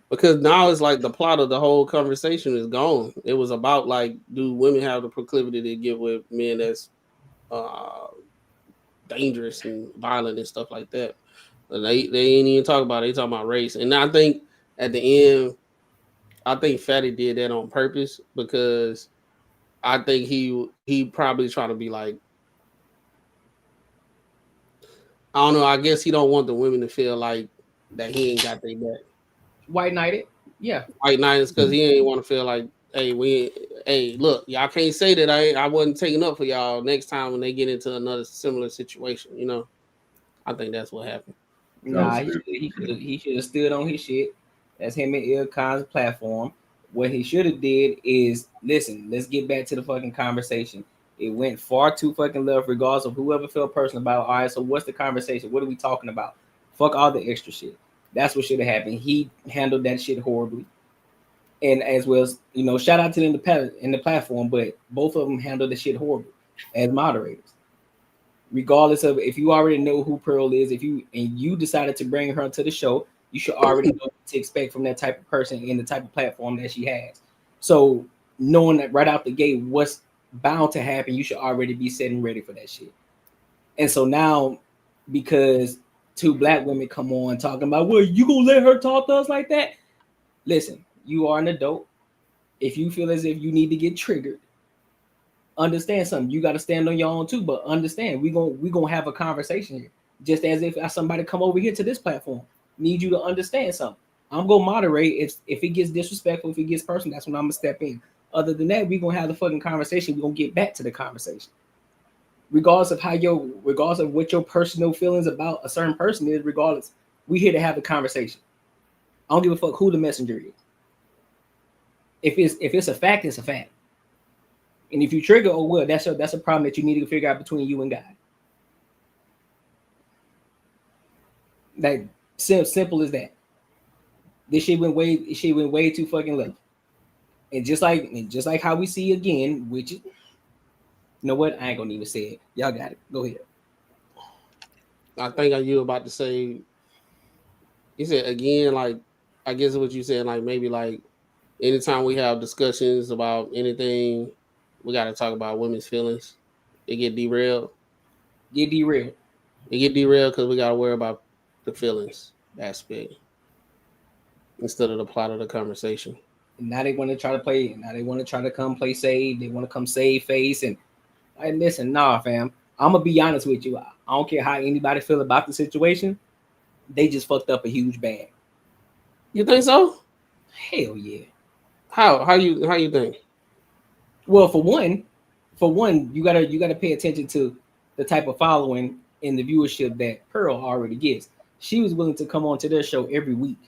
because now it's like the plot of the whole conversation is gone. It was about like, do women have the proclivity to get with men that's dangerous and violent and stuff like that? And they ain't even talk about it. They talking about race, and I think at the end, I think Fatty did that on purpose because I think he probably trying to be like, I don't know. I guess he don't want the women to feel like that he ain't got their back. White knighted, yeah. White knighted because he ain't want to feel like, hey, look, y'all can't say that I wasn't taking up for y'all next time when they get into another similar situation. I think that's what happened. Nah, he should have stood on his shit. That's him and Ilkon's platform. What he should have did is listen. Let's get back to the fucking conversation. It went far too fucking left, regardless of whoever felt personal about it. All right, so what's the conversation? What are we talking about? Fuck all the extra shit. That's what should have happened. He handled that shit horribly, and as well as shout out to them in the platform, but both of them handled the shit horribly as moderators. Regardless of if you already know who Pearl is, if you decided to bring her to the show, you should already know what to expect from that type of person and the type of platform that she has. So knowing that right out the gate what's bound to happen, you should already be setting ready for that shit. And so now, because two black women come on talking about, well, you gonna let her talk to us like that? Listen, you are an adult. If you feel as if you need to get triggered, understand something. You got to stand on your own too, but understand we gonna have a conversation here. Just as if somebody come over here to this platform, need you to understand something. I'm gonna moderate. If it gets disrespectful, if it gets personal, that's when I'm gonna step in. Other than that, we gonna have the fucking conversation. We gonna get back to the conversation, regardless of what your personal feelings about a certain person is. Regardless, we here to have a conversation. I don't give a fuck who the messenger is. If it's a fact, it's a fact. And if you trigger, oh well, that's a problem that you need to figure out between you and God. Like simple as that. This shit went way too fucking left. And just like how we see again, which is, you know what? I ain't gonna even say it. Y'all got it. Go ahead. I think you about to say. You said again, like I guess what you said, like maybe like anytime we have discussions about anything, we got to talk about women's feelings. It get derailed. It get derailed because we got to worry about the feelings aspect instead of the plot of the conversation. And now they want to try to play. Now they want to try to come play save. They want to come save face. And listen, nah, fam. I'm gonna be honest with you. I don't care how anybody feel about the situation. They just fucked up a huge bag. You think so? Hell yeah. How you think? Well, for one, you gotta pay attention to the type of following and the viewership that Pearl already gets. She was willing to come on to their show every week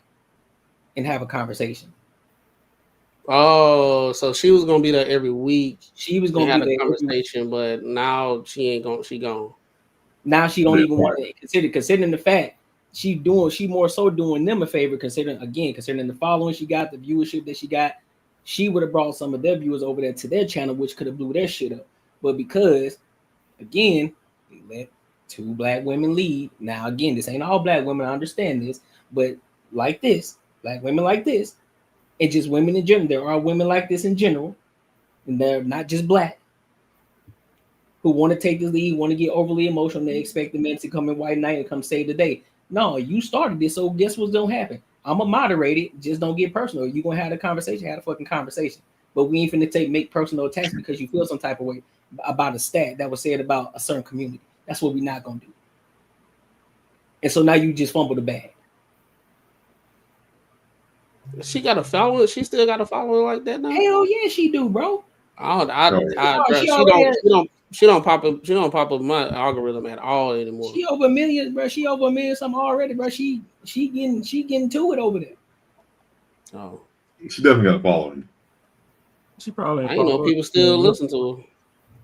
and have a conversation. Oh, so she was gonna be there every week. She was gonna have be a there conversation, but now she ain't gonna. She gone. Now she don't even want to considering the fact she more so doing them a favor, considering the following she got, the viewership that she got. She would have brought some of their viewers over there to their channel, which could have blew their shit up. But because, again, they let two black women lead. Now, again, this ain't all black women. I understand this. But like this, black women like this, and just women in general. There are women like this in general, and they're not just black, who want to take the lead, want to get overly emotional. They expect the men to come in white knight and come save the day. No, you started this, so guess what's gonna happen? I'm gonna moderate it. Just don't get personal. You're gonna have a conversation, have a fucking conversation. But we ain't finna make personal attacks because you feel some type of way. about a stat that was said about a certain community. That's what we're not gonna do. And so now you just fumble the bag. She got a following. She still got a following like that now. Hell yeah, she do, bro. She don't pop up my algorithm at all anymore. She over a million, bro. She over a million something already, bro. She getting to it over there. Oh, she definitely got a following. She probably. I know people still listen to her.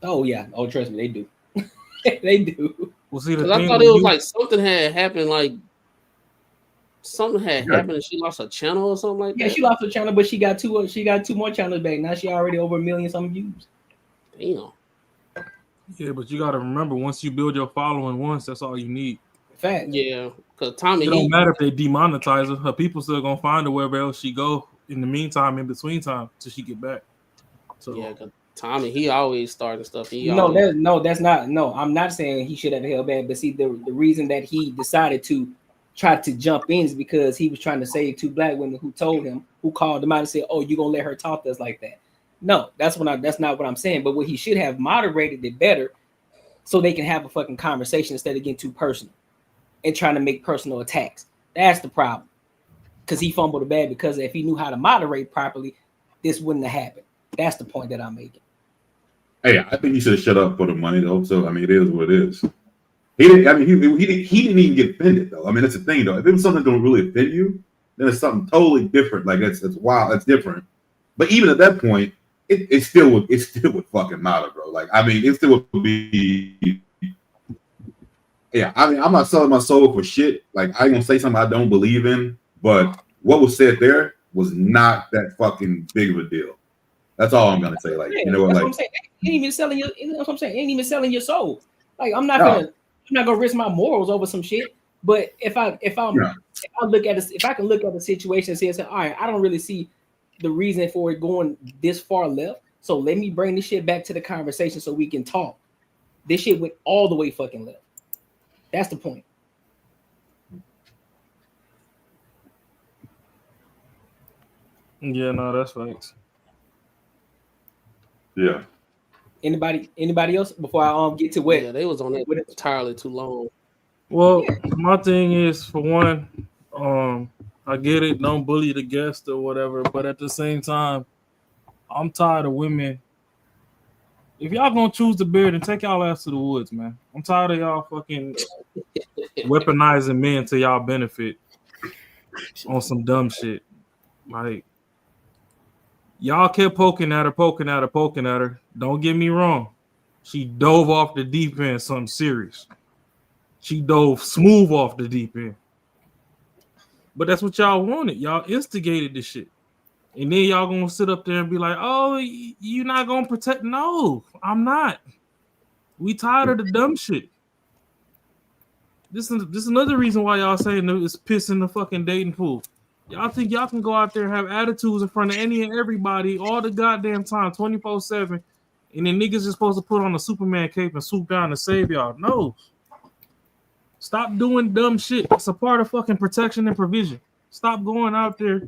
Oh yeah. Oh, trust me, they do. They do. Well, see, I thought it was like something had happened, like something had happened, and she lost her channel or something like that. Yeah, she lost her channel, but she got two more channels back. Now she already over a million something views. Damn. Yeah, but you got to remember, once you build your following once, that's all you need. Fact. Yeah, because Tommy, it don't matter if they demonetize her. Her people still gonna find her wherever else she go. In the meantime, in between time, till she get back. So yeah, because Tommy, he always starting stuff. That's not. No, I'm not saying he should have held back. But see, the reason that he decided to try to jump in is because he was trying to save two black women who called him out and said, "Oh, you gonna let her talk to us like that?" No, that's not what I'm saying. But what he should have moderated it better, so they can have a fucking conversation instead of getting too personal and trying to make personal attacks. That's the problem. Because he fumbled the bag. Because if he knew how to moderate properly, this wouldn't have happened. That's the point that I'm making. Hey, I think he should have shut up for the money though. So I mean, it is what it is. He didn't. I mean, he didn't even get offended though. I mean, that's the thing though. If it was something that don't really offend you, then it's something totally different. Like it's wild. It's different. But even at that point, it still would fucking matter, bro. Like I mean, it still would be. Yeah, I mean, I'm not selling my soul for shit. Like I ain't gonna say something I don't believe in, but what was said there was not that fucking big of a deal. That's all I'm gonna say. Like, you know what? Like, I'm saying. Ain't even selling your. You know what I'm saying? Ain't even selling your soul. Like, I'm not gonna risk my morals over some shit. But if I look at it, if I can look at the situation and say, all right, I don't really see the reason for it going this far left. So let me bring this shit back to the conversation so we can talk. This shit went all the way fucking left. That's the point. Yeah, no, that's facts. Yeah. Anybody else before I get to what? Yeah, they was on it entirely too long. Well, my thing is, for one, I get it, don't bully the guest or whatever, but at the same time, I'm tired of women. If y'all gonna choose the beard, then take y'all ass to the woods, man. I'm tired of y'all fucking weaponizing men to y'all benefit on some dumb shit. Like, y'all kept poking at her. Don't get me wrong. She dove off the deep end, something serious. She dove smooth off the deep end. But that's what y'all wanted. Y'all instigated this shit. And then y'all gonna sit up there and be like, oh, you're not gonna protect. No, I'm not. We tired of the dumb shit. This is another reason why y'all saying it's pissing the fucking dating pool. Y'all think y'all can go out there and have attitudes in front of any and everybody all the goddamn time, 24/7, and then niggas are supposed to put on a Superman cape and swoop down to save y'all. No. Stop doing dumb shit. It's a part of fucking protection and provision. Stop going out there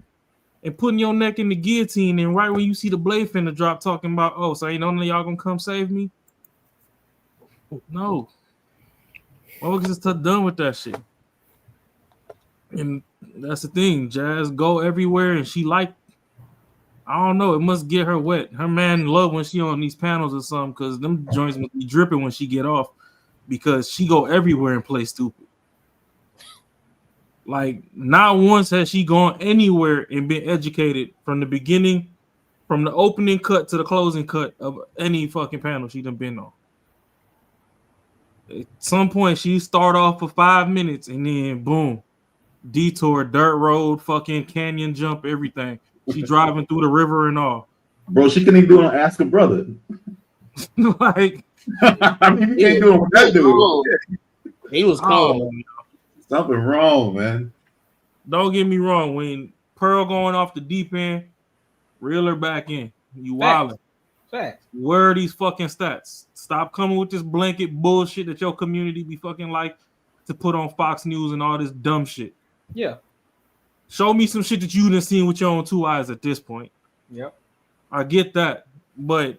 and putting your neck in the guillotine, and right when you see the blade finna drop, talking about, oh, so ain't none of y'all gonna come save me? No. Motherfuckers just done with that shit. And that's the thing. Jazz go everywhere, and she I don't know, it must get her wet. Her man love when she on these panels or something, because them joints must be dripping when she get off, because she go everywhere and play stupid. Like, not once has she gone anywhere and been educated from the beginning, from the opening cut to the closing cut of any fucking panel she done been on. At some point, she start off for 5 minutes and then boom, detour, dirt road, fucking canyon jump, everything. She driving through the river and all. Bro, she couldn't even do it on Ask a Brother. Like, I mean, you can't do it with that dude. He was calm. Something wrong, man. Don't get me wrong. When Pearl going off the deep end, reel her back in. You wildin'. Facts. Where are these fucking stats? Stop coming with this blanket bullshit that your community be fucking like to put on Fox News and all this dumb shit. Yeah. Show me some shit that you done seen with your own two eyes at this point. Yep. I get that, but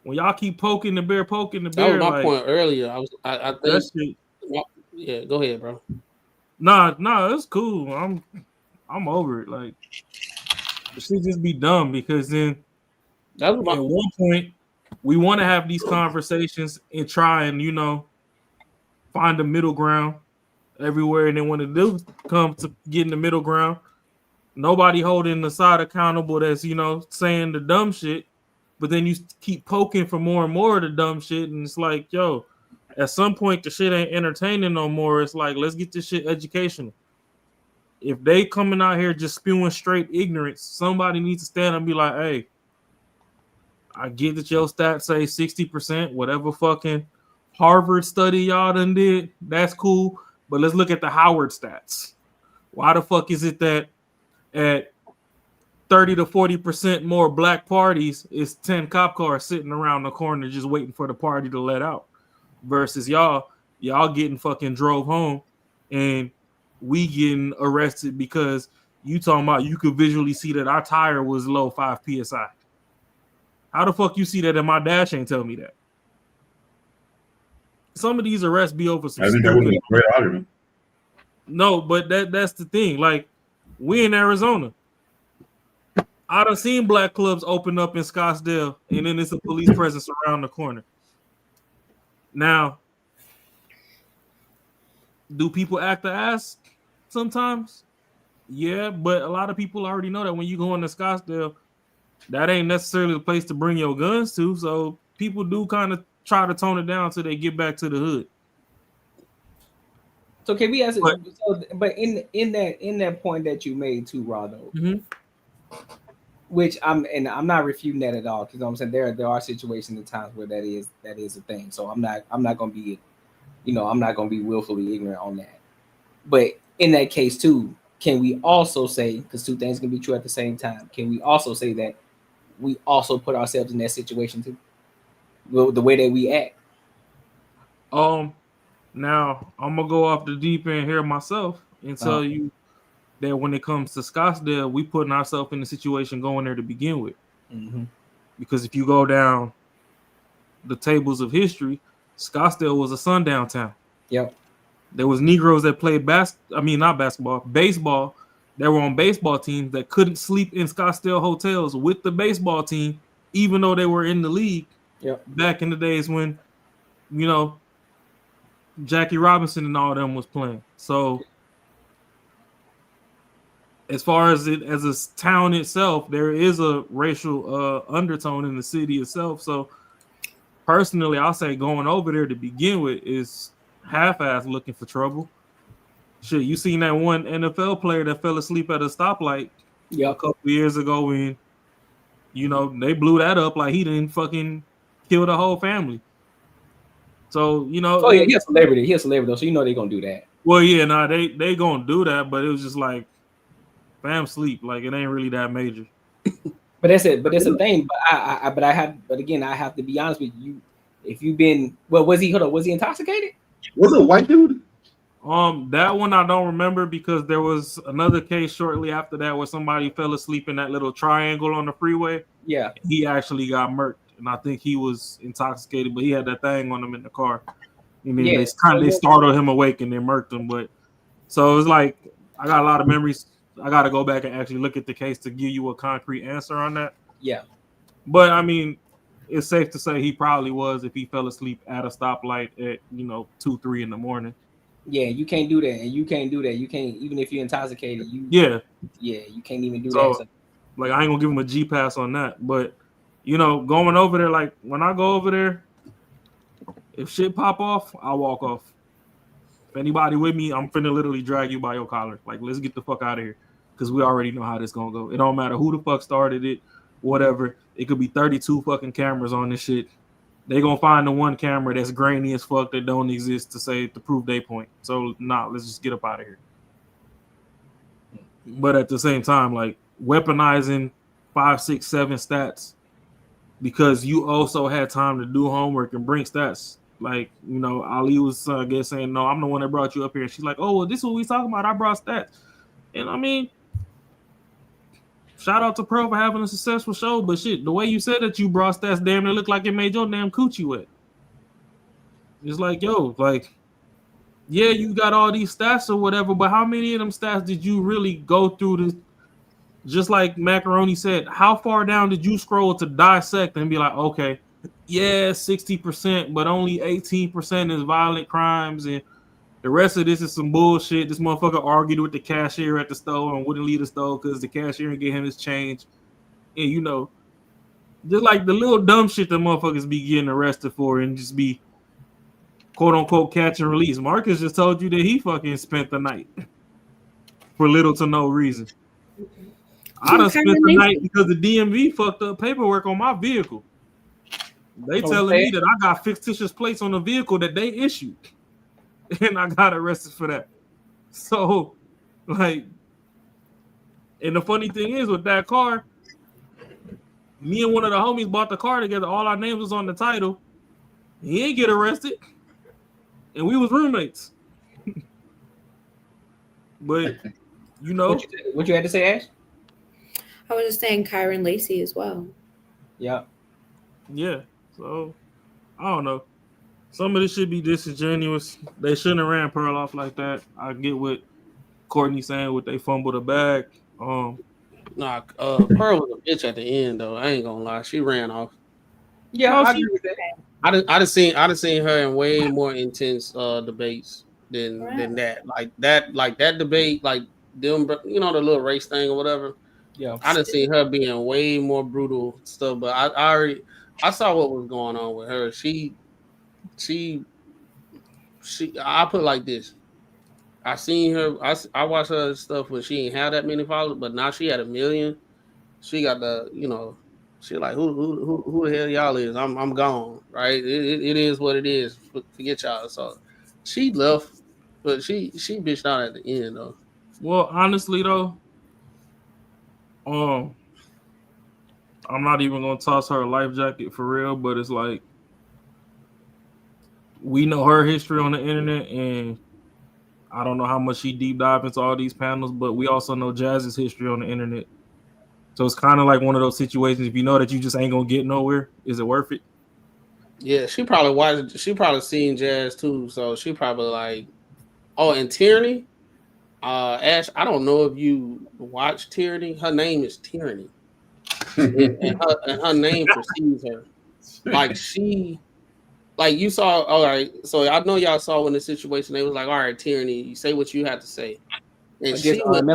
when y'all keep poking the bear, That was my point earlier. I think. That shit. Yeah, go ahead, bro. Nah, it's cool. I'm over it. Like, it should just be dumb because then at one point we want to have these conversations and try and find a middle ground everywhere, and then when it do come to getting the middle ground, nobody holding the side accountable that's saying the dumb shit, but then you keep poking for more and more of the dumb shit, and it's like, yo, at some point the shit ain't entertaining no more. It's like, let's get this shit educational. If they coming out here just spewing straight ignorance, somebody needs to stand up and be like, hey, I get that your stats say 60%, whatever fucking Harvard study y'all done did, that's cool, but let's look at the Howard stats. Why the fuck is it that at 30 to 40% more black parties is 10 cop cars sitting around the corner just waiting for the party to let out, versus y'all getting fucking drove home and we getting arrested because you talking about you could visually see that our tire was low 5 psi. How the fuck you see that and my dash ain't tell me that? Some of these arrests be over some I think that would be a great argument. No, but that's the thing. Like, we in Arizona. I done seen black clubs open up in Scottsdale, and then it's a police presence around the corner. Now, do people act the ass sometimes? Yeah, but a lot of people already know that when you go into Scottsdale, that ain't necessarily the place to bring your guns to. So people do kind of try to tone it down until they get back to the hood. So can we ask? But in that point that you made too, Rado, which I'm not refuting that at all, because I'm saying there are situations and times where that is a thing. So I'm not gonna be, I'm not gonna be willfully ignorant on that. But in that case too, can we also say, because two things can be true at the same time, can we also say that we also put ourselves in that situation too, the way that we act? Now I'm gonna go off the deep end here myself and tell you that when it comes to Scottsdale, we putting ourselves in the situation going there to begin with. Because if you go down the tables of history, Scottsdale was a sundown town. Yep. There was Negroes that played baseball. That were on baseball teams that couldn't sleep in Scottsdale hotels with the baseball team, even though they were in the league. Yep. Back in the days when, Jackie Robinson and all them was playing. So as far as it as a town itself, there is a racial undertone in the city itself. So personally, I'll say going over there to begin with is half-ass looking for trouble. Shit, you seen that one NFL player that fell asleep at a stoplight a couple years ago, and they blew that up like he didn't fucking kill the whole family. So he's a celebrity. He's a celebrity though, so they're gonna do that. Well, yeah, they gonna do that, but it was just like, fam, sleep. Like, it ain't really that major. But that's it. But that's the thing. But I have to be honest with you. If you've been, was he intoxicated? Was it a white dude? That one I don't remember, because there was another case shortly after that where somebody fell asleep in that little triangle on the freeway. Yeah, he actually got murked, and I think he was intoxicated, but he had that thing on him in the car. And then they startled him awake and they murked him. But so it's like, I got a lot of memories. I got to go back and actually look at the case to give you a concrete answer on that. Yeah, but I mean, it's safe to say he probably was if he fell asleep at a stoplight at 2-3 in the morning. Yeah, you can't do that, and you can't do that. You can't, even if you're intoxicated. You can't even do that. So, like, I ain't gonna give him a G pass on that. But going over there, like, when I go over there, if shit pop off, I'll walk off. If anybody with me, I'm finna literally drag you by your collar. Like, let's get the fuck out of here, because we already know how this gonna go. It don't matter who the fuck started it, whatever. It could be 32 fucking cameras on this shit. They gonna find the one camera that's grainy as fuck that don't exist to prove their point. So let's just get up out of here. But at the same time, like, weaponizing 5, 6, 7 stats because you also had time to do homework and bring stats. Like, Ali was saying, no, I'm the one that brought you up here. And she's like, oh, well, this is what we talking about. I brought stats. And I mean, shout out to Pearl for having a successful show, but shit, the way you said that you brought stats damn near look like it made your damn coochie wet. It's like, yo, like, yeah, you got all these stats or whatever, but how many of them stats did you really go through to, just like Macaroni said, how far down did you scroll to dissect and be like, okay, yeah, 60%, but only 18% is violent crimes, and the rest of this is some bullshit. This motherfucker argued with the cashier at the store and wouldn't leave the store because the cashier didn't get him his change. And, you know, just like the little dumb shit that motherfuckers be getting arrested for and just be quote unquote catch and release. Marcus just told you that he fucking spent the night for little to no reason. I done spent the night because the DMV fucked up paperwork on my vehicle. They telling me that I got fictitious plates on the vehicle that they issued. And I got arrested for that. So, like, and the funny thing is with that car, me and one of the homies bought the car together. All our names was on the title. He ain't get arrested. And we was roommates. But, you know. What you had to say, Ash? I was just saying Kyron Lacey as well. Yeah. Yeah. So, I don't know. Some of this should be disingenuous. They shouldn't have ran Pearl off like that. I get what Courtney saying with they fumbled the bag. Pearl was a bitch at the end though. I ain't gonna lie. She ran off. Yeah, I agree with that. I'd have seen her in way more intense debates than that. Like that debate, like them, you know, the little race thing or whatever. Yeah, I done seen her being way more brutal stuff. But I saw what was going on with her. I put it like this. I seen her. I watched her stuff when she ain't had that many followers, but now she had 1 million. She got the, you know, she like who the hell y'all is? I'm gone, right? It is what it is. Forget y'all. So she left, but she bitched out at the end though. Well, honestly though, I'm not even gonna toss her a life jacket for real, but it's like we know her history on the internet, and I don't know how much she deep dive into all these panels, but we also know Jazz's history on the internet. So it's kind of like one of those situations. If you know that you just ain't gonna get nowhere, is it worth it? Yeah, she probably watched. She probably seen Jazz too, so she probably like. Oh, and Tyranny, Ash. I don't know if you watch Tyranny. Her name is Tyranny, and her name precedes her. Like she. Like you saw, all right. So I know y'all saw when the situation they was like, all right, Tyranny, you say what you have to say, and she went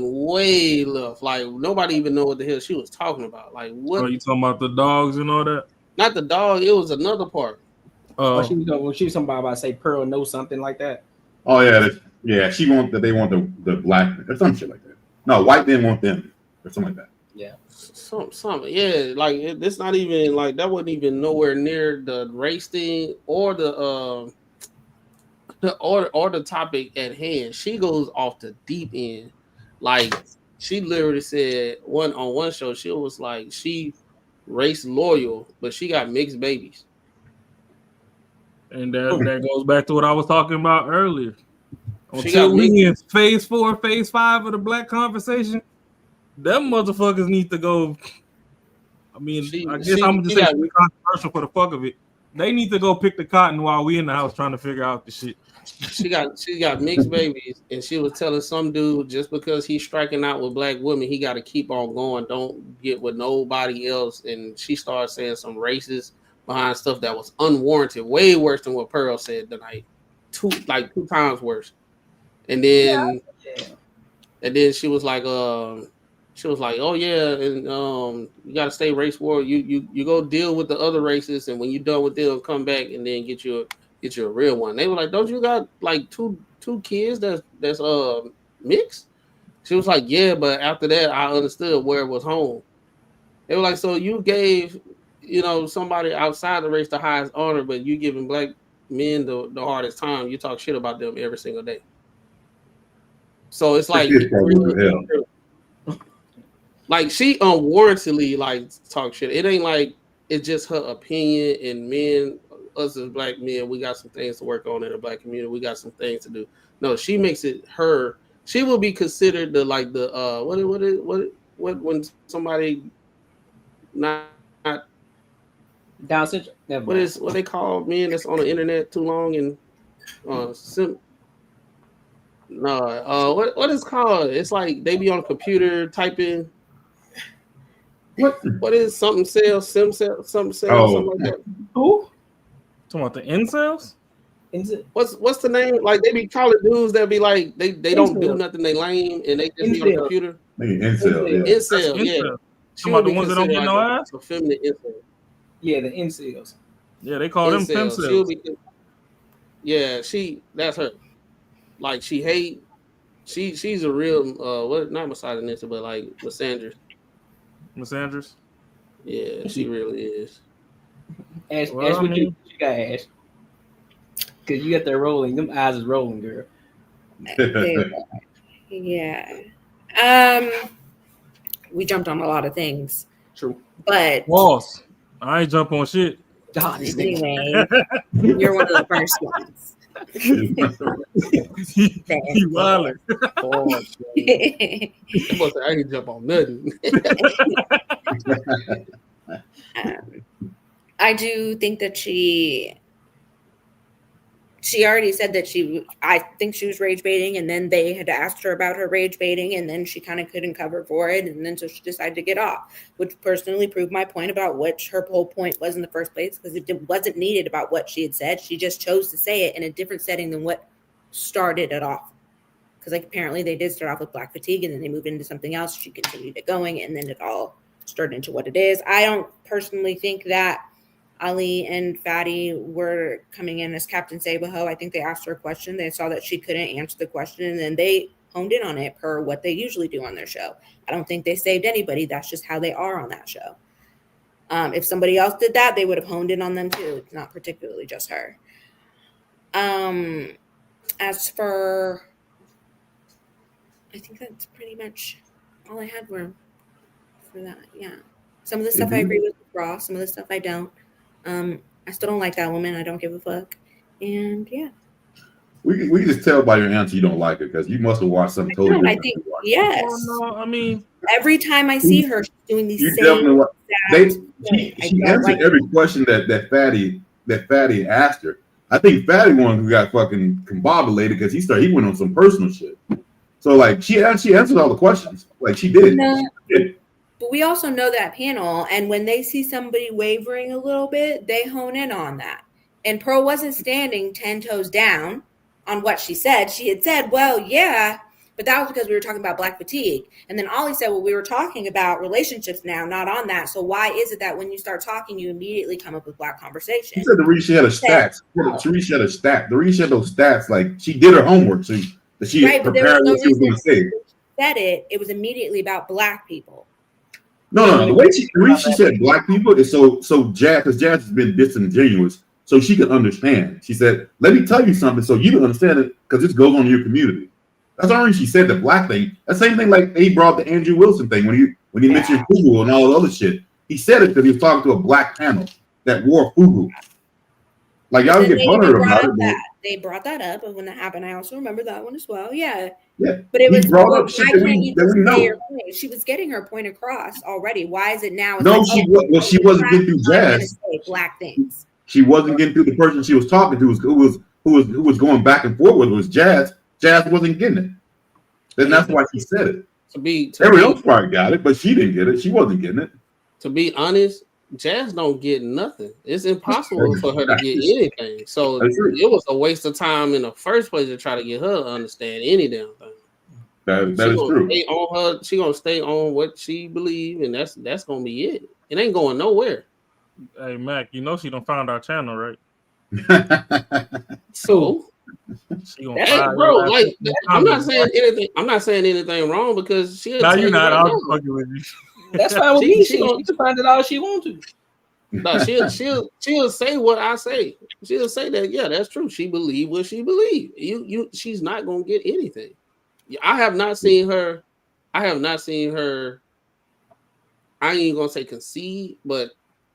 way left. Like nobody even know what the hell she was talking about. Like what? Oh, you talking about the dogs and all that? Not the dog. It was another part. She was talking about say Pearl knows something like that. Oh yeah, she want that they want the black or some shit like that. No, white men want them or something like that. Yeah. Something, yeah, like it's not even like that wasn't even nowhere near the race thing or the topic at hand. She goes off the deep end. Like she literally said on one show, she was like she race loyal, but she got mixed babies. And that goes back to what I was talking about earlier. Until we in phase 4, phase 5 of the black conversation, them motherfuckers need to go. I mean, I guess I'm just saying controversial for the fuck of it. They need to go pick the cotton while we in the house trying to figure out the shit. She got mixed babies, and she was telling some dude just because he's striking out with black women, he got to keep on going. Don't get with nobody else. And she started saying some racist behind stuff that was unwarranted, way worse than what Pearl said tonight. Two times worse. And then she was like, oh yeah, and you gotta stay race war. You go deal with the other races, and when you're done with them, come back and then get you a real one. They were like, don't you got like two kids that's mixed? She was like, yeah, but after that I understood where it was home. They were like, so you gave somebody outside the race the highest honor, but you giving black men the hardest time. You talk shit about them every single day. So it's like like she unwarrantedly like talk shit. It ain't like it's just her opinion, and men, us as black men, we got some things to work on in the black community. We got some things to do. No, she makes it her she will be considered the what when somebody not Down syndrome. Never what mind. is what they call men that's on the internet too long and what is called? It's like they be on a computer typing. What is something sales, something like that? Who? Talking about the incels? What's the name? Like they be calling dudes that be like they don't do nothing, they lame and they just be on a computer. Incel, yeah. She about the ones that don't get no ass? A feminine incel. Yeah, the incels. Yeah, they call them pimp cells. That's her. Like she's a real not misogynist, but like misandrist. Misandrist? Yeah, she really is. Ash, what you got, Ash? Because you got that rolling. Them eyes is rolling, girl. Yeah. We jumped on a lot of things. True. But Boss, I ain't jump on shit. Anyway, you're one of the first ones. He wildin'. I can jump on nothing. I do think that she already said that I think she was rage baiting, and then they had asked her about her rage baiting, and then she kind of couldn't cover for it, and then so she decided to get off, which personally proved my point about what her whole point was in the first place, because it wasn't needed about what she had said. She just chose to say it in a different setting than what started it off. Because like apparently they did start off with black fatigue, and then they moved into something else. She continued it going, and then it all started into what it is. I don't personally think that Ali and Fatty were coming in as Captain Sabaho. I think they asked her a question. They saw that she couldn't answer the question, and then they honed in on it per what they usually do on their show. I don't think they saved anybody. That's just how they are on that show. If somebody else did that, they would have honed in on them too. It's not particularly just her. As for, I think that's pretty much all I had for that. Yeah. Some of the stuff I agree with Ross. Some of the stuff I don't. I still don't like that woman. I don't give a fuck. And yeah. We can just tell by your answer you don't like her because you must have watched something totally different. I think yes. No, I mean, every time I see her, she's doing these you same. She answered every question that Fatty asked her. I think Fatty one who got fucking combobulated because he went on some personal shit. So like she answered all the questions. Like she did. But we also know that panel, and when they see somebody wavering a little bit, they hone in on that. And Pearl wasn't standing 10 toes down on what she said. She had said, well, yeah, but that was because we were talking about black fatigue. And then Ollie said, well, we were talking about relationships now, not on that. So why is it that when you start talking, you immediately come up with black conversation? She said the reason she had a stats. The reason she had a stat. The reason she had those stats, like she did her homework. So she right, prepared what she was going to say. Said it was immediately about black people. No. The reason she said black people is so Jazz, because Jazz has been disingenuous, so she can understand. She said, "Let me tell you something, so you can understand it, because this goes on in your community." That's the reason she said the black thing. That same thing like he brought the Andrew Wilson thing when he mentioned FUBU and all the other shit. He said it because he was talking to a black panel that wore FUBU. Like y'all get buttered about it. They brought that up, and when that happened, I also remember that one as well. Yeah. Yeah, but it was brought up shit that we know. She was getting her point across already. Why is it now? No, she wasn't getting through Jazz. Black things. She wasn't getting through the person she was talking to. Who was going back and forth with was Jazz. Jazz wasn't getting it. Then that's why she said it. Everyone else probably got it, but she didn't get it. She wasn't getting it. To be honest, Jazz don't get nothing. It's impossible for her to get anything. So it was a waste of time in the first place to try to get her to understand any damn thing. That is true. She gonna stay on what she believe, and that's gonna be it. It ain't going nowhere. Hey Mac, you know she done found our channel, right? So she gonna bro, like I'm not saying anything wrong because she. No, you're not. I'll fucking with you. That's fine with me. She can find it all she wants to. No, she'll say what I say. She'll say that, yeah, that's true. She believe what she believe. She's not gonna get anything. I have not seen her. I ain't gonna say concede, but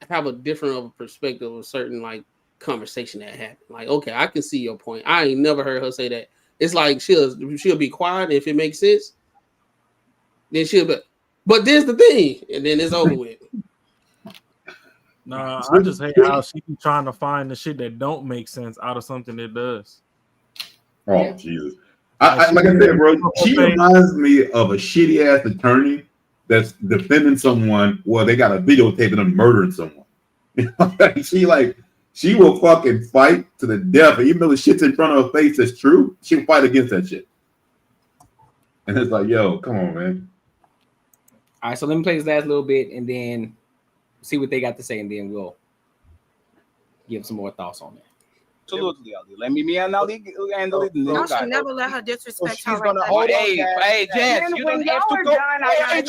have a different of a perspective of certain like conversation that happened. Like, okay, I can see your point. I ain't never heard her say that it's like she'll be quiet. If it makes sense, then she'll be. But there's the thing, and then it's over with. Nah, I just hate how she be trying to find the shit that don't make sense out of something that does. Oh Jesus! Like I said, bro, she reminds me of a shitty ass attorney that's defending someone. Well, they got a videotape of them murdering someone. She will fucking fight to the death, even though the shit's in front of her face is true. She'll fight against that shit. And it's like, yo, come on, man. All right, so let me play this last little bit and then see what they got to say, and then we'll give some more thoughts on that. Absolutely, Ali. Let me and Ali handle it. Y'all should never let her disrespect her. Hey, Jazz, you don't have to go. Hey,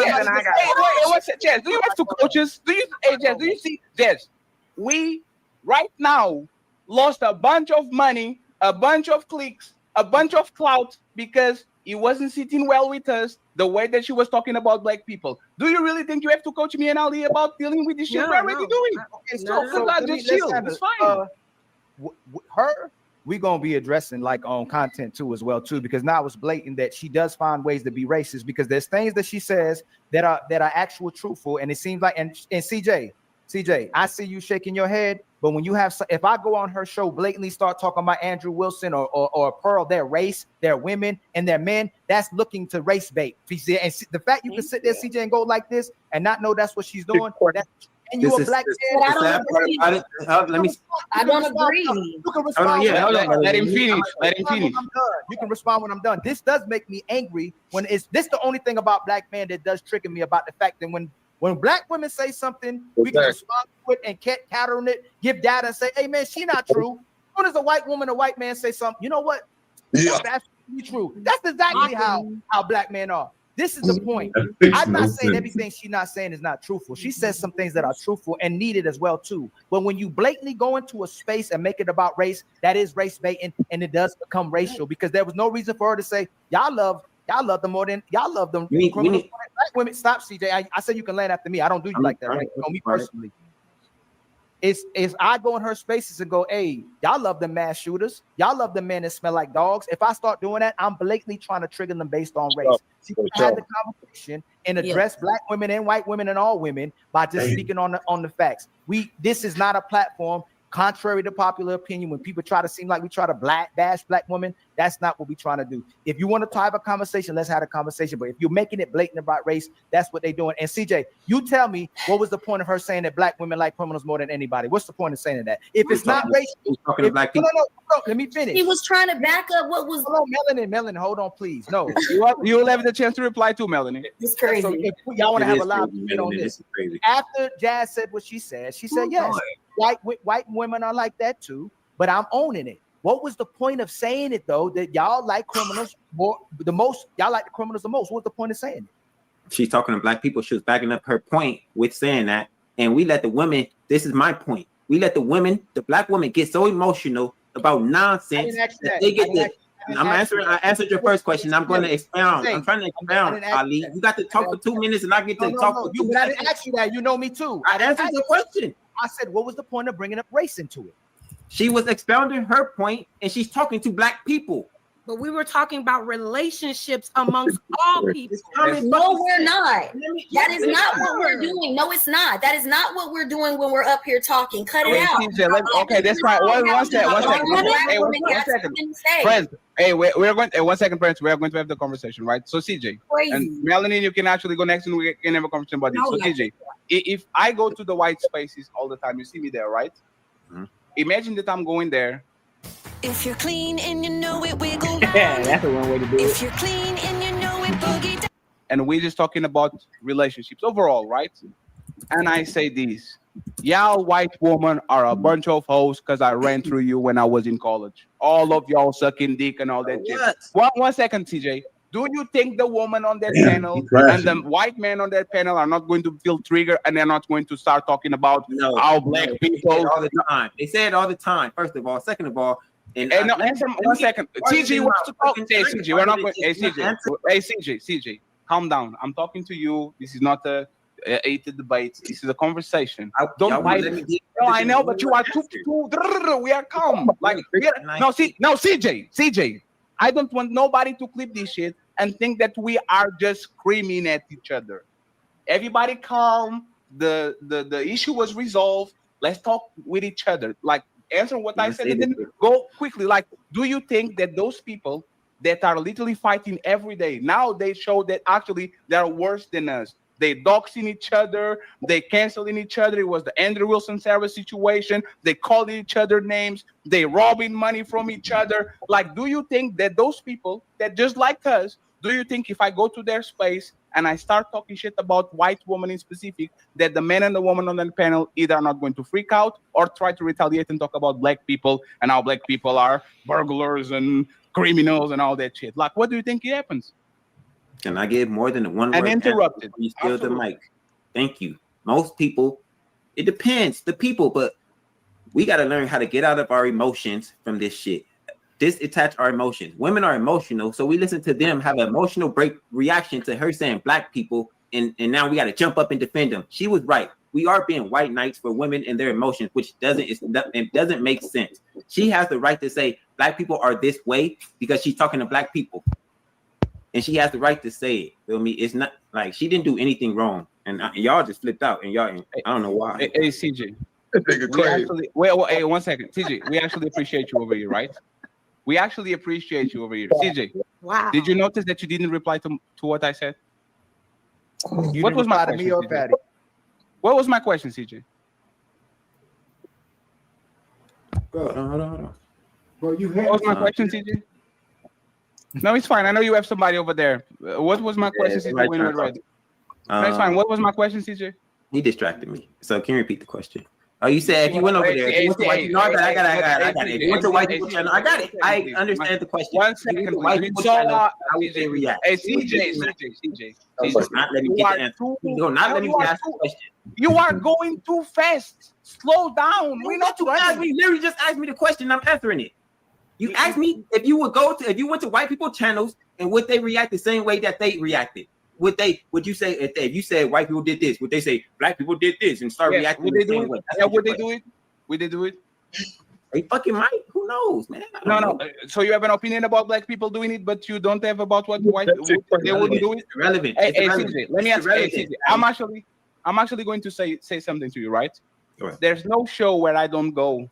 Jazz, do you have two coaches? Jazz, do you see, Jazz? We right now lost a bunch of money, a bunch of clicks, a bunch of clout because he wasn't sitting well with us the way that she was talking about black people. Do you really think you have to coach me and Ali about dealing with this shit we're already doing? Okay, so just chill. It's fine. Her, we're gonna be addressing like on content too as well too, because now it's blatant that she does find ways to be racist, because there's things that she says that are actual truthful, and it seems like and CJ, I see you shaking your head, but when you have, if I go on her show blatantly start talking about Andrew Wilson or Pearl, their race, their women and their men, that's looking to race bait. And the fact you can sit there, CJ, and go like this and not know that's what she's doing. And you're a black man. I don't agree. You can respond. Let him finish. You can respond when I'm done. This does make me angry when it's this the only thing about black men that does trigger me about the fact that when black women say something, we can respond to it and counter on it, give data and say, hey man, she not true. When does a white woman, a white man say something? You know what? Yeah. That's true. That's exactly how black men are. This is the point. I'm not saying everything she's not saying is not truthful. She says some things that are truthful and needed as well too. But when you blatantly go into a space and make it about race, that is race baiting, and it does become racial, because there was no reason for her to say y'all love them more than y'all love them. Black women. Stop, CJ. I said you can land after me. I don't do you like that, right? On me personally. It's I go in her spaces and go, hey, y'all love the mass shooters. Y'all love the men that smell like dogs. If I start doing that, I'm blatantly trying to trigger them based on race. She can have the conversation and address black women and white women and all women by just speaking on the facts. This is not a platform. Contrary to popular opinion, when people try to seem like we try to bash black women, that's not what we're trying to do. If you want to have a conversation, let's have a conversation. But if you're making it blatant about race, that's what they're doing. And CJ, you tell me, what was the point of her saying that black women like criminals more than anybody? What's the point of saying that? If it's not racial, no, let me finish. He was trying to back up what was. Hold on, Melanie, hold on, please. No, you will have the chance to reply to Melanie. It's crazy. So if y'all want to have a live debate on this, after Jazz said what she said yes. White women are like that too, but I'm owning it. What was the point of saying it though? That y'all like criminals the most? Y'all like the criminals the most. What's the point of saying it? She's talking to black people. She was backing up her point with saying that, and we let the women. This is my point. We let the black women, get so emotional about nonsense that they get the. I answered your first question. I'm going to expound. I'm trying to expound, Ali. You got to talk for 2 minutes, and I get to talk for 2 minutes. I didn't ask you that. You know me too. I answered your question. I said, what was the point of bringing up race into it? She was expounding her point, and she's talking to black people. But we were talking about relationships amongst all people. No, we're not. That is not what we're doing. No, it's not. That is not what we're doing when we're up here talking. Cut it out. Okay, that's right. One second. Friends, hey, we're going. 1 second, friends. We are going to have the conversation, right? So, CJ and Melanie, you can actually go next, and we can have a conversation about this. So, CJ, if I go to the white spaces all the time, you see me there, right? Mm-hmm. Imagine that I'm going there. If you're clean and you know it, wiggle round. Yeah, that's the one way to do it. If you're clean and you know it, boogie down. And we're just talking about relationships overall, right? And I say this. Y'all white women are a bunch of hoes because I ran through you when I was in college. All of y'all sucking dick and all that shit. One second, TJ. Do you think the woman on that panel and the white man on that panel are not going to feel triggered and they're not going to start talking about how black people all the time? They say it all the time. First of all, second of all, answer 1 second. TJ wants to talk. Hey, CJ, we're not going. Hey, CJ. Hey, CJ. Calm down. I'm talking to you. This is not a debate. This is a conversation. Don't bite me. No, I know, but you are too. We are calm. Like no, CJ. I don't want nobody to clip this shit and think that we are just screaming at each other. Everybody calm. The issue was resolved. Let's talk with each other. Like, answer what I said and then go quickly. Like, do you think that those people that are literally fighting every day, now they show that actually they're worse than us? They doxing each other. They canceling each other. It was the Andrew Wilson Sarah situation. They called each other names. They robbing money from each other. Like, do you think that those people that just like us, do you think if I go to their space and I start talking shit about white women in specific, that the man and the woman on the panel either are not going to freak out or try to retaliate and talk about black people and how black people are burglars and criminals and all that shit? Like, what do you think happens? Can I give more than one And word? interrupted. You steal the mic. Thank you. Most people, it depends, the people, but we got to learn how to get out of our emotions from this shit. Disattach our emotions. Women are emotional, so we listen to them have an emotional break reaction to her saying black people, and now we got to jump up and defend them. She was right. We are being white knights for women and their emotions, which doesn't make sense. She has the right to say black people are this way because she's talking to black people. And she has the right to say it. Feel me? It's not like she didn't do anything wrong, and y'all just flipped out. And y'all, I don't know why. Hey, CJ. Hey, 1 second, CJ. We actually appreciate you over here, right? We actually appreciate you over here, CJ. Wow. Did you notice that you didn't reply to what I said? What was my question? Me or Patty? What was my question, CJ? Bro, you had. What was my question, CJ? No, it's fine. I know you have somebody over there. What was my question, CJ? When we're ready. No, it's fine. What was my question, CJ? He distracted me. So can you repeat the question? Oh, you said if you went over there, if you went to white people, I got it. If you went to white people channel, I got it. I understand the question. 1 second, white people channel, how would they react? Hey, CJ. Not let me get the answer. Not let me ask the question. You are going too fast. Slow down. We're not too fast. You literally just asked me the question. I'm answering it. You asked me if you went to white people channels and would they react the same way that they reacted? Would you say if you said white people did this, would they say black people did this and start reacting the same way? Yeah, would they do it? Would they do it? They fucking might. Who knows, man? No. So you have an opinion about black people doing it, but you don't have about what white they wouldn't do it? Relevant. Hey, CJ, let me ask you. CJ, I'm actually going to say something to you, right? There's no show where I don't go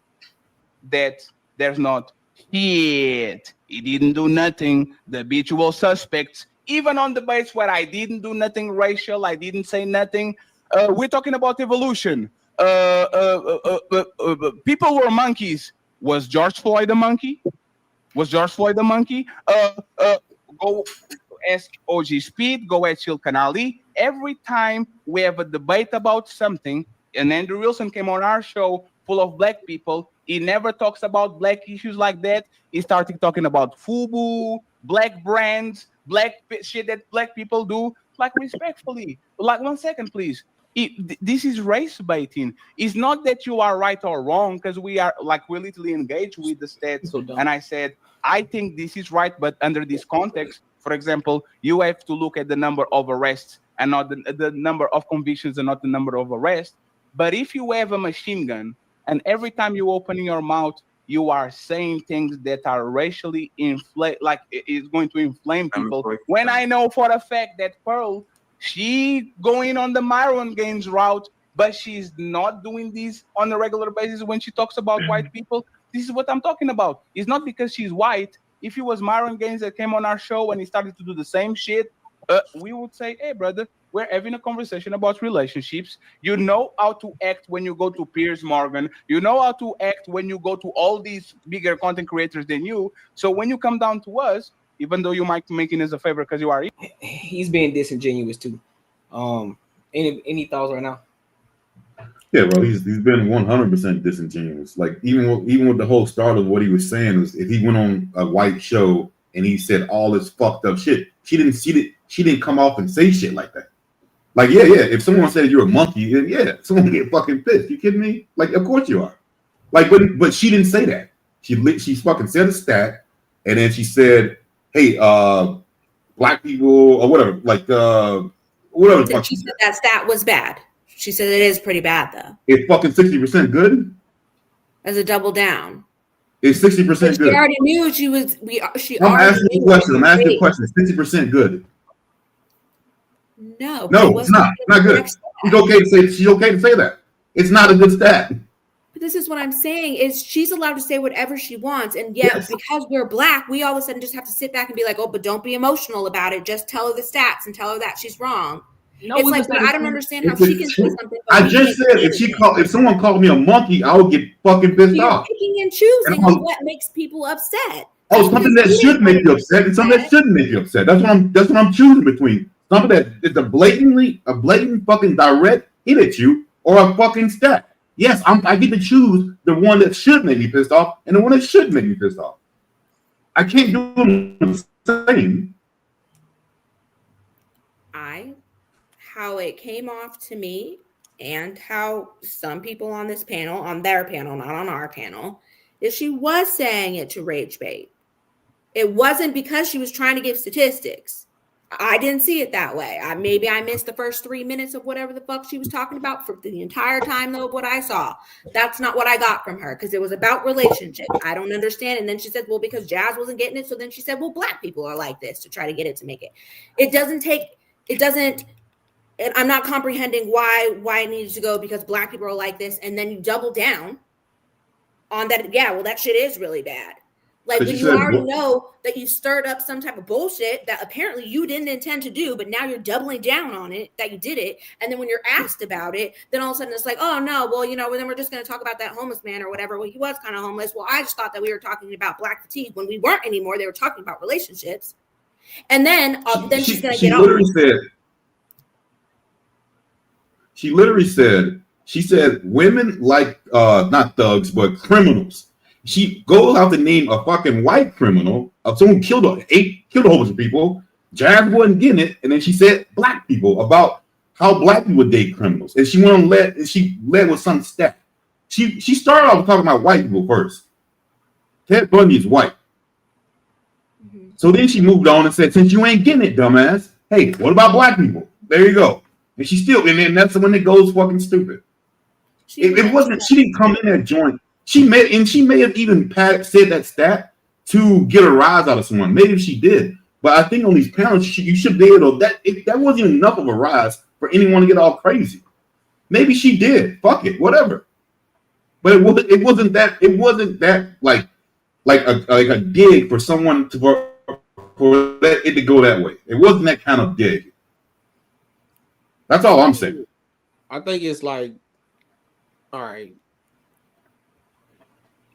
that there's not shit. He didn't do nothing. The habitual suspects. Even on the base where I didn't do nothing racial, I didn't say nothing. We're talking about evolution. People were monkeys. Was George Floyd a monkey? Go ask OG Speed. Go ask Shilkan Ali. Every time we have a debate about something, and Andrew Wilson came on our show full of black people, he never talks about black issues like that. He started talking about FUBU, black brands, black shit that black people do. Like, respectfully, like, 1 second, please. This is race baiting. It's not that you are right or wrong, because we are like, we're literally engaged with the stats. And I said, I think this is right, but under this context, for example, you have to look at the number of arrests and not the number of convictions and not the number of arrests. But if you have a machine gun and every time you open your mouth, you are saying things that are racially inflamed, like it's going to inflame people. When I know for a fact that Pearl, she going on the Myron Gaines route, but she's not doing this on a regular basis when she talks about white people. This is what I'm talking about. It's not because she's white. If it was Myron Gaines that came on our show and he started to do the same shit, we would say, hey, brother, we're having a conversation about relationships. You know how to act when you go to Piers Morgan. You know how to act when you go to all these bigger content creators than you. So when you come down to us, even though you might be making us a favor because you are, he's being disingenuous too. Any thoughts right now? Yeah, bro, he's been 100% disingenuous. Like even with the whole start of what he was saying was, if he went on a white show and he said all this fucked up shit, she didn't come off and say shit like that. Like, yeah. If someone said you're a monkey, then yeah, someone get fucking pissed. You kidding me? Like, of course you are. Like, but she didn't say that. She fucking said a stat, and then she said, "Hey, black people or whatever." Like, whatever. She said that stat was bad. She said it is pretty bad though. It's fucking 60% good. As a double down. Is 60% She good? already knew she was. She I'm already asking you a knew question. I'm asking you a rape. question. 60% good? No, No, it it's wasn't not. Not the good. next She's step. okay to say. She's okay to say that. It's not a good stat. But this is what I'm saying: is she's allowed to say whatever she wants, and yet Yes. because we're black, we all of a sudden just have to sit back and be like, "Oh, but don't be emotional about it. Just tell her the stats and tell her that she's wrong." No, It's we like, would but say I don't the understand how It's the she can say truth. something. But I we just can't said say anything. if someone called me a monkey, I would get fucking pissed You're off. picking and And choosing I'm on what makes people upset. Oh, Just something because that you should didn't make want you to be upset and something that upset. shouldn't make you upset. That's what I'm choosing between. Something that is a blatant fucking direct hit at you or a fucking stat. Yes, I get to choose the one that should make me pissed off and the one that shouldn't make me pissed off. I can't do them the same. How it came off to me and how some people on this panel, on their panel, not on our panel, is she was saying it to rage bait. It wasn't because she was trying to give statistics. I didn't see it that way. Maybe I missed the first 3 minutes of whatever the fuck she was talking about for the entire time, though, of what I saw. That's not what I got from her because it was about relationships. I don't understand. And then she said, well, because Jazz wasn't getting it. So then she said, well, black people are like this to try to get it to make it. It doesn't, and I'm not comprehending why it needs to go because black people are like this. And then you double down on that. Yeah, well, that shit is really bad. Like when you already know that you stirred up some type of bullshit that apparently you didn't intend to do, but now you're doubling down on it, that you did it. And then when you're asked about it, then all of a sudden it's like, oh no, well, then we're just going to talk about that homeless man or whatever. Well, he was kind of homeless. Well, I just thought that we were talking about black fatigue when we weren't anymore. They were talking about relationships. And then she's going to get off. She literally said women like not thugs but criminals. She goes out to name a fucking white criminal of someone who killed a whole bunch of people. Jazz wasn't getting it, and then she said black people about how black people date criminals, and she went on she led with some stat. She started off talking about white people first. Ted Bundy is white. Mm-hmm. So then she moved on and said, since you ain't getting it, dumbass, hey, what about black people? There you go. And she still, and then that's when it goes fucking stupid. It wasn't. She didn't come in that joint. She may have even said that stat to get a rise out of someone. Maybe she did, but I think on these panels, you should be able to. That wasn't enough of a rise for anyone to get all crazy. Maybe she did. Fuck it, whatever. But it wasn't that like a dig for someone for it to go that way. It wasn't that kind of dig. That's all I'm saying. I think it's like, all right,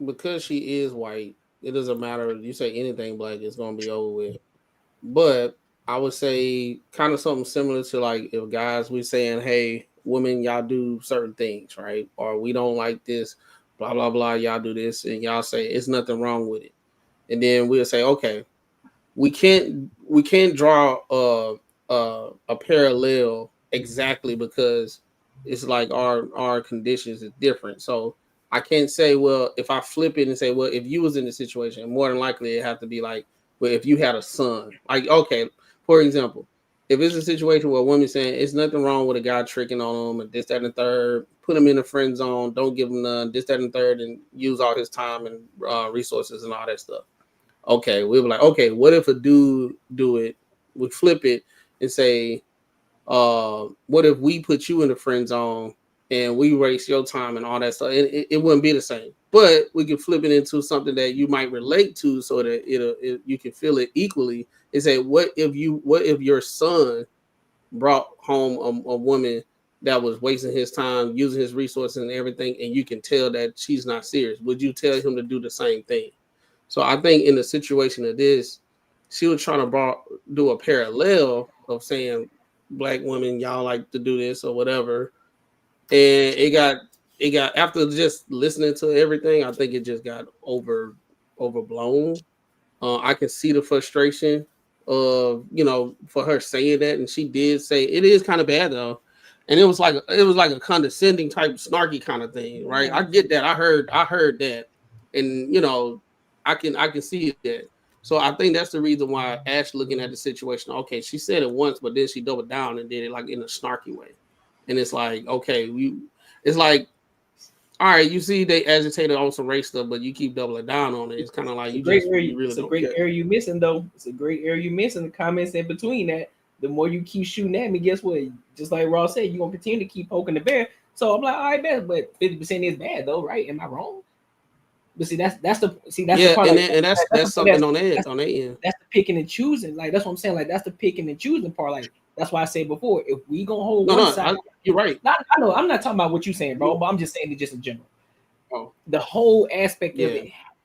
because she is white, it doesn't matter if you say anything black, it's gonna be over with. But I would say kind of something similar to like if guys we saying, hey, women, y'all do certain things, right? Or we don't like this, blah blah blah, y'all do this, and y'all say it's nothing wrong with it. And then we'll say, okay, we can't draw a parallel exactly because it's like our conditions is different. So I can't say, well, if I flip it and say, well, if you was in the situation, more than likely it have to be like, well, if you had a son, like, okay, for example, if it's a situation where a woman's saying it's nothing wrong with a guy tricking on them and this, that, and the third, put him in the friend zone, don't give him none, this, that, and the third, and use all his time and resources and all that stuff. Okay, we were like, okay, what if a dude do it? We flip it and say, what if we put you in the friend zone and we waste your time and all that stuff? It wouldn't be the same, but we can flip it into something that you might relate to, so that you can feel it equally. And say, what if your son brought home a woman that was wasting his time, using his resources and everything, and you can tell that she's not serious? Would you tell him to do the same thing? So I think in the situation of this, she was trying to do a parallel of saying black women, y'all like to do this or whatever. And it got after just listening to everything, I think it just got overblown. I can see the frustration of, for her saying that. And she did say it is kind of bad though. And it was like a condescending type snarky kind of thing, right? I get that. I heard that. And I can see that. So I think that's the reason why Ash looking at the situation. Okay, she said it once, but then she doubled down and did it like in a snarky way. And it's like, okay, it's like All right, you see they agitated on some race stuff, but you keep doubling down on it. It's kind of like you really it's a don't great care. area you missing though. It's a great area you missing. The comments in between that, the more you keep shooting at me, guess what? Just like Ross said, you're gonna continue to keep poking the bear. So I'm like, all right, man, but 50% is bad though, right? Am I wrong? But see, that's the part. And that's something on their end. That's the picking and choosing. Like that's what I'm saying. Like that's the picking and choosing part. Like that's why I said before, if we gonna hold one side, you're right. I know I'm not talking about what you're saying, bro, but I'm just saying it just in general. The whole aspect of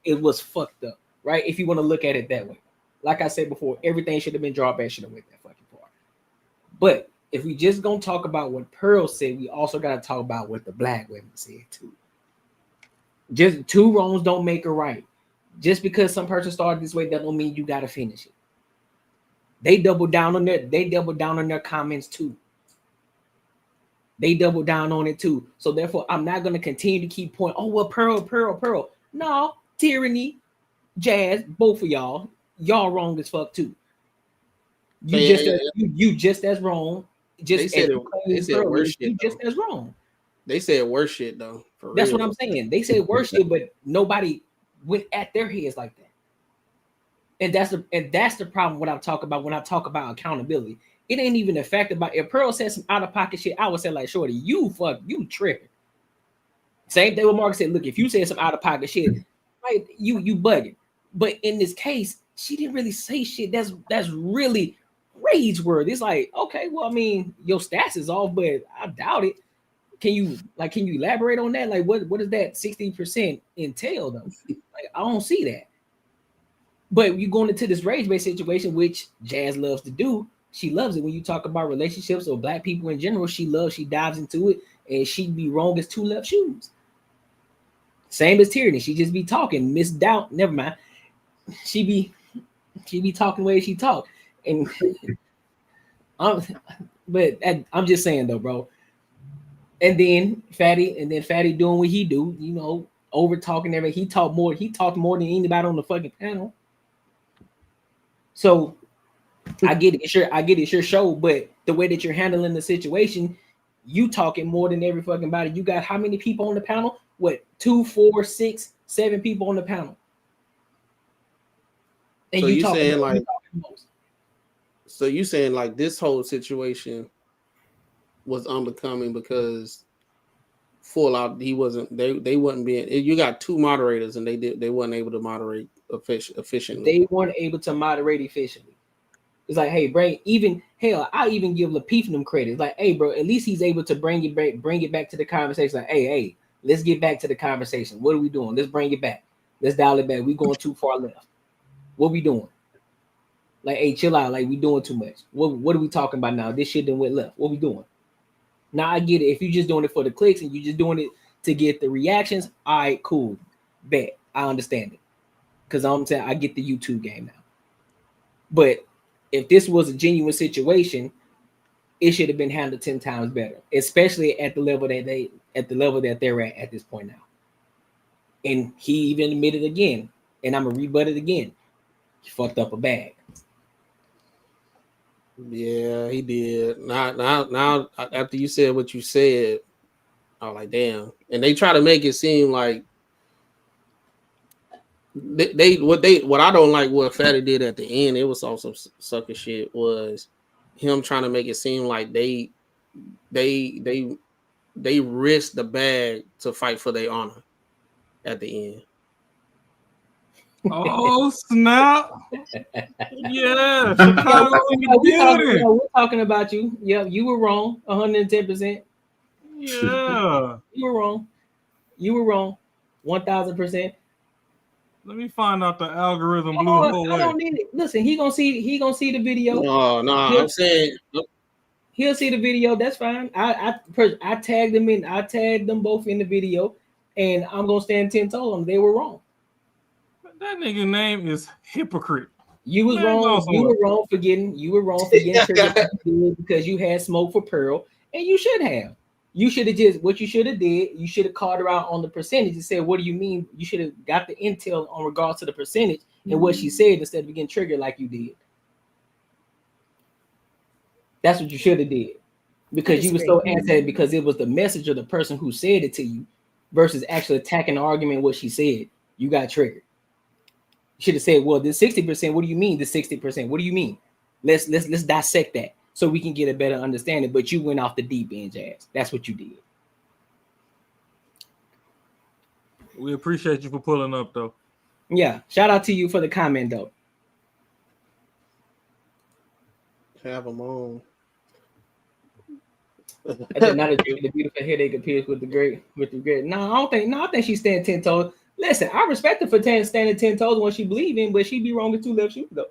it was fucked up, right? If you want to look at it that way. Like I said before, everything should have been drawback, should have went that fucking far. But if we just gonna talk about what Pearl said, we also gotta talk about what the black women said too. Just two wrongs don't make a right. Just because some person started this way, that don't mean you gotta finish it. They doubled down on their comments too. They doubled down on it too. So therefore, I'm not gonna continue to keep pointing. Oh well, Pearl. No, Tyranny, Jazz, both of y'all wrong as fuck too. You just as wrong. They said worse shit. You just as wrong. They said worse shit though. That's what I'm saying. They said worse shit, but nobody went at their heads like that. And that's the problem. What I'm talking about when I talk about accountability, it ain't even the fact about if Pearl said some out of pocket shit, I would say like, shorty, you tripping. Same thing with Mark said. Look, if you said some out of pocket shit, right, you bugging. But in this case, she didn't really say shit. That's really rage word. It's like, okay, well, I mean, your stats is off, but I doubt it. Can you elaborate on that? Like, what does that 60% entail though? Like, I don't see that. But you going into this rage-based situation, which Jazz loves to do. She loves it when you talk about relationships or black people in general. She dives into it, and she'd be wrong as two left shoes. Same as Tyranny. She just be talking, misdoubt. Never mind. She be talking the way she talk. And I'm just saying though, bro. And then Fatty doing what he do, over talking everything. He talked more than anybody on the fucking panel. So I get it. It's your show, but the way that you're handling the situation, you talking more than every fucking body. You got how many people on the panel? What, 2, 4, 6, 7 people on the panel? And so you saying like this whole situation was unbecoming because full out they wasn't being. You got two moderators and they weren't able to moderate efficiently. They weren't able to moderate efficiently. It's like, hey, I even give Lapeef them credit. It's like, hey, bro, at least he's able to bring it back to the conversation. Like, hey, let's get back to the conversation. What are we doing? Let's bring it back. Let's dial it back. We going too far left. What we doing? Like, hey, chill out. Like, we doing too much. What are we talking about now? This shit done went left. What we doing? Now I get it. If you're just doing it for the clicks and you're just doing it to get the reactions, all right, cool. Bet. I understand it. Because I'm saying I get the YouTube game now. But if this was a genuine situation, it should have been handled 10 times better, especially at the level that they're at this point now. And he even admitted again, and I'm gonna rebut it again. He fucked up a bag. Yeah, he did. Now, after you said what you said, I was like, damn. And they try to make it seem like what I don't like what Fatty did at the end. It was also sucker shit. Was him trying to make it seem like they risked the bag to fight for their honor at the end. Oh snap! Yeah, we're talking about you. Yeah, you were wrong, 110%. Yeah, you were wrong. 1,000%. Let me find out the algorithm blew the whole way. I don't need it. Listen, he gonna see the video. No, I'm saying he'll see the video. That's fine. I tagged them in. I tagged them both in the video, and I'm gonna stand 10 toes on them. They were wrong. That nigga name is hypocrite. You was wrong. You were wrong for getting because you had smoke for Pearl, and you should have. You should have what you should have did. You should have called her out on the percentage and said, "What do you mean?" You should have got the intel on regards to the percentage and what she said instead of getting triggered like you did. That's what you should have did, because you were so anti because it was the message of the person who said it to you versus actually attacking the argument what she said. You got triggered. You should have said, well, the 60%, what do you mean the 60%? What do you mean? Let's dissect that so we can get a better understanding. But you went off the deep end, Jazz. That's what you did. We appreciate you for pulling up, though. Yeah, shout out to you for the comment, though. Have them on. I did not agree with the beautiful headache appears with the great. No, I think she's standing 10 toes. Listen, I respect her for standing 10 toes when she believe in, but she be wrong with two left shoes though.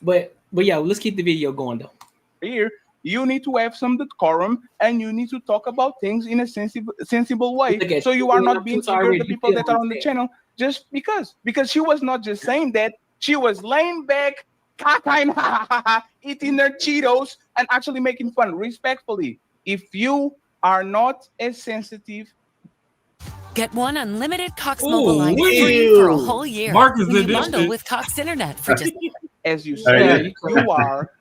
But yeah, let's keep the video going though. Here, you need to have some decorum and you need to talk about things in a sensible way. So you are not being triggered the people that are on the channel just because she was not just saying that, she was laying back, eating their Cheetos and actually making fun respectfully. If you are not as sensitive, get one unlimited Cox mobile line free for a whole year. Marcus when you did this bundle shit. with Cox Internet for just as you said, you are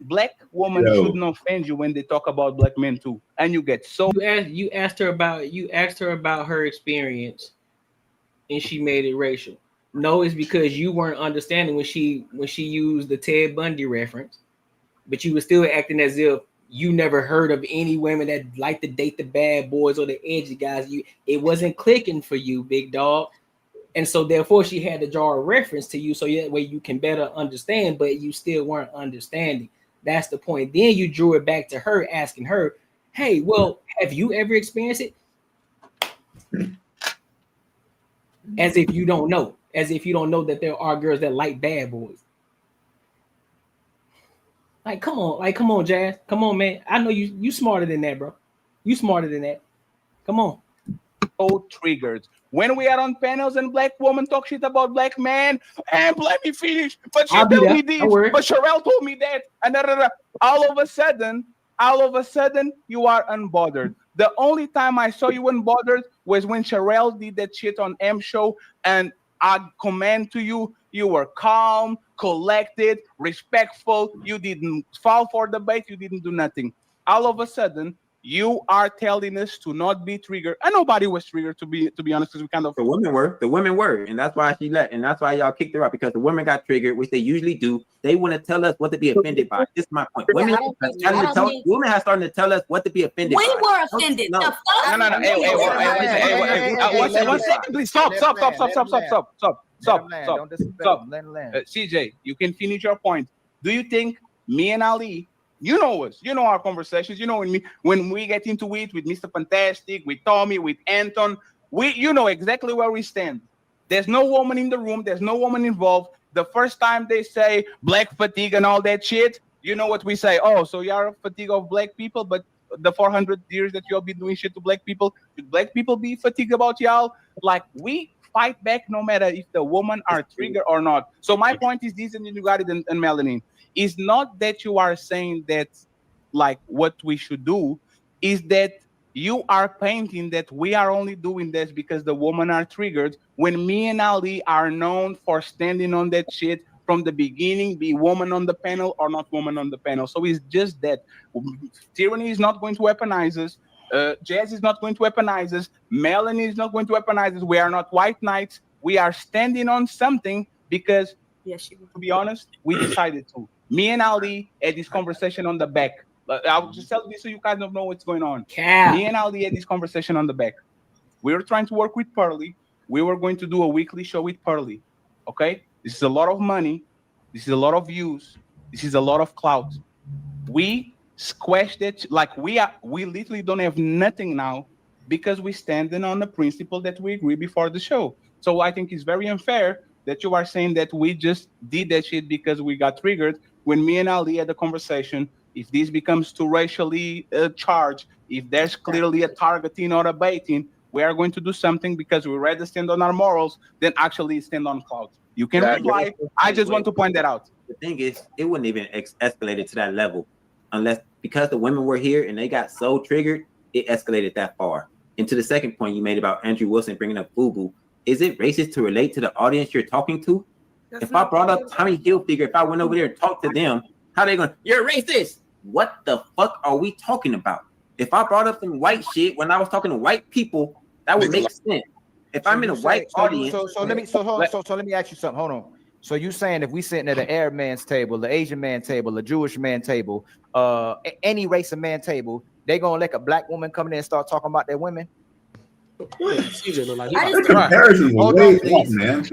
black woman shouldn't offend you when they talk about black men too, and you get so. You asked her about her experience, and she made it racial. No, it's because you weren't understanding when she used the Ted Bundy reference, but you were still acting as if you never heard of any women that like to date the bad boys or the edgy guys. It wasn't clicking for you, big dog. And so therefore she had to draw a reference to you so that way you can better understand, but you still weren't understanding. That's the point. Then you drew it back to her, asking her, hey, well, have you ever experienced it? As if you don't know. As if you don't know that there are girls that like bad boys. Come on, Jazz. Come on, man. I know you smarter than that, bro. You smarter than that. Come on. So triggered. When we are on panels and black women talk shit about black men, and let me finish. But she told me this. But Sherelle told me that. And all of a sudden, you are unbothered. The only time I saw you unbothered was when Sherelle did that shit on M Show, and I commend to you, you were calm, collected, respectful. You didn't fall for the bait. You didn't do nothing. All of a sudden, you are telling us to not be triggered. And nobody was triggered, to be honest, because we kind of the women were, and that's why she left, and that's why y'all kicked her out, because the women got triggered, which they usually do. They want to tell us what to be offended by. This is my point. Women have started to tell us what to be offended by. We were offended. No. The fuck? Hey, one second, please. Stop. CJ, you can finish your point. Do you think me and Ali, you know us, you know our conversations, you know when we get into it with Mr. Fantastic, with Tommy, with Anton, you know exactly where we stand. There's no woman in the room, there's no woman involved. The first time they say black fatigue and all that shit, you know what we say? Oh, so you're fatigued of black people, but the 400 years that you'll be doing shit to black people, should black people be fatigued about y'all? Like, we fight back no matter if the women are triggered or not. So my point is this, and you got it, and Melanie, is not that you are saying that like what we should do, is that you are painting that we are only doing this because the women are triggered, when me and Ali are known for standing on that shit from the beginning, be woman on the panel or not woman on the panel. So it's just that tyranny is not going to weaponize us. Jazz is not going to weaponize us. Melanie is not going to weaponize us. We are not white knights. We are standing on something because, to be honest, we decided to. Me and Ali had this conversation on the back. I'll just tell this so you guys don't know what's going on. Me and Ali had this conversation on the back. We were trying to work with Pearly. We were going to do a weekly show with Pearly. Okay? This is a lot of money. This is a lot of views. This is a lot of clout. We squashed it. Like, we literally don't have nothing now because we standing on the principle that we agree before the show. So I think it's very unfair that you are saying that we just did that shit because we got triggered, when me and Ali had a conversation. If this becomes too racially charged, if there's clearly a targeting or a baiting, we are going to do something because we rather stand on our morals than actually stand on clout. You can reply. I just want to point that out. The thing is, it wouldn't even escalated to that level unless because the women were here and they got so triggered, it escalated that far. And to the second point you made about Andrew Wilson bringing up FUBU, is it racist to relate to the audience you're talking to? If I brought up Tommy Hilfiger, if I went over there and talked to them, how they going, you're racist? What the fuck are we talking about? If I brought up some white shit when I was talking to white people, that would make sense. If I'm in a white audience, let me ask you something. Hold on. So you saying if we sitting at an Arab man's table, the Asian man table, the Jewish man table, any race of man table, they gonna let a black woman come in and start talking about their women? CJ look like he The comparisons are way off, man.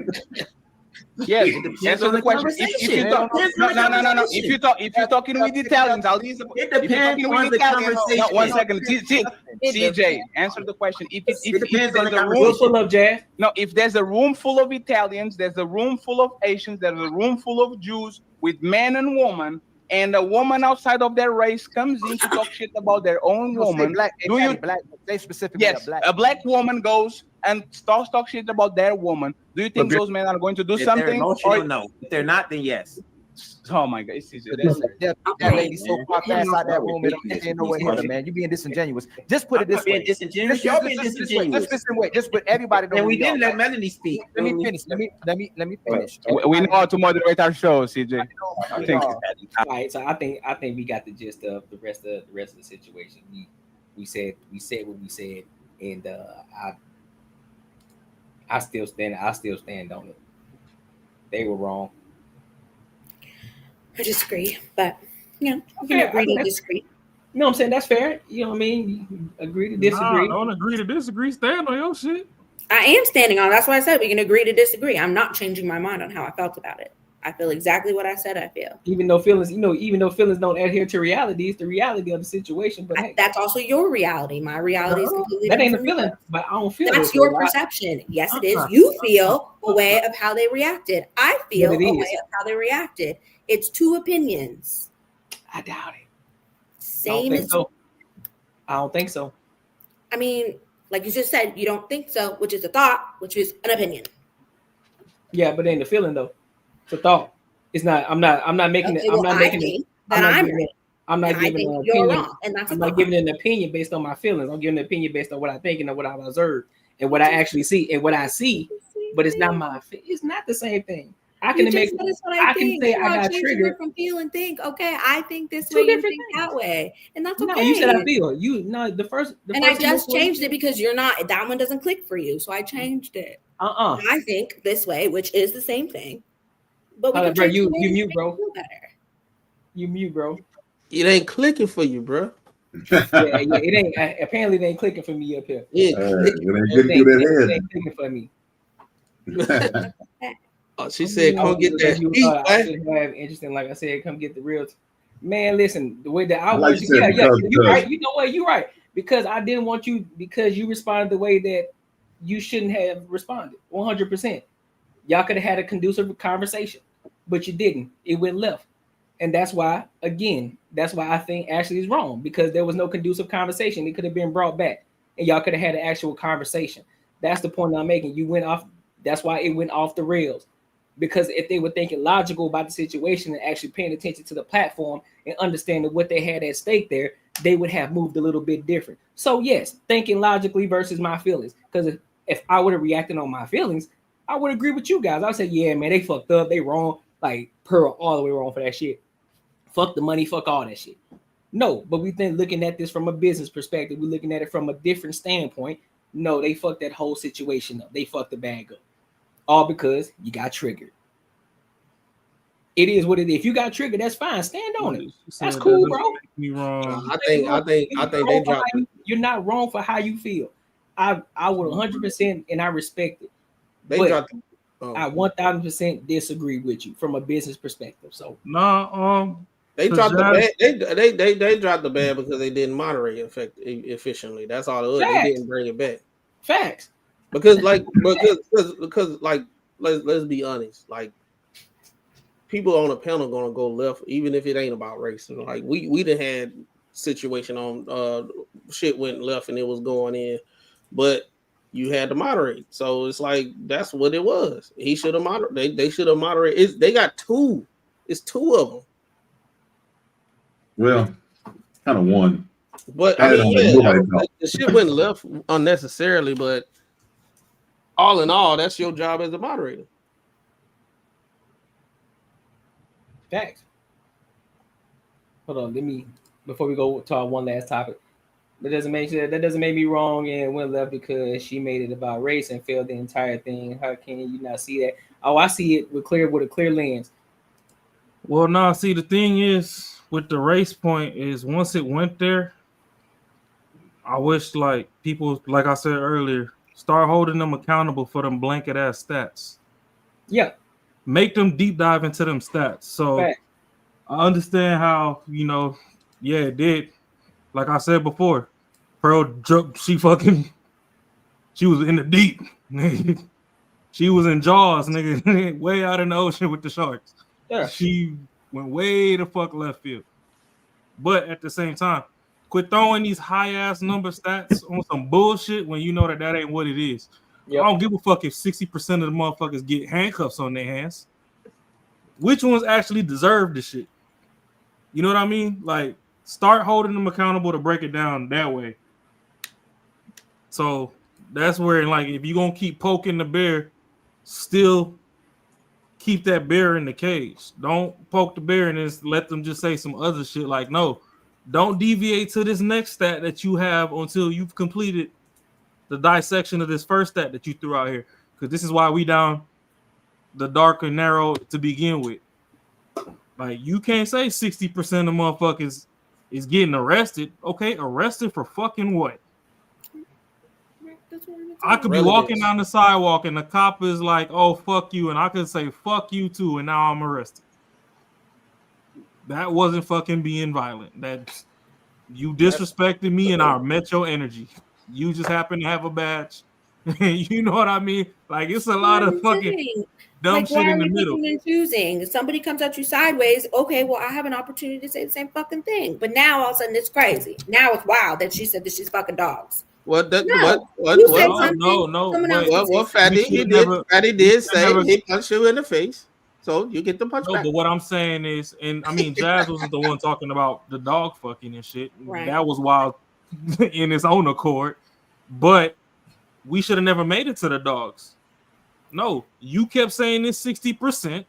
Yes, answer the question. If you talk, no. If you're talking with Italians, I'll leave. It depends on the conversation. No, 1 second. CJ, answer the question. If depends on the there's a conversation. room full of Jazz. No, if there's a room full of Italians, there's a room full of Asians, there's a room full of Jews with men and women, and a woman outside of their race comes in to talk shit about their own woman. They specifically yes, a black woman goes and starts talk shit about their woman. Do you think those men are going to do If something? they're emotional, no. If they're not, then yes. Oh my God, it's easy. That lady so far fast out that room, it ain't no way here, man. You being disingenuous. Just put it this way. Disingenuous. Y'all being disingenuous. Just put everybody. And we didn't let Melanie speak. Let me finish. Let me finish. We know how to moderate our show, CJ. Thank you. All right, so I think we got the gist of the rest of the situation. We said what we said, and I still stand on it. They were wrong. I disagree, but you know, we can agree to disagree. You know what I'm saying? That's fair. You know what I mean? You agree to disagree. Nah, don't agree to disagree. Stand on your shit. I am standing on. That's why I said we can agree to disagree. I'm not changing my mind on how I felt about it. I feel exactly what I said I feel. Even though feelings don't adhere to reality, it's the reality of the situation. But hey, that's also your reality. My reality is completely that ain't a different. feeling, but I don't feel that's your perception. Yes, it is. You feel a way of how they reacted. I feel a way of how they reacted. It's two opinions. I doubt it. Same as I don't think so. I mean, like you just said, you don't think so, which is a thought, which is an opinion. Yeah, but it ain't a feeling though. It's a thought. It's not. I'm not making it. I'm not making it. I'm not giving an opinion. I'm not giving an opinion based on my feelings. I'm giving an opinion based on what I think and what I've observed and what I actually see and what I see. But it's not my. It's not the same thing. I can make. I can say I got triggered from feel and think. Okay, I think this way. You think that way, and that's okay. No, you said I feel. The first. And I just changed it because you're not. That one doesn't click for you, so I changed it. I think this way, which is the same thing. But we bro, you mute, bro. You mute, bro. It ain't clicking for you, bro. Yeah, it ain't. Apparently, it ain't clicking for me up here. It ain't clicking for me. She said, "Come get that." I should have interesting. Like I said, come get the real. Man, listen, the way that I was. You're right. You know what? You're right because I didn't want you because you responded the way that you shouldn't have responded. 100%. Y'all could have had a conducive conversation, but you didn't. It went left. And that's why, again, I think Ashley is wrong because there was no conducive conversation. It could have been brought back and y'all could have had an actual conversation. That's the point I'm making. You went off. That's why it went off the rails because if they were thinking logical about the situation and actually paying attention to the platform and understanding what they had at stake there, they would have moved a little bit different. So yes, thinking logically versus my feelings. Because if I would have reacted on my feelings, I would agree with you guys. I would say, yeah, man, they fucked up. They wrong. Like Pearl all the way wrong for that shit. Fuck the money. Fuck all that shit. No, but we think looking at this from a business perspective, we're looking at it from a different standpoint. No, they fucked that whole situation up. They fucked the bag up. All because you got triggered. It is what it is. If you got triggered, that's fine. Stand on it. That's cool, bro. I think they dropped. You're not wrong for how you feel. I would 100% and I respect it. They dropped. I 1000% disagree with you from a business perspective. So they dropped the band. They dropped the band because they didn't moderate efficiently. That's all it was. Facts. They didn't bring it back. Facts. Because let's be honest. Like people on the panel gonna go left, even if it ain't about race. And like we done had situation on shit went left and it was going in, but you had to moderate. So it's like that's what it was. He should have moderated. They should have moderated. They got two. It's two of them. Well, kind of one. But I mean, the shit went left unnecessarily. But all in all, that's your job as a moderator. Facts. Hold on, before we go to our one last topic. That doesn't make me wrong and went left because she made it about race and failed the entire thing. How can you not see that? Oh, I see it with a clear lens. Well, no, see, the thing is with the race point is once it went there, I wish like people, like I said earlier, start holding them accountable for them blanket ass stats. Yeah. Make them deep dive into them stats. So I understand how, yeah, it did. Like I said before, Pearl, she was in the deep. She was in Jaws, nigga, way out in the ocean with the sharks. Yeah. She went way the fuck left field. But at the same time, quit throwing these high ass number stats on some bullshit when you know that ain't what it is. Yep. I don't give a fuck if 60% of the motherfuckers get handcuffs on their hands. Which ones actually deserve the shit? You know what I mean? Like, start holding them accountable to break it down that way. So that's where, like, if you're gonna keep poking the bear, still keep that bear in the cage. Don't poke the bear and just let them just say some other shit. Like, no, don't deviate to this next stat that you have until you've completed the dissection of this first stat that you threw out here. Because this is why we down the dark and narrow to begin with. Like, you can't say 60% of motherfuckers is getting arrested. Okay, arrested for fucking what? I could be walking down the sidewalk and the cop is like, oh, fuck you. And I could say, fuck you too. And now I'm arrested. That wasn't fucking being violent. That you disrespected me and I met your energy. You just happen to have a badge. You know what I mean? Like, it's a lot of fucking dumb shit in the middle. And choosing. If somebody comes at you sideways, okay, well, I have an opportunity to say the same fucking thing. But now all of a sudden it's crazy. Now it's wild that she said that she's fucking dogs. What? No. What Fatty? Fatty did say he punched you in the face, so you get the punch back. But what I'm saying is, and I mean, Jazz wasn't the one talking about the dog fucking and shit. Right. That was wild in its own accord. But we should have never made it to the dogs. No, you kept saying this 60%.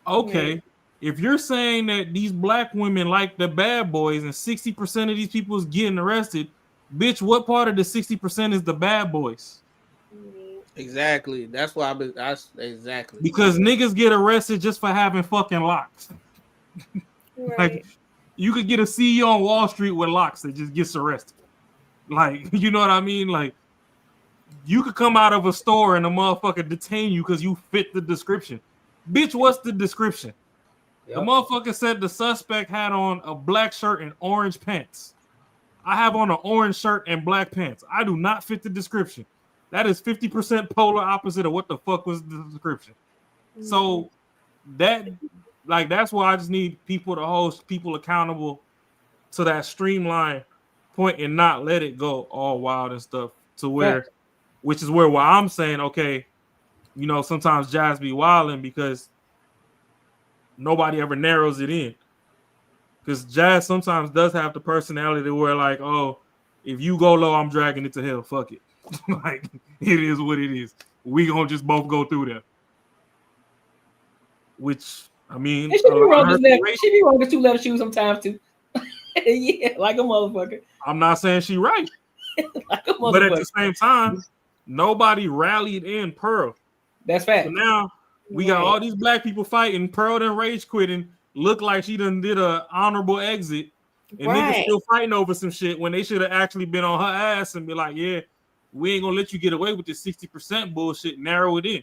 Okay. Yeah. If you're saying that these black women like the bad boys and 60% of these people is getting arrested, bitch, what part of the 60% is the bad boys? Exactly. That's why that's exactly. Because niggas get arrested just for having fucking locks. Right. Like, you could get a CEO on Wall Street with locks that just gets arrested. Like, you know what I mean? Like, you could come out of a store and a motherfucker detain you because you fit the description. Bitch, what's the description? Yep. The motherfucker said the suspect had on a black shirt and orange pants. I have on an orange shirt and black pants. I do not fit the description. That is 50% polar opposite of what the fuck was the description. Mm-hmm. So that's why I just need people to hold people accountable to that streamline point and not let it go all wild and stuff to where, which is where I'm saying, okay, sometimes Jazz be wilding because nobody ever narrows it in. Because Jazz sometimes does have the personality where, like, oh, if you go low, I'm dragging it to hell. Fuck it. Like, it is what it is. We gonna just both go through there. Which, I mean, she be wrong with two left shoes sometimes too. Yeah, like a motherfucker. I'm not saying she right. Like a motherfucker. But at the same time, nobody rallied in Pearl. That's fact. So now we got all these black people fighting. Pearl done rage quitting. Look like she done did a honorable exit. And niggas still fighting over some shit when they should have actually been on her ass and be like, yeah, we ain't gonna let you get away with this 60% bullshit. Narrow it in.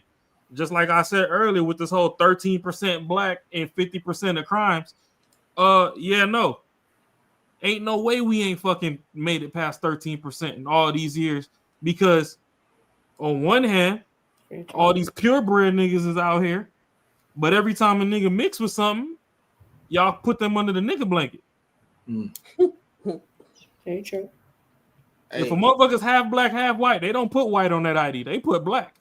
Just like I said earlier with this whole 13% black and 50% of crimes. No. Ain't no way we ain't fucking made it past 13% in all these years. Because on one hand, all these purebred niggas is out here. But every time a nigga mix with something, y'all put them under the nigga blanket. Very true. If a motherfucker's half black, half white, they don't put white on that ID. They put black.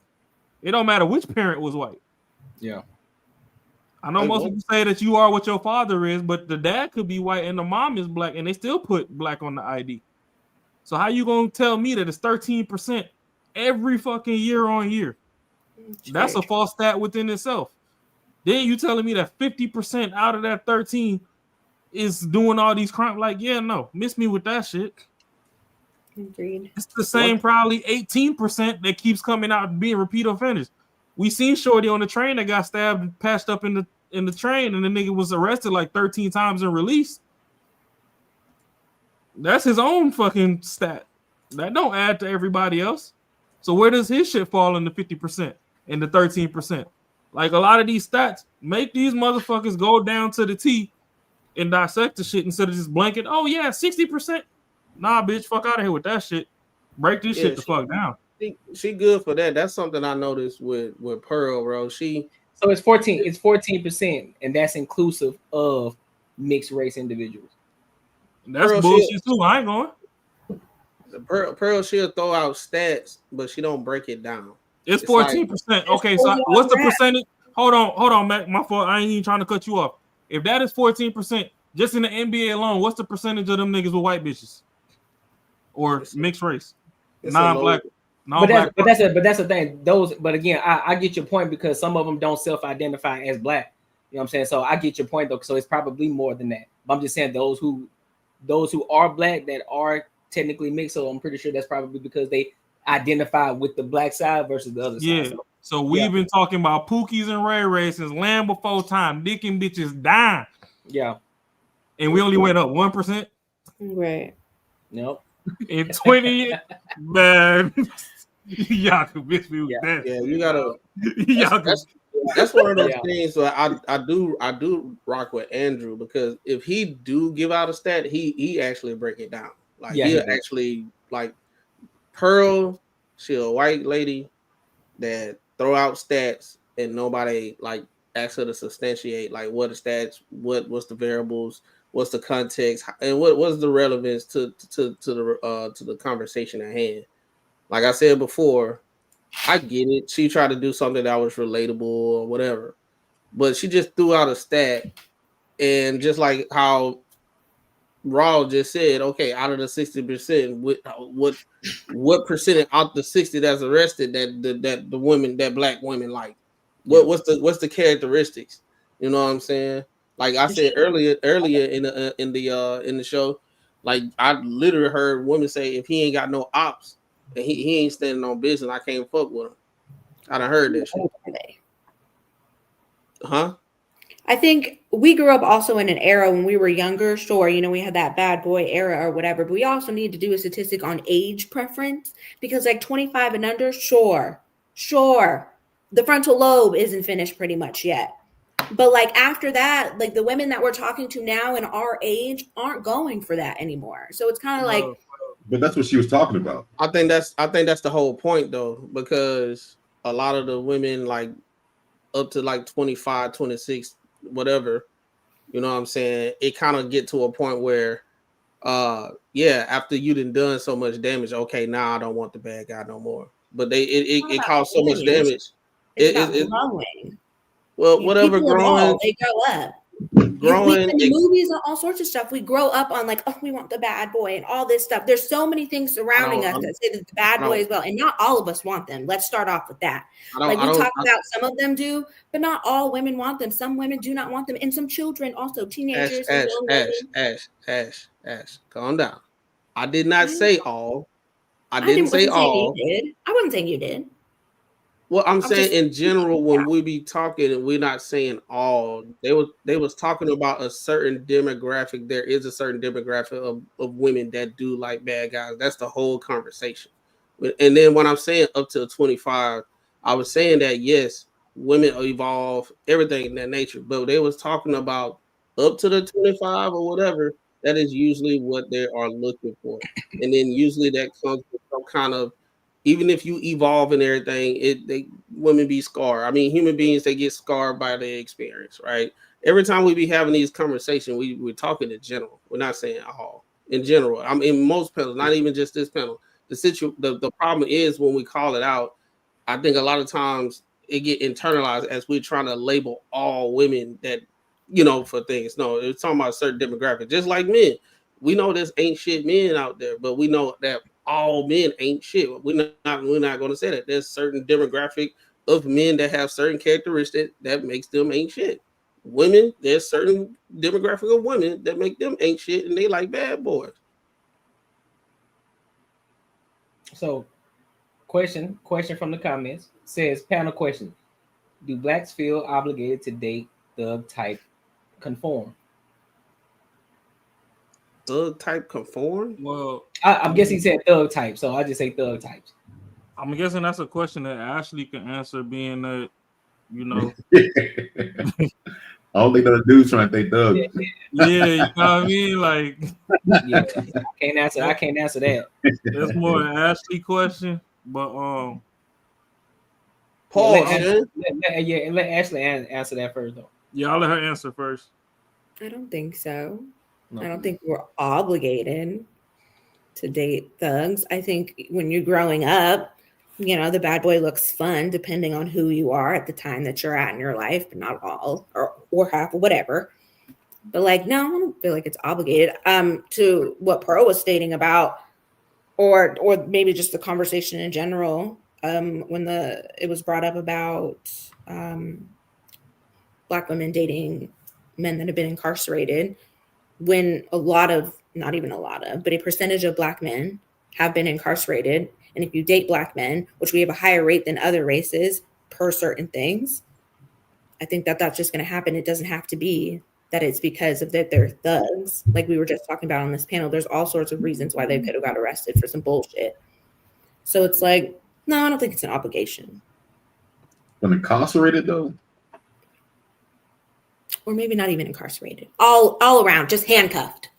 It don't matter which parent was white. Yeah. I know most people say that you are what your father is, but the dad could be white and the mom is black, and they still put black on the ID. So how you gonna tell me that it's 13% every fucking year on year? That's a false stat within itself. Then you telling me that 50% out of that 13 is doing all these crimes? Like, yeah, no, miss me with that shit. Agreed. It's the same probably 18% that keeps coming out being repeat offenders. We seen Shorty on the train that got stabbed and patched up in the train, and the nigga was arrested like 13 times and released. That's his own fucking stat. That don't add to everybody else. So where does his shit fall in the 50% and the 13%? Like a lot of these stats make these motherfuckers go down to the T and dissect the shit instead of just blanket. Oh yeah, 60%. Nah, bitch, fuck out of here with that shit. Break this shit the fuck down. She good for that. That's something I noticed with Pearl, bro. So it's 14%, and that's inclusive of mixed race individuals. That's Pearl, bullshit too. I ain't going. Pearl, she'll throw out stats, but she don't break it down. It's 14%. Okay, so what's the percentage? Hold on, Mac. My fault. I ain't even trying to cut you off. If that is 14%, just in the NBA alone, what's the percentage of them niggas with white bitches or mixed race, non-black? But that's the thing. But again, I get your point because some of them don't self-identify as black. You know what I'm saying? So I get your point though. So it's probably more than that. But I'm just saying those who are black that are technically mixed. So I'm pretty sure that's probably because they identify with the black side versus the other side. Yeah. So we've been talking about Pookies and Ray Ray since Land Before Time, dicking bitches dying. Yeah. And we only went up 1%. Right. Nope. In 20, man. Y'all convinced me with that. Yeah, you gotta. Y'all that's one of those things. So I do rock with Andrew because if he do give out a stat, he actually break it down. Like he'll actually like Pearl. She a white lady that throw out stats and nobody like asks her to substantiate like what the stats, what's the variables, what's the context, and what's the relevance to the conversation at hand. Like I said before, I get it. She tried to do something that was relatable or whatever, but she just threw out a stat, and just like how Raw just said, okay, out of the 60%, what percentage out the 60 that's arrested that the women, that black women like? What's the characteristics? You know what I'm saying? Like I said earlier in the show, like I literally heard women say if he ain't got no ops and he ain't standing on business, I can't fuck with him. I done heard that shit. Huh? I think we grew up also in an era when we were younger. Sure, we had that bad boy era or whatever, but we also need to do a statistic on age preference because like 25 and under, sure. The frontal lobe isn't finished pretty much yet. But like after that, like the women that we're talking to now in our age aren't going for that anymore. So it's kind of like. But that's what she was talking about. I think that's the whole point though, because a lot of the women like up to like 25, 26, whatever, you know what I'm saying? It kind of get to a point where, after you done so much damage, okay, now I don't want the bad guy no more. But it caused so much damage. It's growing. Well, whatever, growing. They grow up. Growing in movies and all sorts of stuff. We grow up on like, oh, we want the bad boy and all this stuff. There's so many things surrounding us that say that the bad boy as well, and not all of us want them. Let's start off with that. Like we talk about, some of them do, but not all women want them. Some women do not want them, and some children also, teenagers. Ash, calm down. I did not say all. I didn't say all. I wasn't saying you did. Well, I'm saying in general, when we be talking, and we're not saying all. They was talking about a certain demographic. There is a certain demographic of women that do like bad guys. That's the whole conversation. And then when I'm saying up to 25, I was saying that yes, women evolve, everything in that nature. But they was talking about up to the 25 or whatever. That is usually what they are looking for, and then usually that comes with some kind of. Even if you evolve and everything, women be scarred. I mean, human beings, they get scarred by their experience, right? Every time we be having these conversations, we're talking in general. We're not saying all. In general, I'm in most panels, not even just this panel. The problem is when we call it out, I think a lot of times it get internalized as we're trying to label all women that, for things. No, it's talking about a certain demographic. Just like men. We know there's ain't shit men out there, but we know that all men ain't shit. We're not going to say that. There's certain demographic of men that have certain characteristics that makes them ain't shit. Women, there's certain demographic of women that make them ain't shit, and they like bad boys. So, question from the comments says, panel question: do blacks feel obligated to date thug type conform? Thug type conform? Well, I'm guessing he said thug type, so I just say thug types. I'm guessing that's a question that Ashley can answer, being that, you know. I don't think those dudes trying to think thug. Yeah, you know what I mean? Like, yeah, I can't answer that. That's more an Ashley question, but Paul, let Ashley answer that first though. Yeah, I'll let her answer first. I don't think so. No. I don't think we're obligated to date thugs. I think when you're growing up, you know, the bad boy looks fun depending on who you are at the time that you're at in your life, but not all or half or whatever. But like, no, I don't feel like it's obligated. To what Pearl was stating about, or maybe just the conversation in general, when it was brought up about Black women dating men that have been incarcerated, when not even a lot of, but a percentage of Black men have been incarcerated. And if you date Black men, which we have a higher rate than other races per certain things, I think that that's just going to happen. It doesn't have to be that it's because of that they're thugs. Like we were just talking about on this panel, there's all sorts of reasons why they could have got arrested for some bullshit. So it's like, no, I don't think it's an obligation. When incarcerated though? Or maybe not even incarcerated. All around, just handcuffed.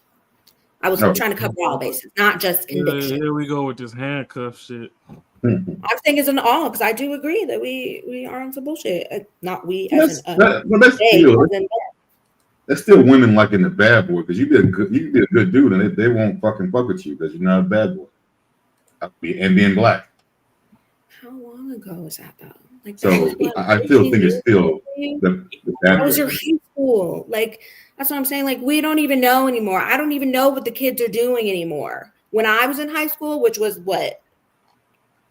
I was trying to cover all bases, not just conviction. Here we go with this handcuff shit. I'm saying it's an all, because I do agree that we are on some bullshit. Not we as that's still women like in the bad boy, because you be a good dude and they won't fucking fuck with you because you're not a bad boy. And being Black. How long ago was that though? Like, so I still think it's still the bad that was boy. your high school. Like, that's what I'm saying. Like, we don't even know anymore. I don't even know what the kids are doing anymore. When I was in high school, which was what,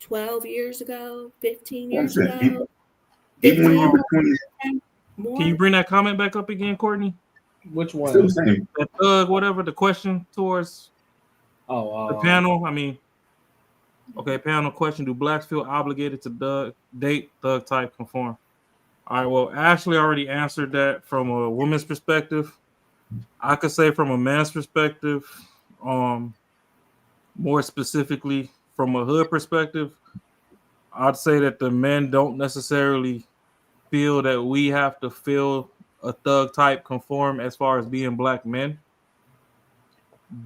12 years ago, 15 years ago. Even when you were 20. Can you bring that comment back up again, Courtney? Which one? Still the same. That thug, whatever the question towards the panel. I mean, okay, panel question: do blacks feel obligated to date thug type conform? All right. Well, Ashley already answered that from a woman's perspective. I could say from a man's perspective, more specifically from a hood perspective, I'd say that the men don't necessarily feel that we have to feel a thug type conform as far as being Black men.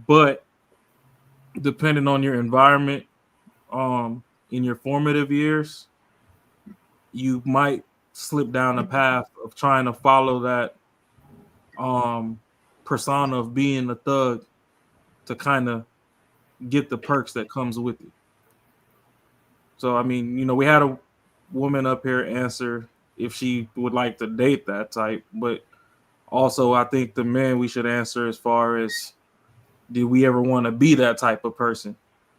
But depending on your environment, in your formative years, you might slip down a path of trying to follow that persona of being a thug to kind of get the perks that comes with it. So, I mean, you know, we had a woman up here answer if she would like to date that type, but also I think the men we should answer as far as, did we ever want to be that type of person?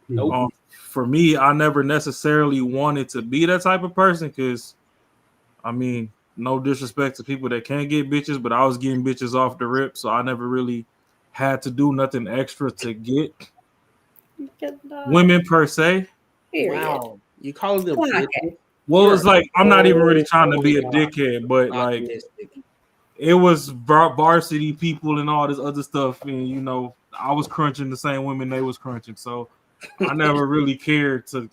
Nope. For me, I never necessarily wanted to be that type of person because, I mean, no disrespect to people that can't get bitches, but I was getting bitches off the rip, so I never really had to do nothing extra to get women per se. Wow. You call them bitches? Well, it's like, I'm not even really trying to be a dickhead, but like, it was varsity people and all this other stuff, and you know, I was crunching the same women they was crunching, so I never really cared to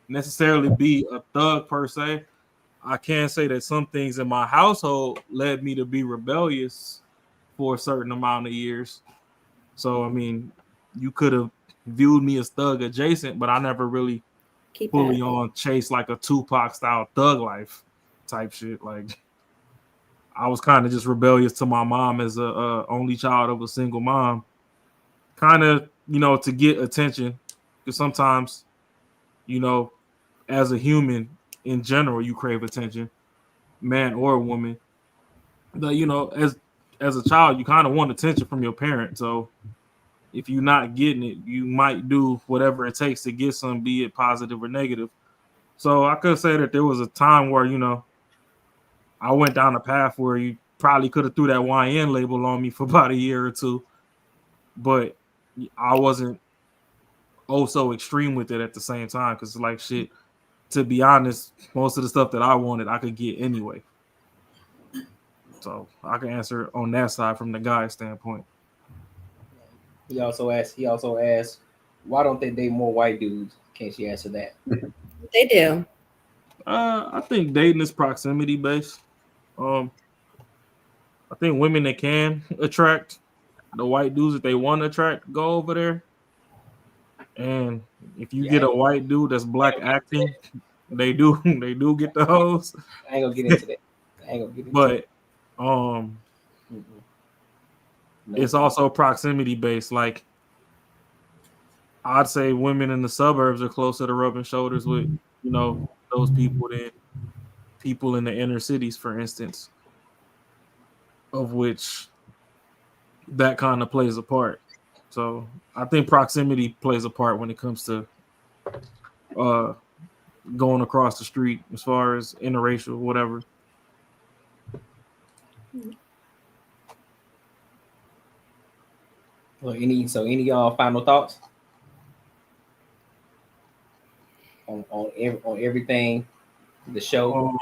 necessarily be a thug per se. I can say that some things in my household led me to be rebellious for a certain amount of years. So, I mean, you could have viewed me as thug adjacent, but I never really fully on chase like a Tupac style thug life type shit. Like, I was kind of just rebellious to my mom as a only child of a single mom, kind of, you know, to get attention, because sometimes, you know, as a human in general, you crave attention, man or woman. But, you know, as a child, you kind of want attention from your parent. So if you're not getting it, you might do whatever it takes to get some, be it positive or negative. So I could say that there was a time where, you know, I went down a path where you probably could have threw that YN label on me for about a year or two, but I wasn't so extreme with it at the same time. Because like shit, to be honest, most of the stuff that I wanted, I could get anyway. So I can answer on that side from the guy standpoint. He also asked, why don't they date more white dudes? Can she answer that? They do. I think dating is proximity based. I think women that can attract the white dudes that they want to attract go over there. And if you get a white dude that's black acting, they do get the hoes. I ain't gonna get into that. But it's also proximity based. Like I'd say women in the suburbs are closer to rubbing shoulders with, those people than people in the inner cities, for instance, of which that kind of plays a part. So I think proximity plays a part when it comes to going across the street as far as interracial, whatever. Well, any final thoughts on everything, the show,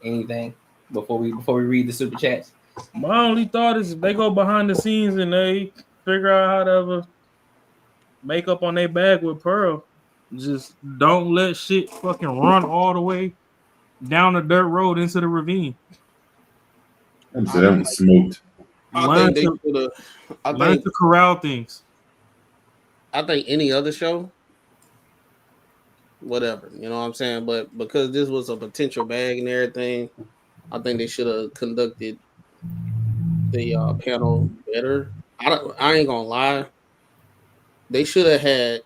anything before we read the super chats? My only thought is if they go behind the scenes and they figure out how to make up on their bag with Pearl, just don't let shit fucking run all the way down the dirt road into the ravine. I'm saying that was smoked. Learn to corral things. I think any other show, whatever, you know what I'm saying? But because this was a potential bag and everything, I think they should have conducted the panel better. I ain't gonna lie. They should have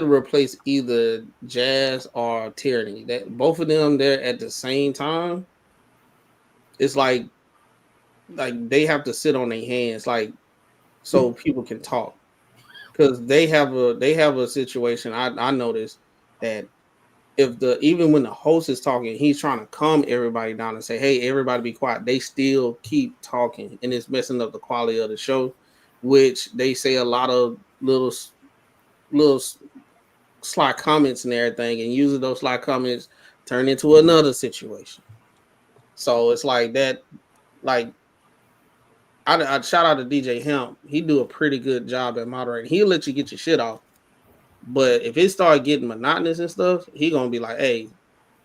replaced either Jazz or Tyranny. That both of them there at the same time. It's like they have to sit on their hands, like so people can talk, because they have a situation. I noticed that even when the host is talking, he's trying to calm everybody down and say, "Hey, everybody, be quiet." They still keep talking, and it's messing up the quality of the show. Which they say a lot of little sly comments and everything, and usually those sly comments turn into another situation. So it's like that. Like I'd shout out to DJ Hemp. He do a pretty good job at moderating. He'll let you get your shit off. But if it start getting monotonous and stuff, he gonna be like, "Hey,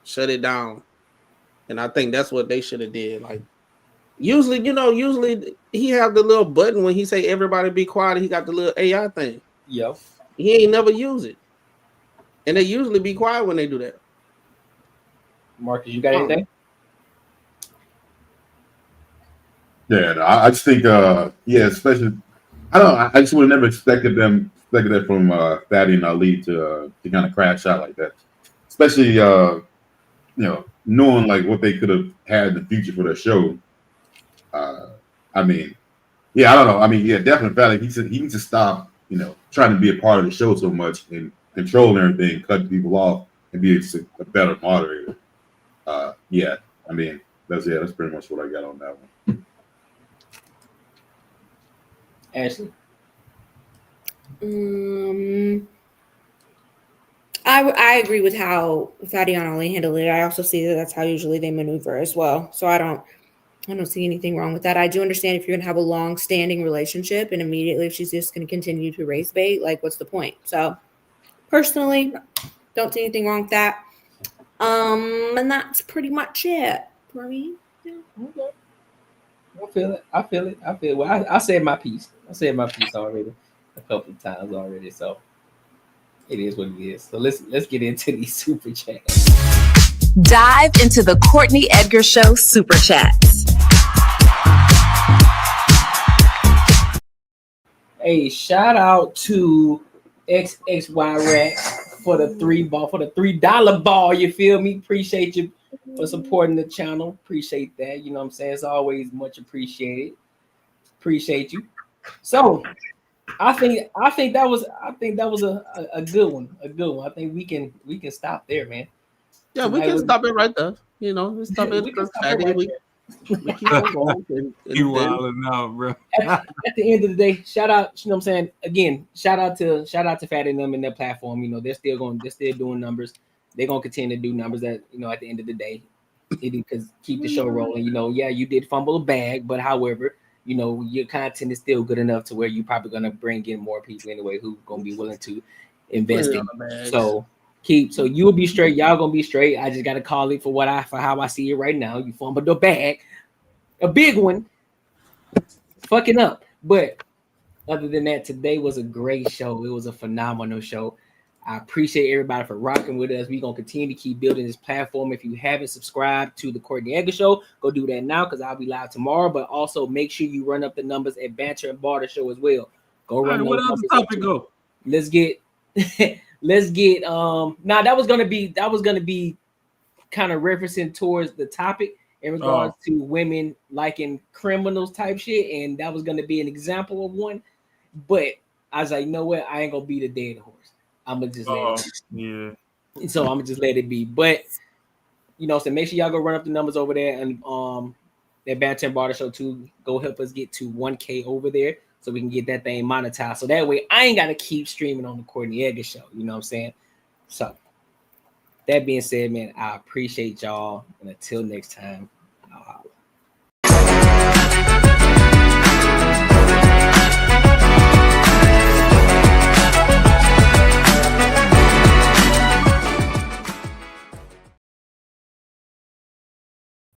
shut it down." And I think that's what they should have did. Like usually he have the little button when he say everybody be quiet. He got the little AI thing. Yep. He ain't never use it, and they usually be quiet when they do that. Marcus, you got anything? Yeah, no, I just think, especially, I don't know, I just would have never expected that from Thaddy and Ali to kind of crash out like that, especially knowing like what they could have had in the future for their show. I mean, I don't know. I mean, definitely, Thaddy, he needs to stop, trying to be a part of the show so much and controlling everything, cutting people off, and be a better moderator. I mean, that's pretty much what I got on that one. Ashley? I agree with how Thaddy and Ali handled it. I also see that that's how usually they maneuver as well. So I don't see anything wrong with that. I do understand if you're gonna have a long-standing relationship and immediately if she's just gonna continue to race bait, like what's the point? So personally, don't see anything wrong with that. And that's pretty much it for me. Yeah. Okay. I feel it. Well, I said my piece. Already a couple of times already. So it is what it is. So let's get into these super chats. Dive into the Courtnee Edgar Show super chats. Hey, shout out to XXY Racks for the $3 ball. You feel me? Appreciate you for supporting the channel. Appreciate that. You know what I'm saying? It's always much appreciated. Appreciate you. So I think that was a good one. I think we can stop there, man. Yeah, we can stop it right there. Let's stop it. You wilding out, bro. At the end of the day, shout out, you know what I'm saying? Again, shout out to Fat and them and their platform. You know, they're still doing numbers. They're gonna continue to do numbers at the end of the day. Because keep the show rolling. You know, yeah, you did fumble a bag, but however, your content is still good enough to where you're probably gonna bring in more people anyway who's gonna be willing to invest in. So you'll be straight, y'all gonna be straight. I just gotta call it for how I see it right now. You fumbled the bag, a big one, fucking up. But other than that, today was a great show. It was a phenomenal show. I appreciate everybody for rocking with us. We're going to continue to keep building this platform. If you haven't subscribed to the Courtnee Edgar Show, go do that now because I'll be live tomorrow. But also make sure you run up the numbers at Banter and Barter Show as well. Go run those numbers. What else topic go? Let's get now that was gonna be kind of referencing towards the topic in regards to women liking criminals type shit, and that was gonna be an example of one. But I was like, you know what? I ain't gonna be the dead horse. I'm gonna just let it be. Yeah. So I'm gonna just let it be. But so make sure y'all go run up the numbers over there and that Banter and Barter Show too. Go help us get to 1K over there so we can get that thing monetized. So that way I ain't gotta keep streaming on the Courtnee Edgar Show. You know what I'm saying? So that being said, man, I appreciate y'all. And until next time.